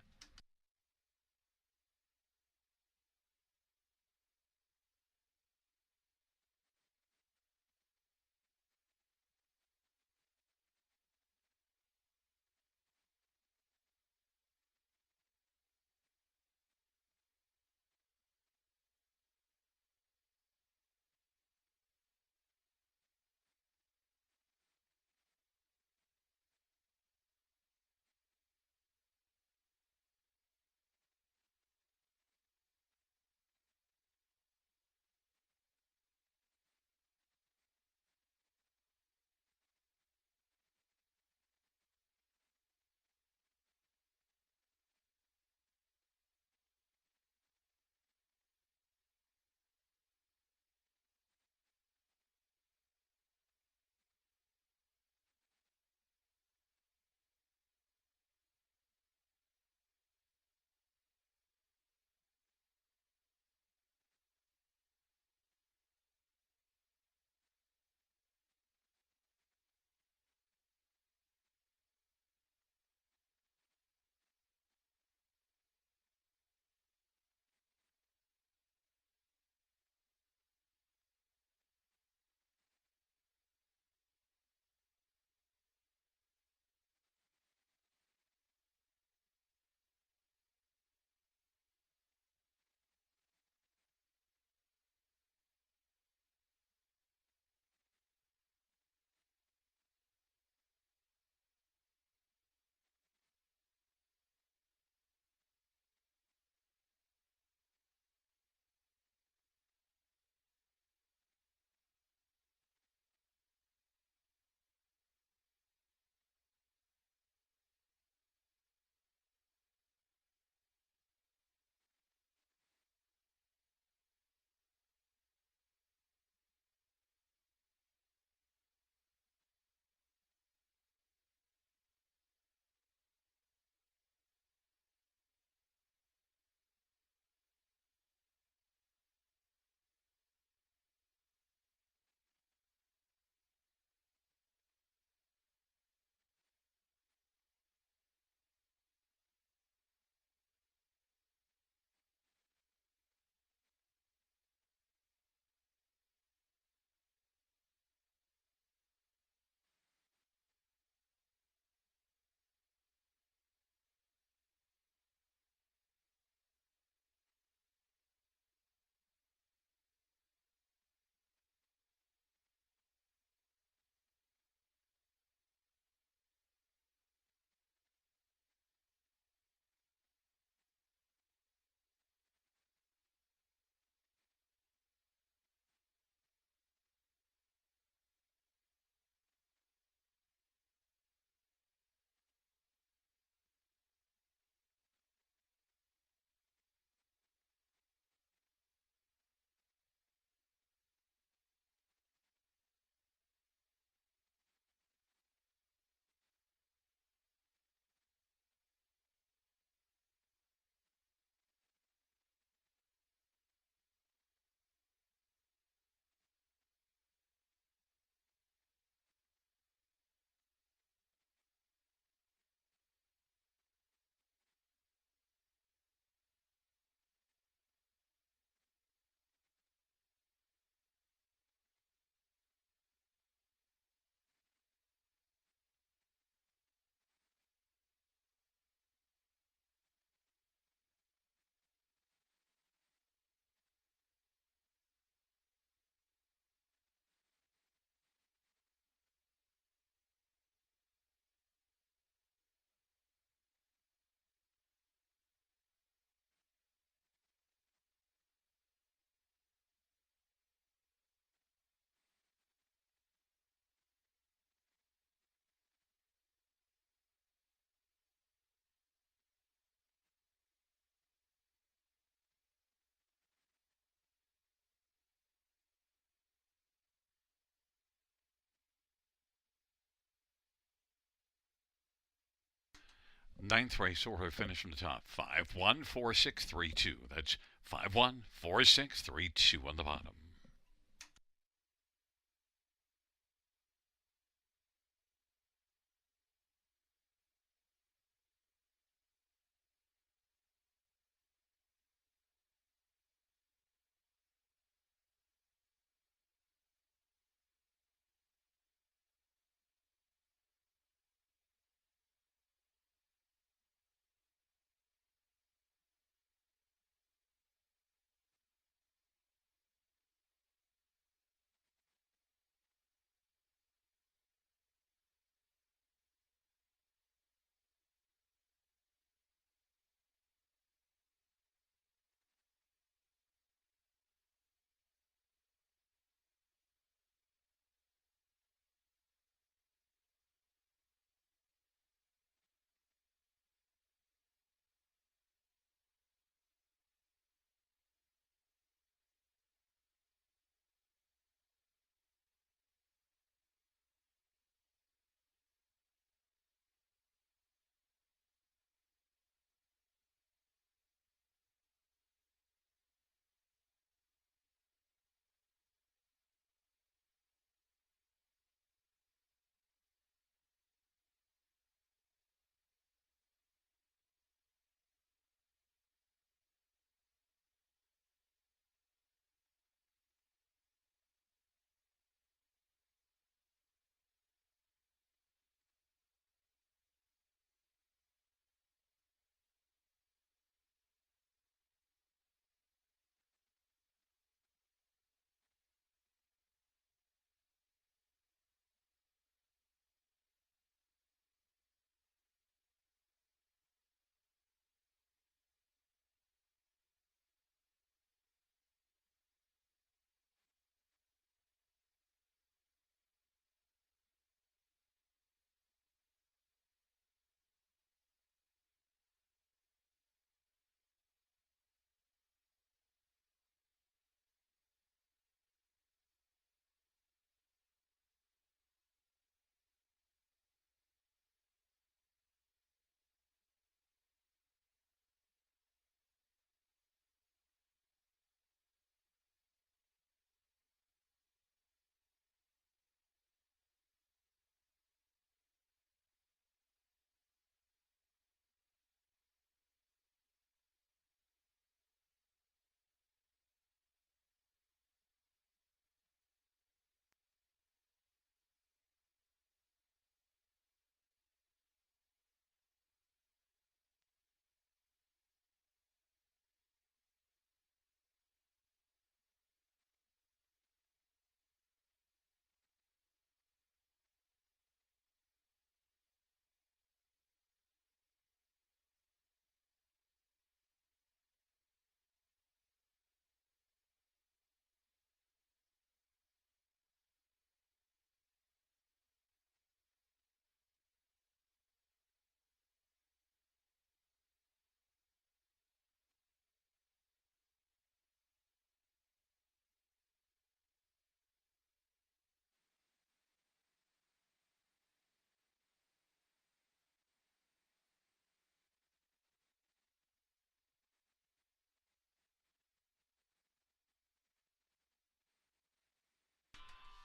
Ninth race order finish from the top. 514632. That's 514632 on the bottom.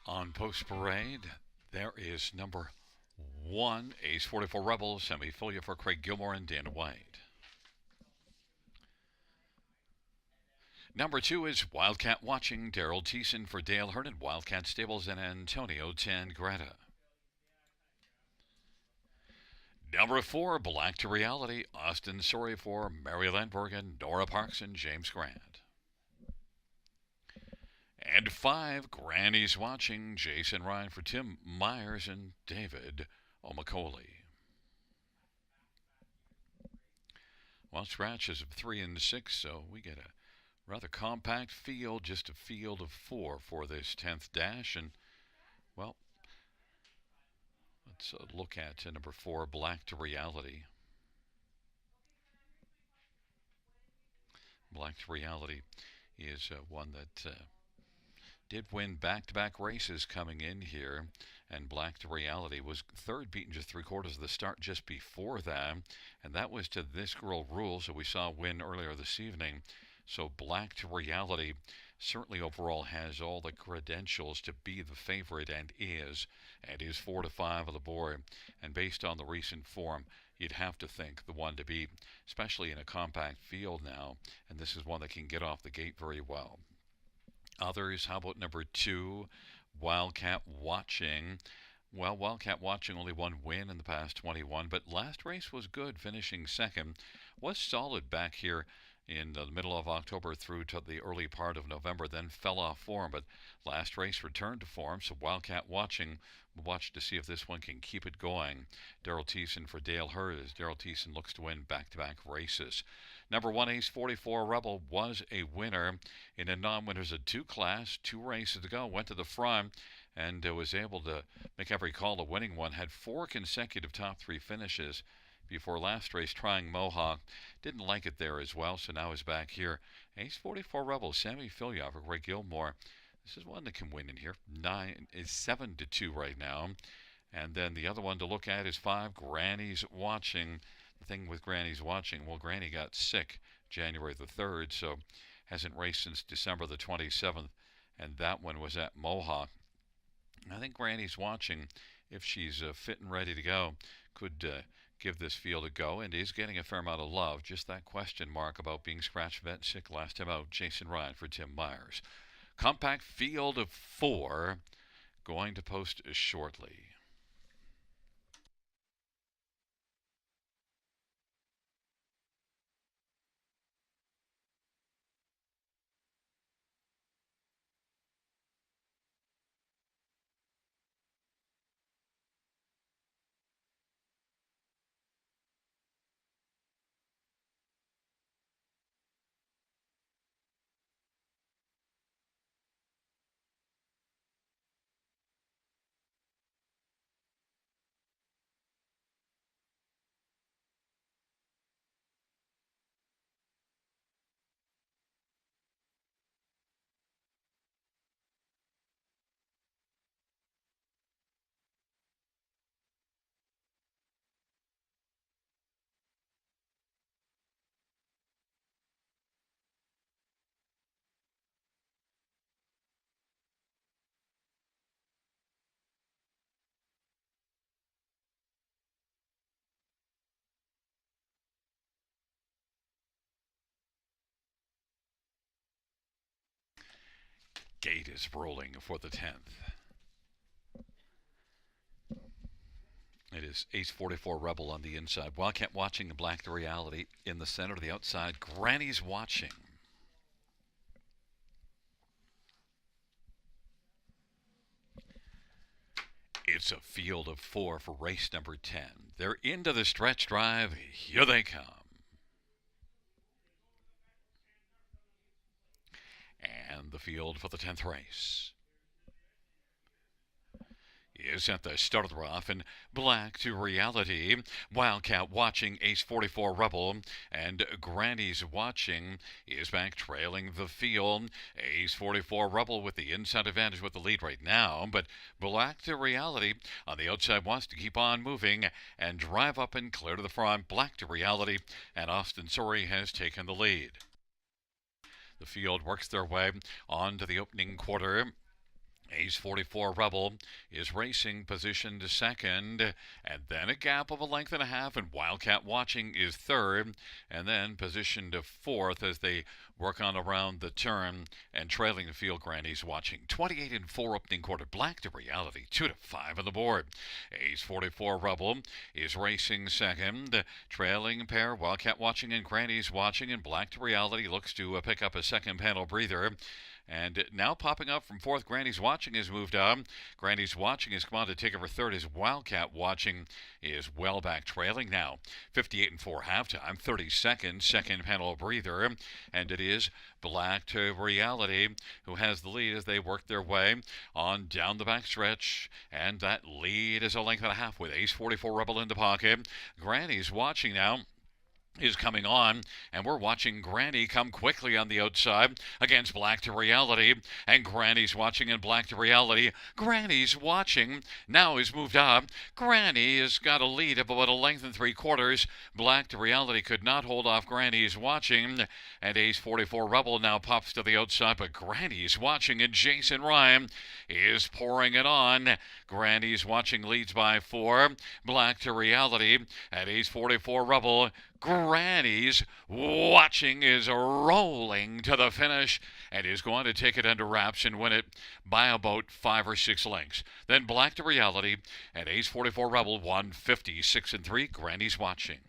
On post parade, there is number one, Ace 44 Rebels, semifilia for Craig Gilmore and Dana White. Number two is Wildcat Watching, Daryl Thiessen for Dale Hernan, Wildcat Stables, and Antonio Tangretta. Number four, Black to Reality, Austin Sorry for Mary Landberg and Nora Parks and James Grant. And five, Granny's Watching, Jason Ryan for Tim Myers and David Omacoli. Well, scratches of 3 and 6, so we get a rather compact field, just a field of 4 for this 10th dash. And, well, let's look at number 4, Black to Reality. Black to Reality is one that did win back-to-back races coming in here, and Black to Reality was third, beaten just three-quarters of the start just before that, and that was to This Girl Rules, that we saw win earlier this evening. So Black to Reality certainly overall has all the credentials to be the favorite, and is 4-5 on the board. And based on the recent form, you'd have to think the one to beat, especially in a compact field now, and this is one that can get off the gate very well. Others, how about number 2, Wildcat Watching? Well, Wildcat Watching only one win in the past 21, but last race was good, finishing second. Was solid back here in the middle of October through to the early part of November, then fell off form, but last race returned to form, so Wildcat Watching, we'll watch to see if this one can keep it going. Daryl Thiessen for Dale Hurd, as Daryl Thiessen looks to win back-to-back races. Number 1, Ace 44 Rebel was a winner in a non-winners of 2 class, 2 races to go, went to the front, and was able to make every call a winning one, had 4 consecutive top 3 finishes before last race trying Mohawk. Didn't like it there as well, so now he's back here. Ace 44 Rebel, Sammy Filioff or Greg Gilmore. This is one that can win in here. 7-2 right now. And then the other one to look at is 5, Granny's Watching. The thing with Granny's Watching, well, Granny got sick January the 3rd, so hasn't raced since December the 27th, and that one was at Mohawk. I think Granny's Watching, if she's fit and ready to go, could give this field a go, and is getting a fair amount of love. Just that question mark about being scratch vet sick last time out. Jason Ryan for Tim Myers. Compact field of 4 going to post shortly. Gate is rolling for the 10th. It is Ace 44 Rebel on the inside. Wildcat Watching and Black to Reality in the center. To the outside, Granny's Watching. It's a field of 4 for race number 10. They're into the stretch drive. Here they come. And the field for the 10th race is at the start of the rough, and Black to Reality, Wildcat Watching, Ace 44 Rebel, and Granny's Watching is back trailing the field. Ace 44 Rebel with the inside advantage with the lead right now, but Black to Reality on the outside wants to keep on moving and drive up and clear to the front. Black to Reality, and Austin Surrey has taken the lead. The field works their way on to the opening quarter. Ace 44 Rebel is racing position to second, and then a gap of a length and a half, and Wildcat Watching is third, and then position to fourth as they work on around the turn, and trailing the field, Granny's Watching. 28-4 opening quarter. Black to Reality, 2-5 on the board. Ace 44 Rebel is racing second, trailing pair Wildcat Watching and Granny's Watching, and Black to Reality looks to pick up a second panel breather. And now popping up from fourth, Granny's Watching has moved up. Granny's Watching has come on to take over third as Wildcat Watching is well back trailing now. 58-4 halftime, 30 seconds, second panel breather. And it is Black to Reality who has the lead as they work their way on down the back stretch. And that lead is a length and a half with Ace 44 Rebel in the pocket. Granny's Watching now is coming on, and we're watching Granny come quickly on the outside against Black to Reality, and Granny's watching in Black to Reality. Granny's watching. Now he's moved up. Granny has got a lead of about a length and 3/4. Black to Reality could not hold off Granny's watching, and Ace 44 Rebel now pops to the outside, but Granny's watching, and Jason Ryan is pouring it on. Granny's watching leads by 4. Black to Reality at Ace 44 Rebel. Granny's watching is rolling to the finish and is going to take it under wraps and win it by about 5 or 6 lengths. Then Black to Reality and Ace 44 Rebel 156 and 3. Granny's watching.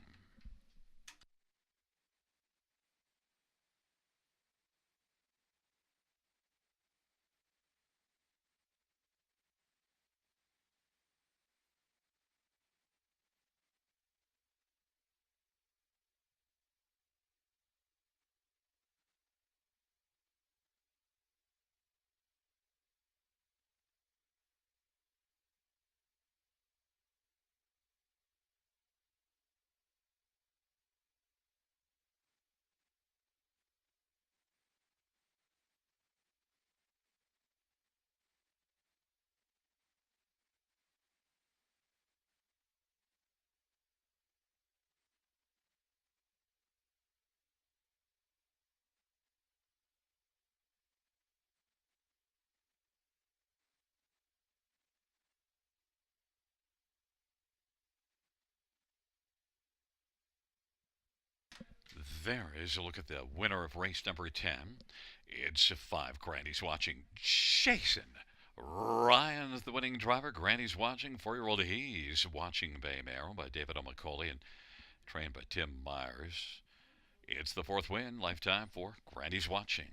There is a look at the winner of race number 10. It's 5. Granny's watching. Jason Ryan's the winning driver. Granny's watching. 4-year-old He's watching Bay Mare by David O'Macaulay and trained by Tim Myers. It's the 4th win lifetime for Granny's watching.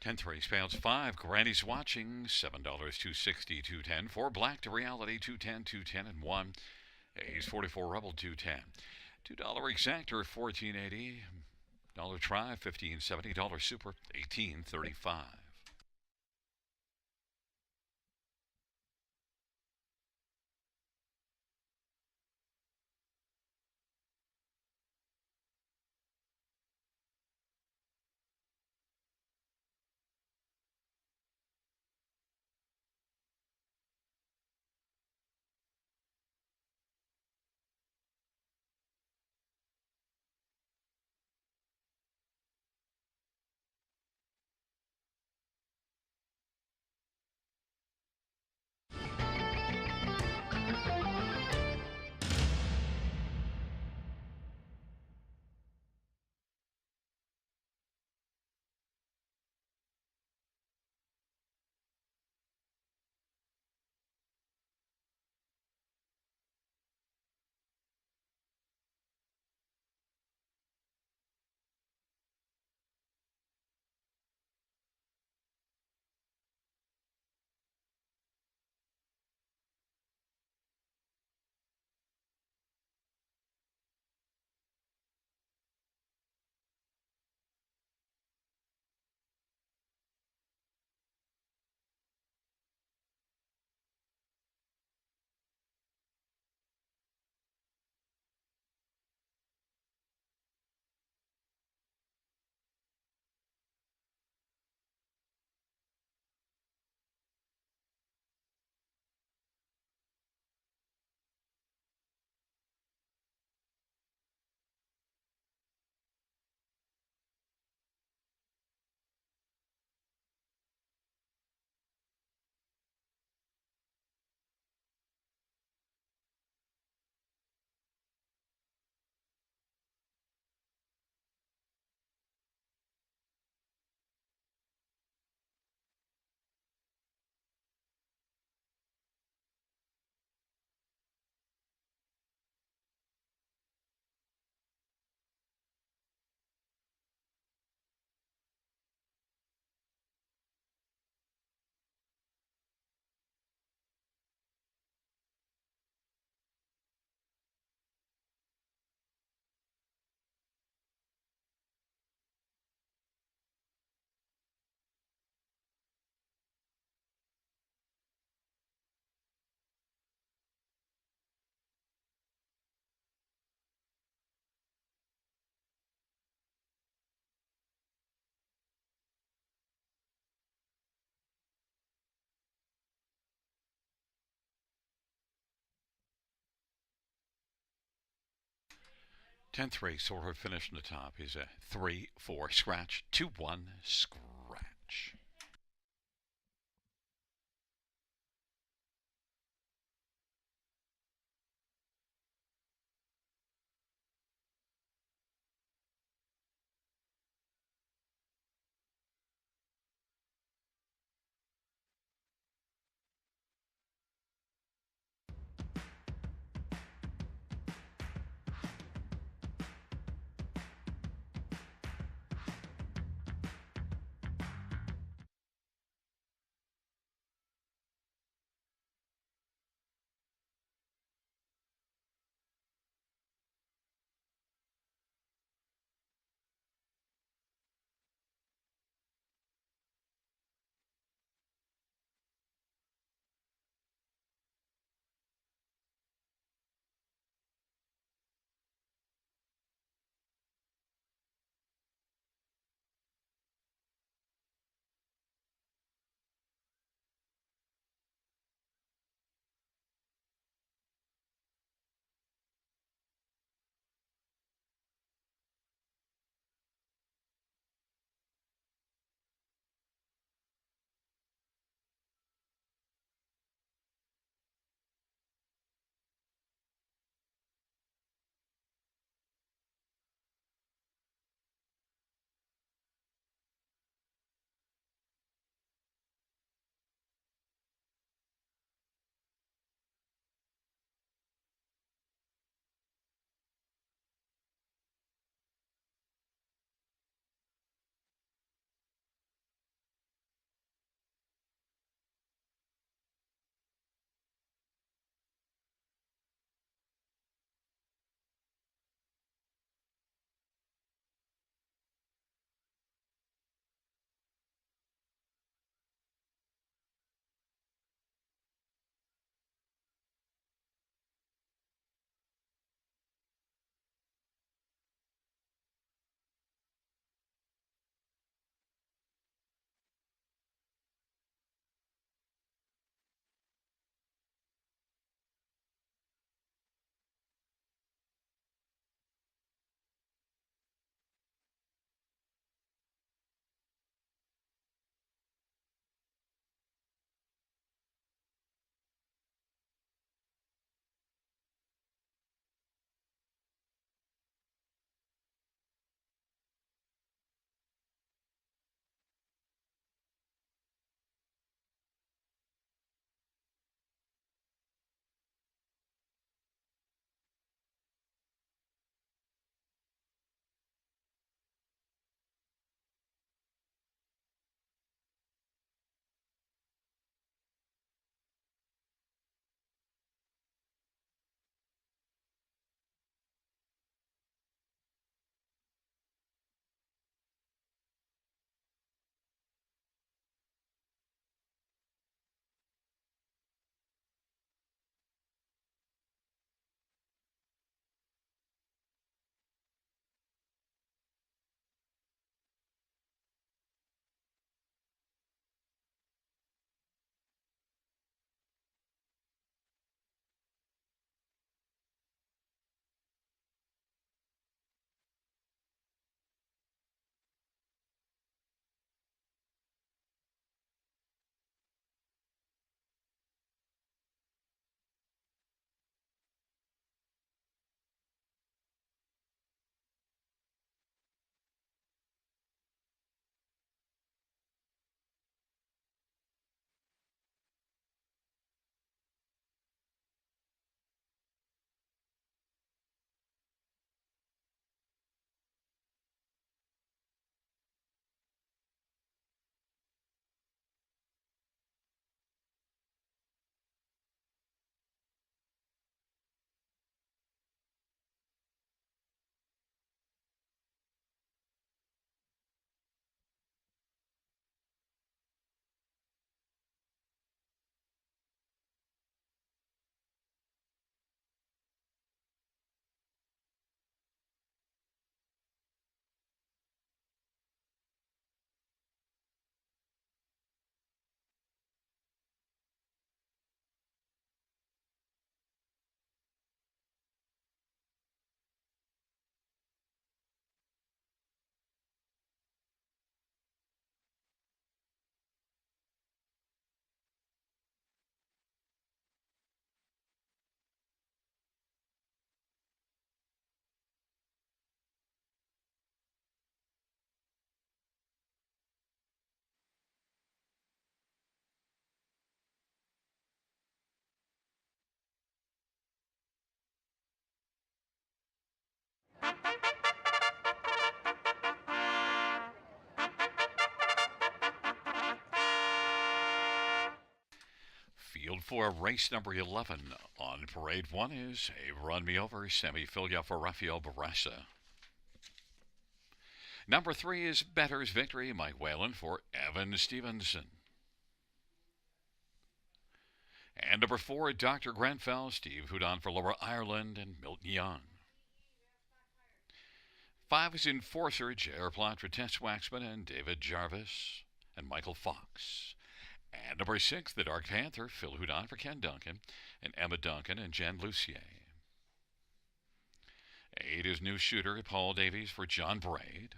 10th race fails 5. Granny's watching. $7, 260, 210. 4 Black to Reality, 210, 210, and 1. A's 44 Rebel, 210. $2 exactor, 1480. Dollar try, 1570. Dollar super, 1835. 10th race order finish in the top is a 3 4 scratch 2 1 scratch. for race number 11 on parade 1 is a Run Me Over semi-filia for Rafael Barassa. Number 3 is Better's Victory, Mike Whalen for Evan Stevenson. And number 4, Dr. Grenfell, Steve Houdon for Lower Ireland and Milton Young. 5 is Enforcer, J.R. Plot for Tess Waxman and David Jarvis and Michael Fox. And number 6, the Dark Panther, Phil Houdon for Ken Duncan and Emma Duncan and Jen Lucier. 8 is New Shooter, Paul Davies for John Braid.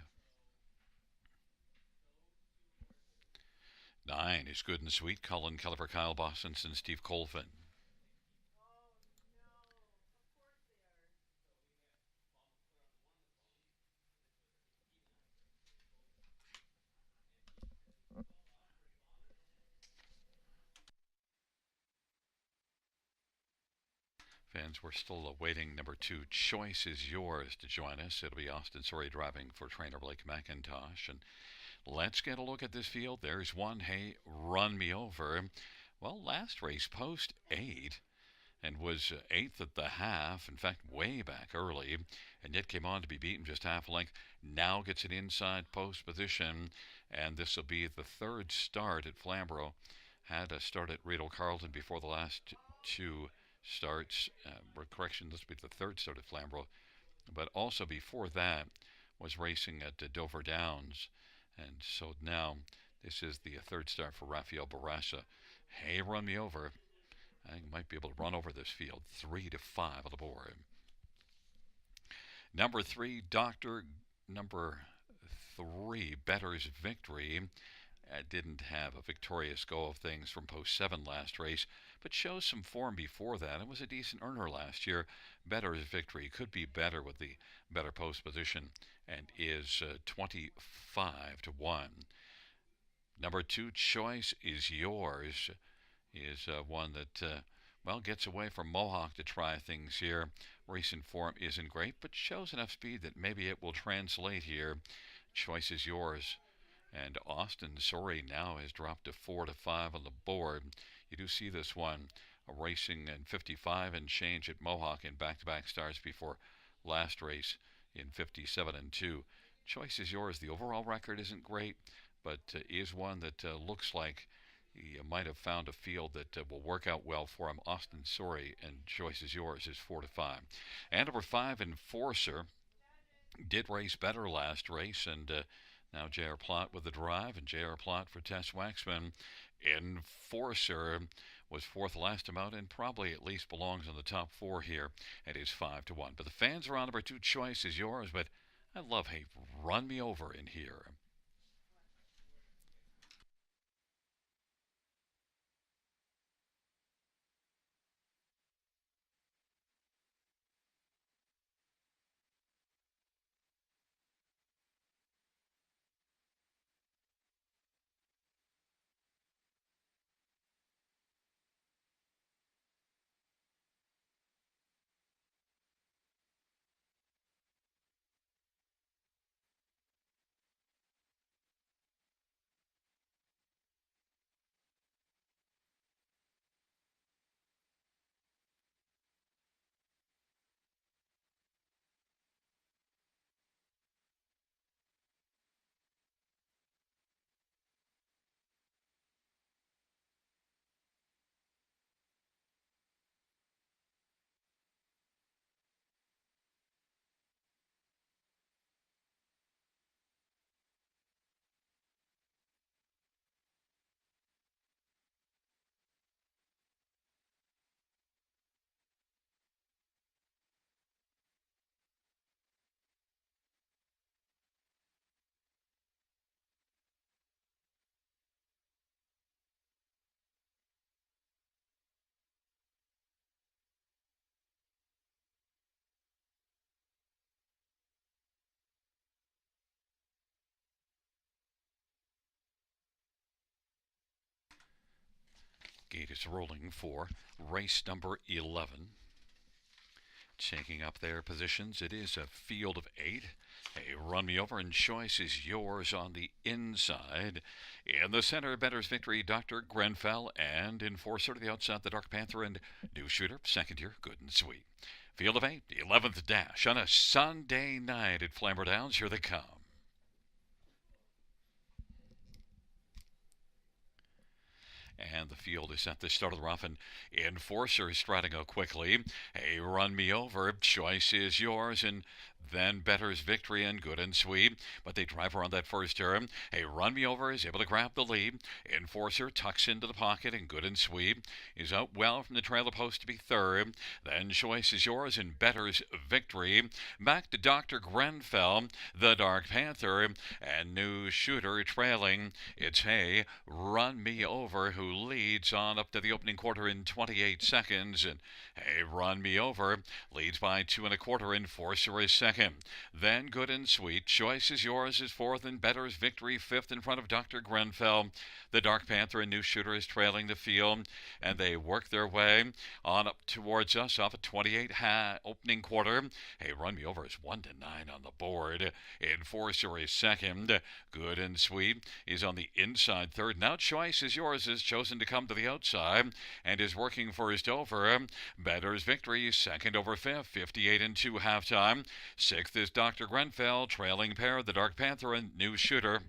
9 is Good and Sweet, Colin Keller for Kyle Boston and Steve Colvin. Fans, we're still awaiting number 2, Choice is Yours, to join us. It'll be Austin Sorey driving for trainer Blake McIntosh. And let's get a look at this field. There's one, Hey, Run Me Over. Well, last race, post 8, and was 8th at the half, in fact, way back early, and yet came on to be beaten just half a length. Now gets an inside post position, and this will be the 3rd start at Flamboro. Had a start at Rideau Carleton before the last 2 starts. Correction, this will be the 3rd start at Flamboro, but also before that was racing at Dover Downs, and so now this is the 3rd start for Rafael Barassa. Hey, Run Me Over. I think might be able to run over this field. 3 to 5 on the board. Number 3, number 3, Better's Victory. Didn't have a victorious go of things from post 7 last race, but shows some form before that. It was a decent earner last year. Better's Victory could be better with the better post position and is 25 to 1. Number 2, Choice is Yours, is one that, gets away from Mohawk to try things here. Recent form isn't great, but shows enough speed that maybe it will translate here. Choice is Yours. And Austin Sorey now has dropped to 4 to 5 on the board. You do see this one racing in 55 and change at Mohawk in back-to-back starts before last race in 57 and 2. Choice is Yours. The overall record isn't great, but is one that looks like he might have found a field that will work out well for him. Austin Sorey and Choice is Yours is 4 to 5. And number 5, Enforcer, did race better last race, and now J.R. Plot with the drive, and J.R. Plot for Tess Waxman. Enforcer was 4th last time out and probably at least belongs in the top 4 here. It is 5 to 1. But the fans are on number 2, Choice is Yours, but I love Hey, Run Me Over in here. Gate is rolling for race number 11. Taking up their positions, it is a field of 8. A run me over and choice is yours on the inside. In the center, Better's Victory, Dr. Grenfell, and Enforcer to the outside, the Dark Panther and New Shooter, second year, good and sweet. Field of 8, 11th dash on a Sunday night at Flamboro Downs. Here they come. And the field is at the start of the rough, and Enforcer is striding out quickly. A run me over, choice is yours, and then Better's Victory and good and sweet. But they drive around that first turn. A run me over is able to grab the lead. Enforcer tucks into the pocket, and good and sweet is out well from the trailer post to be third. Then choice is yours and Better's Victory. Back to Dr. Grenfell, the Dark Panther, and New Shooter trailing. It's Hey, Run Me Over, who leads on up to the opening quarter in 28 seconds. And Hey, Run Me Over leads by 2.25. Enforcer is second. Then Good and Sweet. Choice is Yours is fourth, and Better's Victory fifth in front of Dr. Grenfell. The Dark Panther and New Shooter is trailing the field, and they work their way on up towards us off a 28 opening quarter. Hey, Run Me Over is 1-9 on the board. Enforcer is second. Good and Sweet is on the inside third. Now Choice is Yours has chosen to come to the outside and is working first over. Better's Victory second over fifth, 58-2 halftime. Sixth is Dr. Grenfell, trailing pair, the Dark Panther and New Shooter,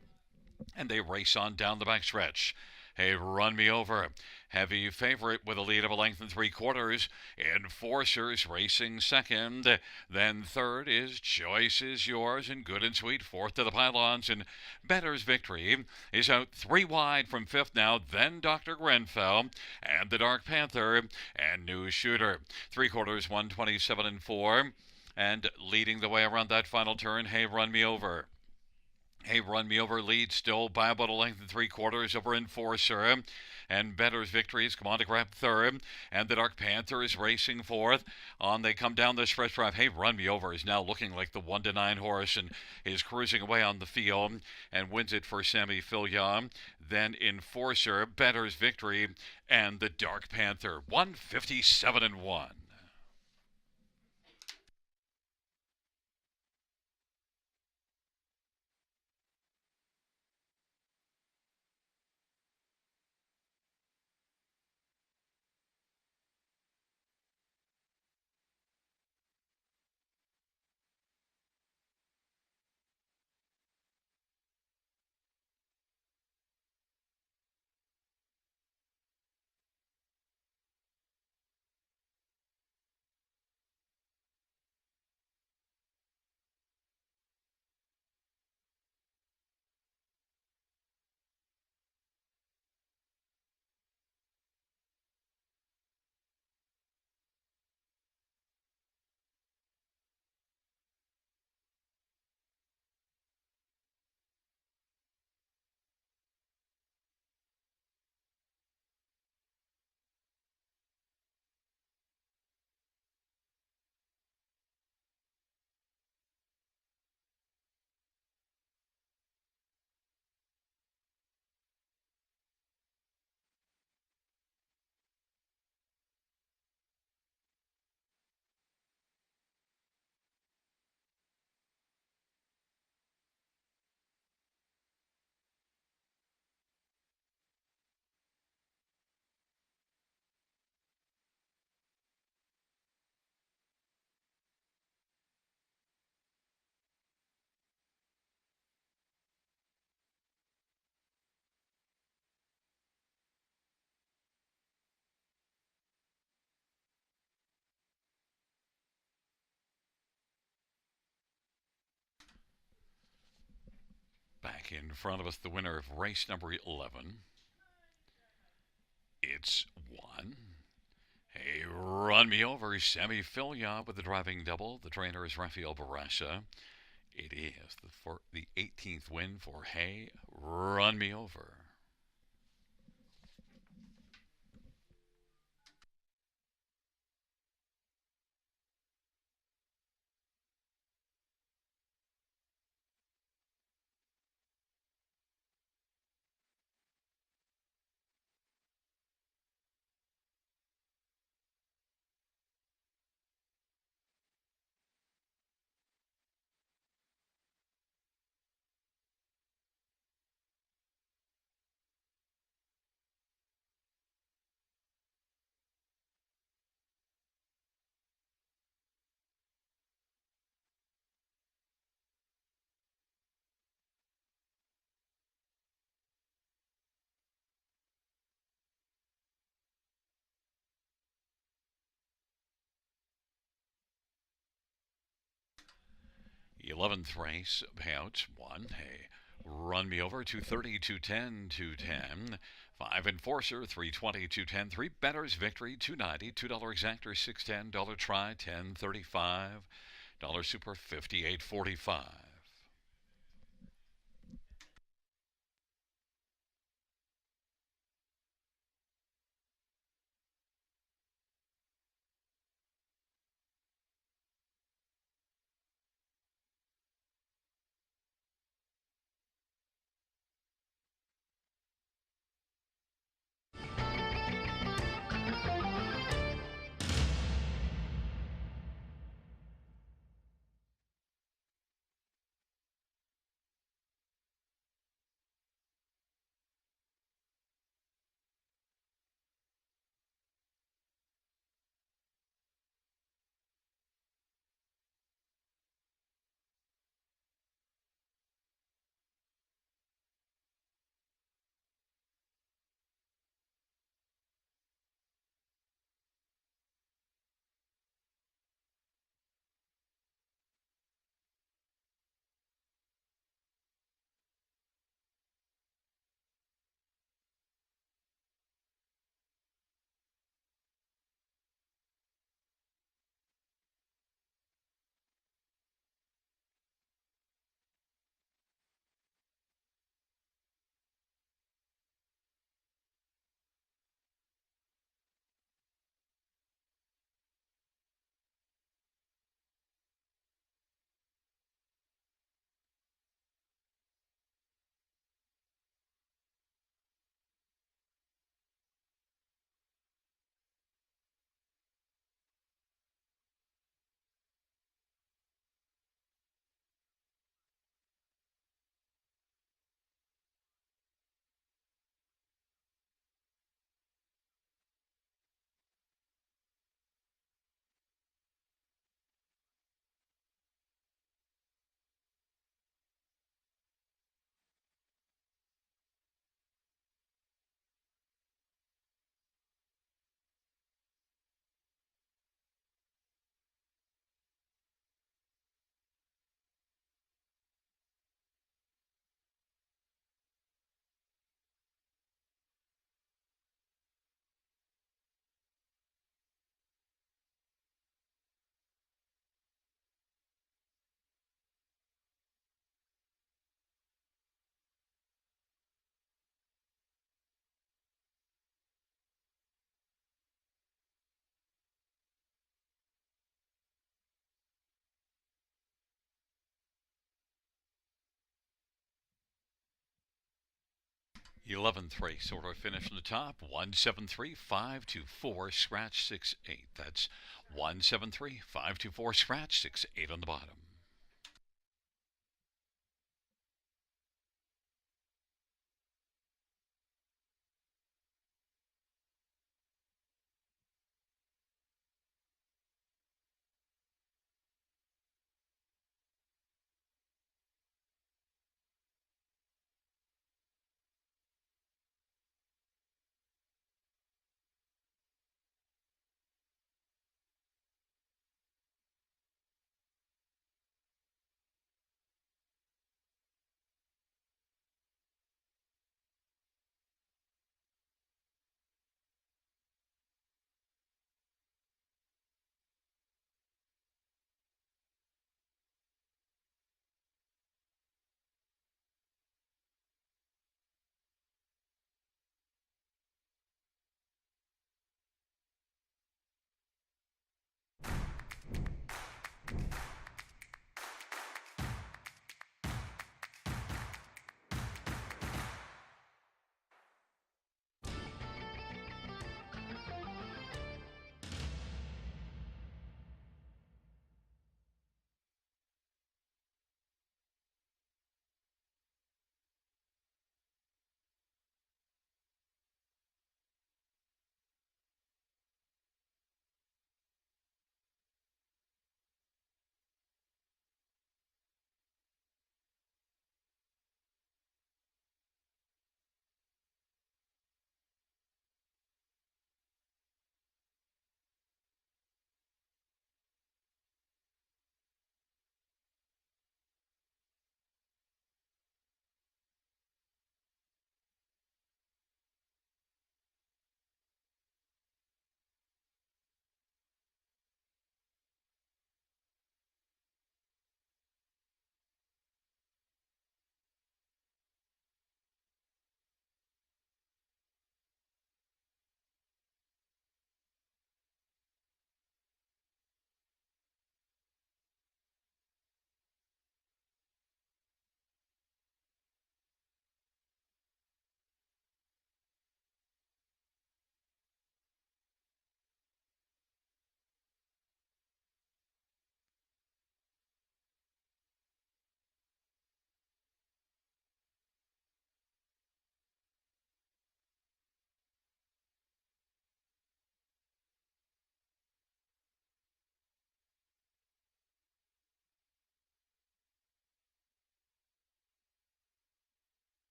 and they race on down the backstretch. Hey, Run Me Over, heavy favorite with a lead of a length and 3/4. Enforcers racing second. Then third is Choice is Yours and Good and Sweet, fourth to the pylons. And Better's Victory is out 3 wide from fifth now. Then Dr. Grenfell and the Dark Panther and New Shooter. 3/4, 127-4. And leading the way around that final turn, Hey, Run Me Over. Hey, Run Me Over leads still by about a length and 3/4 over Enforcer. And Better's Victory has come on to grab third. And the Dark Panther is racing fourth. On they come down the stretch drive. Hey, Run Me Over is now looking like the 1-9 horse and is cruising away on the field and wins it for Sammy Fillion. Then Enforcer, Better's Victory, and the Dark Panther. 157-1. Back in front of us, the winner of race number 11. It's one. Hey, Run Me Over, Sammy Fillion with the driving double. The trainer is Rafael Barasha. It is the 18th win for Hey, Run Me Over. 11th race, payouts 1. Hey, Run Me Over, 230, 210, 210. 5 Enforcer, 320, 210. 3 Betters, Victory, 290. $2 Exactor, 610. Dollar Try, 1035. Dollar Super, 58.45. 11th race order finish on the top, 173524, scratch 68. That's 173524, scratch 68 on the bottom.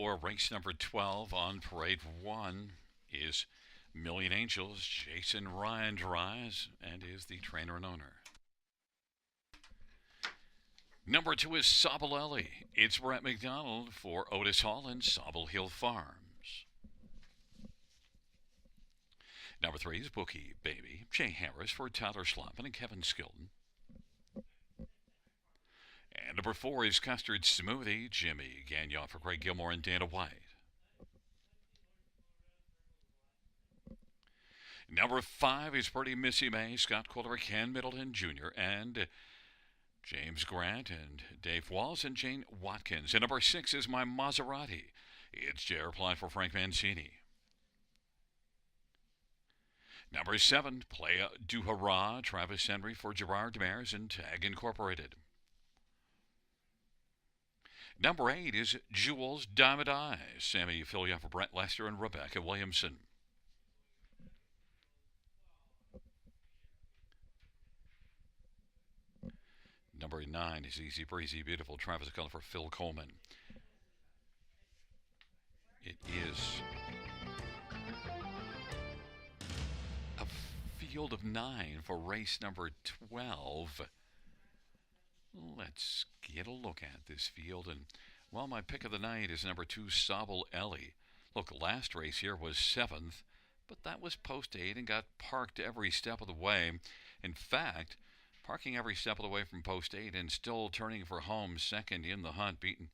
for race number 12 on parade 1 is Million Angels. Jason Ryan drives and is the trainer and owner. Number 2 is Sabalelli. It's Brett McDonald for Otis Hall and Sobble Hill Farms. Number 3 is Bookie Baby. Jay Harris for Tyler Schloppen and Kevin Skilton. And number 4 is Custard Smoothie. Jimmy Gagnon for Craig Gilmore and Dana White. Number 5 is Pretty Missy May. Scott Kohler, Ken Middleton Jr. and James Grant and Dave Walls and Jane Watkins. And number 6 is My Maserati. It's J.R. Ply for Frank Mancini. Number 7, Play Du Hurrah. Travis Henry for Gerard Demers and Tag Incorporated. Number 8 is Jules Diamond Eyes. Sammy Filia for Brent Lester and Rebecca Williamson. Number 9 is Easy Breezy Beautiful. Travis Cullen for Phil Coleman. It is a field of 9 for race number 12. Let's get a look at this field. And, well, my pick of the night is number 2, Sobble Ellie. Look, last race here was 7th, but that was post 8 and got parked every step of the way. In fact, parking every step of the way from post 8 and still turning for home second in the hunt, beaten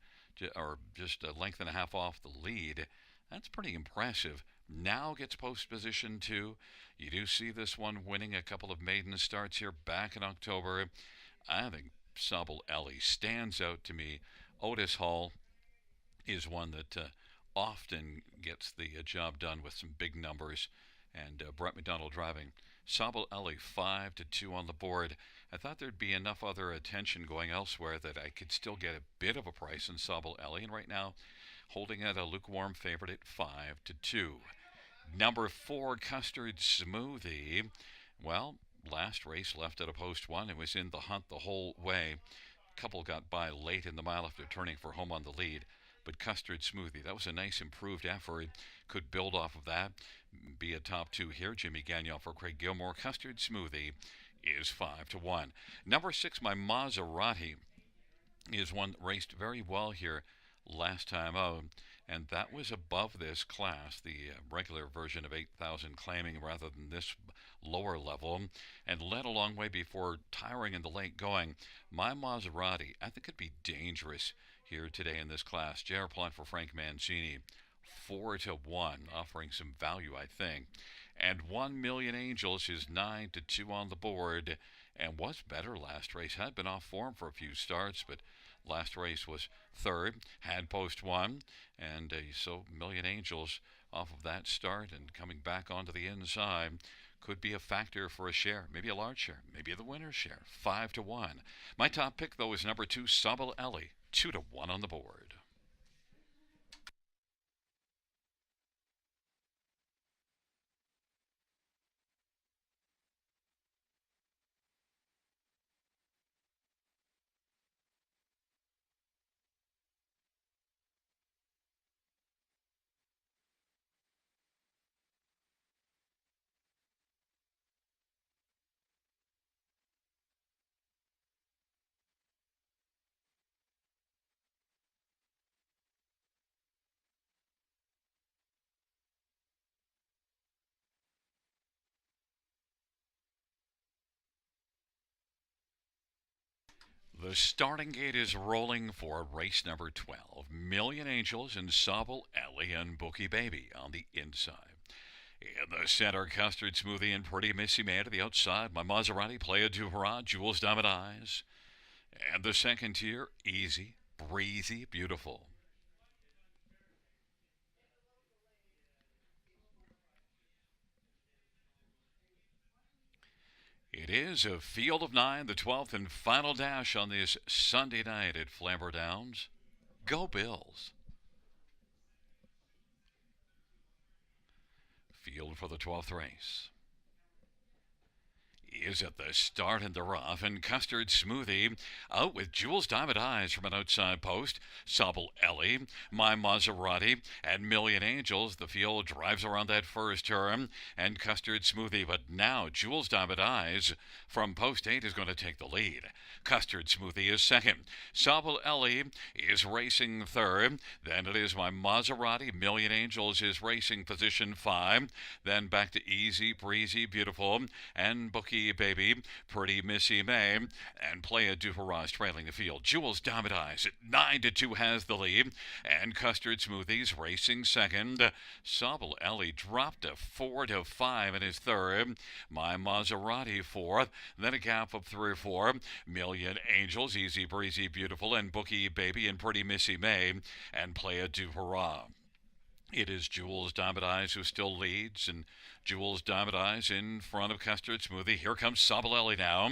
or just a length and a half off the lead. That's pretty impressive. Now gets post position 2. You do see this one winning a couple of maiden starts here back in October. I think Sobble Ellie stands out to me. Otis Hall is one that often gets the job done with some big numbers, and Brett McDonald driving. Sobble Ellie 5-2 on the board. I thought there'd be enough other attention going elsewhere that I could still get a bit of a price in Sobble Ellie, and right now holding at a lukewarm favorite at 5-2. Number 4, Custard Smoothie. Well, last race left at a post 1 and was in the hunt the whole way. Couple got by late in the mile after turning for home on the lead. But Custard Smoothie, that was a nice improved effort. Could build off of that. Be a top 2 here. Jimmy Gagnon for Craig Gilmore. Custard Smoothie is 5-1. Number 6, My Maserati, is one that raced very well here last time out, and that was above this class, the regular version of 8,000 claiming rather than this lower level, and led a long way before tiring in the late going. My Maserati, I think, could be dangerous here today in this class. J.R. Plant for Frank Mancini, 4-1, offering some value, I think. And 1 Million Angels is 9-2 on the board, and was better last race. Had been off form for a few starts, but last race was 3rd, had post 1, and so Million Angels off of that start and coming back onto the inside could be a factor for a share, maybe a large share, maybe the winner's share, 5-1. My top pick, though, is number 2, Sobble Ellie, 2-1 on the board. The starting gate is rolling for race number 12. Million Angels and Sobble Ellie and Bookie Baby on the inside. In the center, Custard Smoothie and Pretty Missy May to the outside. My Maserati, Playa du Hurrah, Jules Diamond Eyes. And the second tier, Easy, Breezy, Beautiful. It is a field of 9, the 12th and final dash on this Sunday night at Flamboro Downs. Go Bills. Field for the 12th race. is at the start in the rough, and Custard Smoothie out with Jules Diamond Eyes from an outside post. Sobble Ellie, My Maserati, and Million Angels. The field drives around that first turn, and Custard Smoothie, but now Jules Diamond Eyes from post 8 is going to take the lead. Custard Smoothie is second. Sobble Ellie is racing third. Then it is My Maserati. Million Angels is racing position 5. Then back to Easy Breezy Beautiful and Bookie Baby, Pretty Missy May, and Playa du Haras trailing the field. Jules Diamond Eyes at 9-2 has the lead, and Custard Smoothies racing second. Sobble Ellie dropped to 4-5 in his third. My Maserati fourth. Then a gap of 3 or 4. Million Angels, Easy Breezy Beautiful, and Bookie Baby, and Pretty Missy May, and Playa du Haras. It is Jules Diamond Eyes who still leads, and Jules Diamond Eyes in front of Custard Smoothie. Here comes Sabalelli now,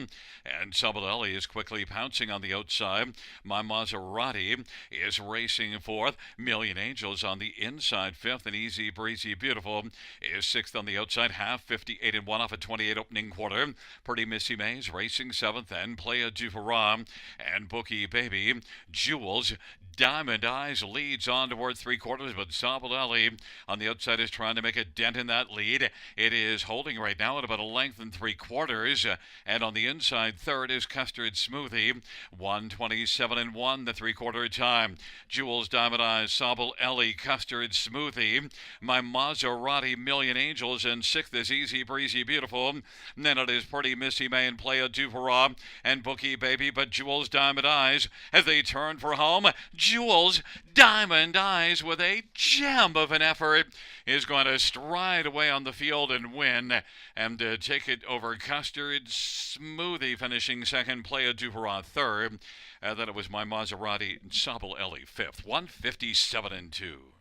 and Sabalelli is quickly pouncing on the outside. My Maserati is racing fourth. Million Angels on the inside fifth, and Easy Breezy Beautiful is sixth on the outside. Half 58-1 off a 28 opening quarter. Pretty Missy Mays racing seventh, and Playa du Haram and Bookie Baby. Jules Diamond Eyes leads on towards 3/4, but Sabalelli on the outside is trying to make a dent in that lead. It is holding right now at about a length and 3/4, and on the inside third is Custard Smoothie, 1:27-1 the 3/4 time. Jules Diamond Eyes, Sabalelli, Custard Smoothie, My Maserati, Million Angels, and sixth is Easy Breezy Beautiful. And then it is Pretty Missy May and Playa du Haras and Bookie Baby, but Jules Diamond Eyes as they turn for home. Jules Diamond Eyes with a gem of an effort is going to stride away on the field and win, and take it over Custard Smoothie finishing second, Playa du Haras third. Then it was My Maserati and Sobble Ellie fifth, 157-2.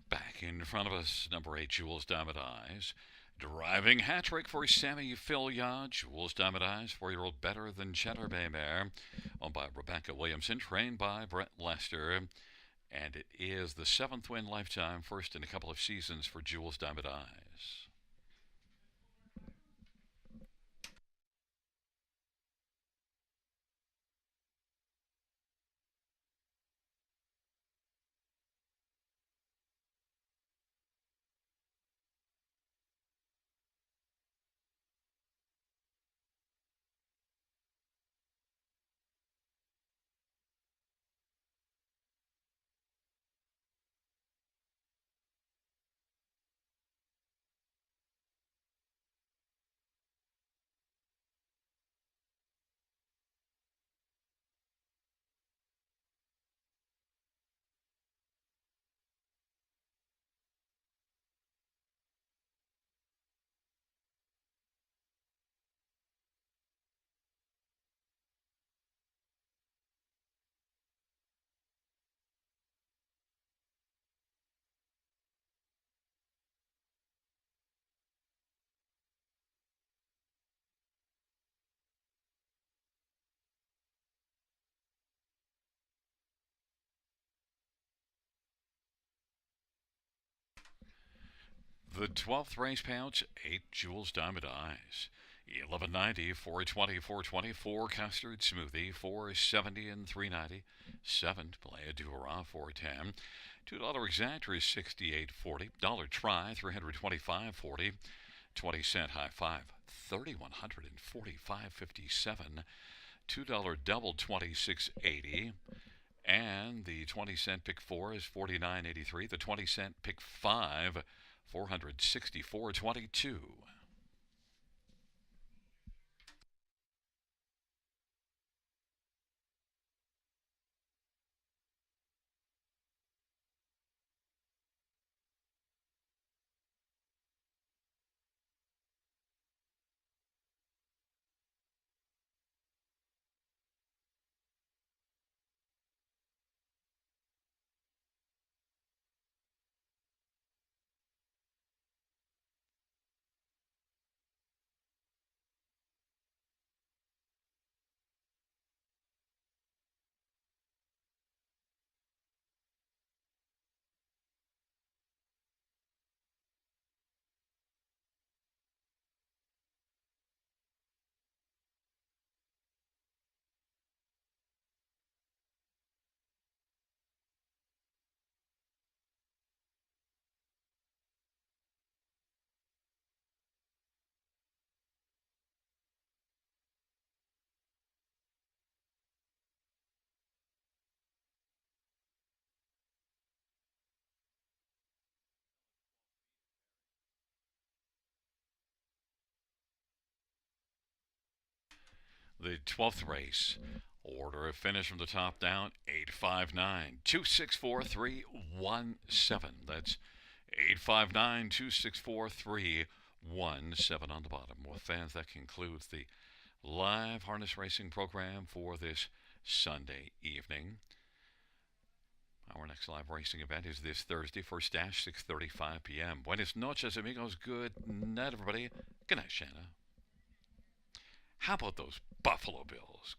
Back in front of us, number 8, Jules Diamond Eyes. Driving hat trick for Sammy Filliard. Jules Diamond Eyes, 4-year-old better than Cheddar Bay Mare. Owned by Rebecca Williamson, trained by Brett Lester. And it is the 7th win lifetime, first in a couple of seasons for Jules Diamond Eyes. The 12th race payouts, 8 Jules Diamond Eyes. 1190, 420, 420, 4 Custard Smoothie, 470 and 390. 7 Playa Dura, 410. $2 Exactor is 68.40. Dollar Try, 325.40. 20-cent High Five, 3,145.57. $2 Double, 26.80. And the 20-cent Pick 4 is 49.83. The 20-cent Pick 5, 464.22. The 12th race. Order of finish from the top down, 859 264 317. That's 859 264 317 on the bottom. Well, fans, that concludes the live harness racing program for this Sunday evening. Our next live racing event is this Thursday, first dash, 6:35 p.m. Buenas noches, amigos. Good night, everybody. Good night, Shanna. How about those Buffalo Bills?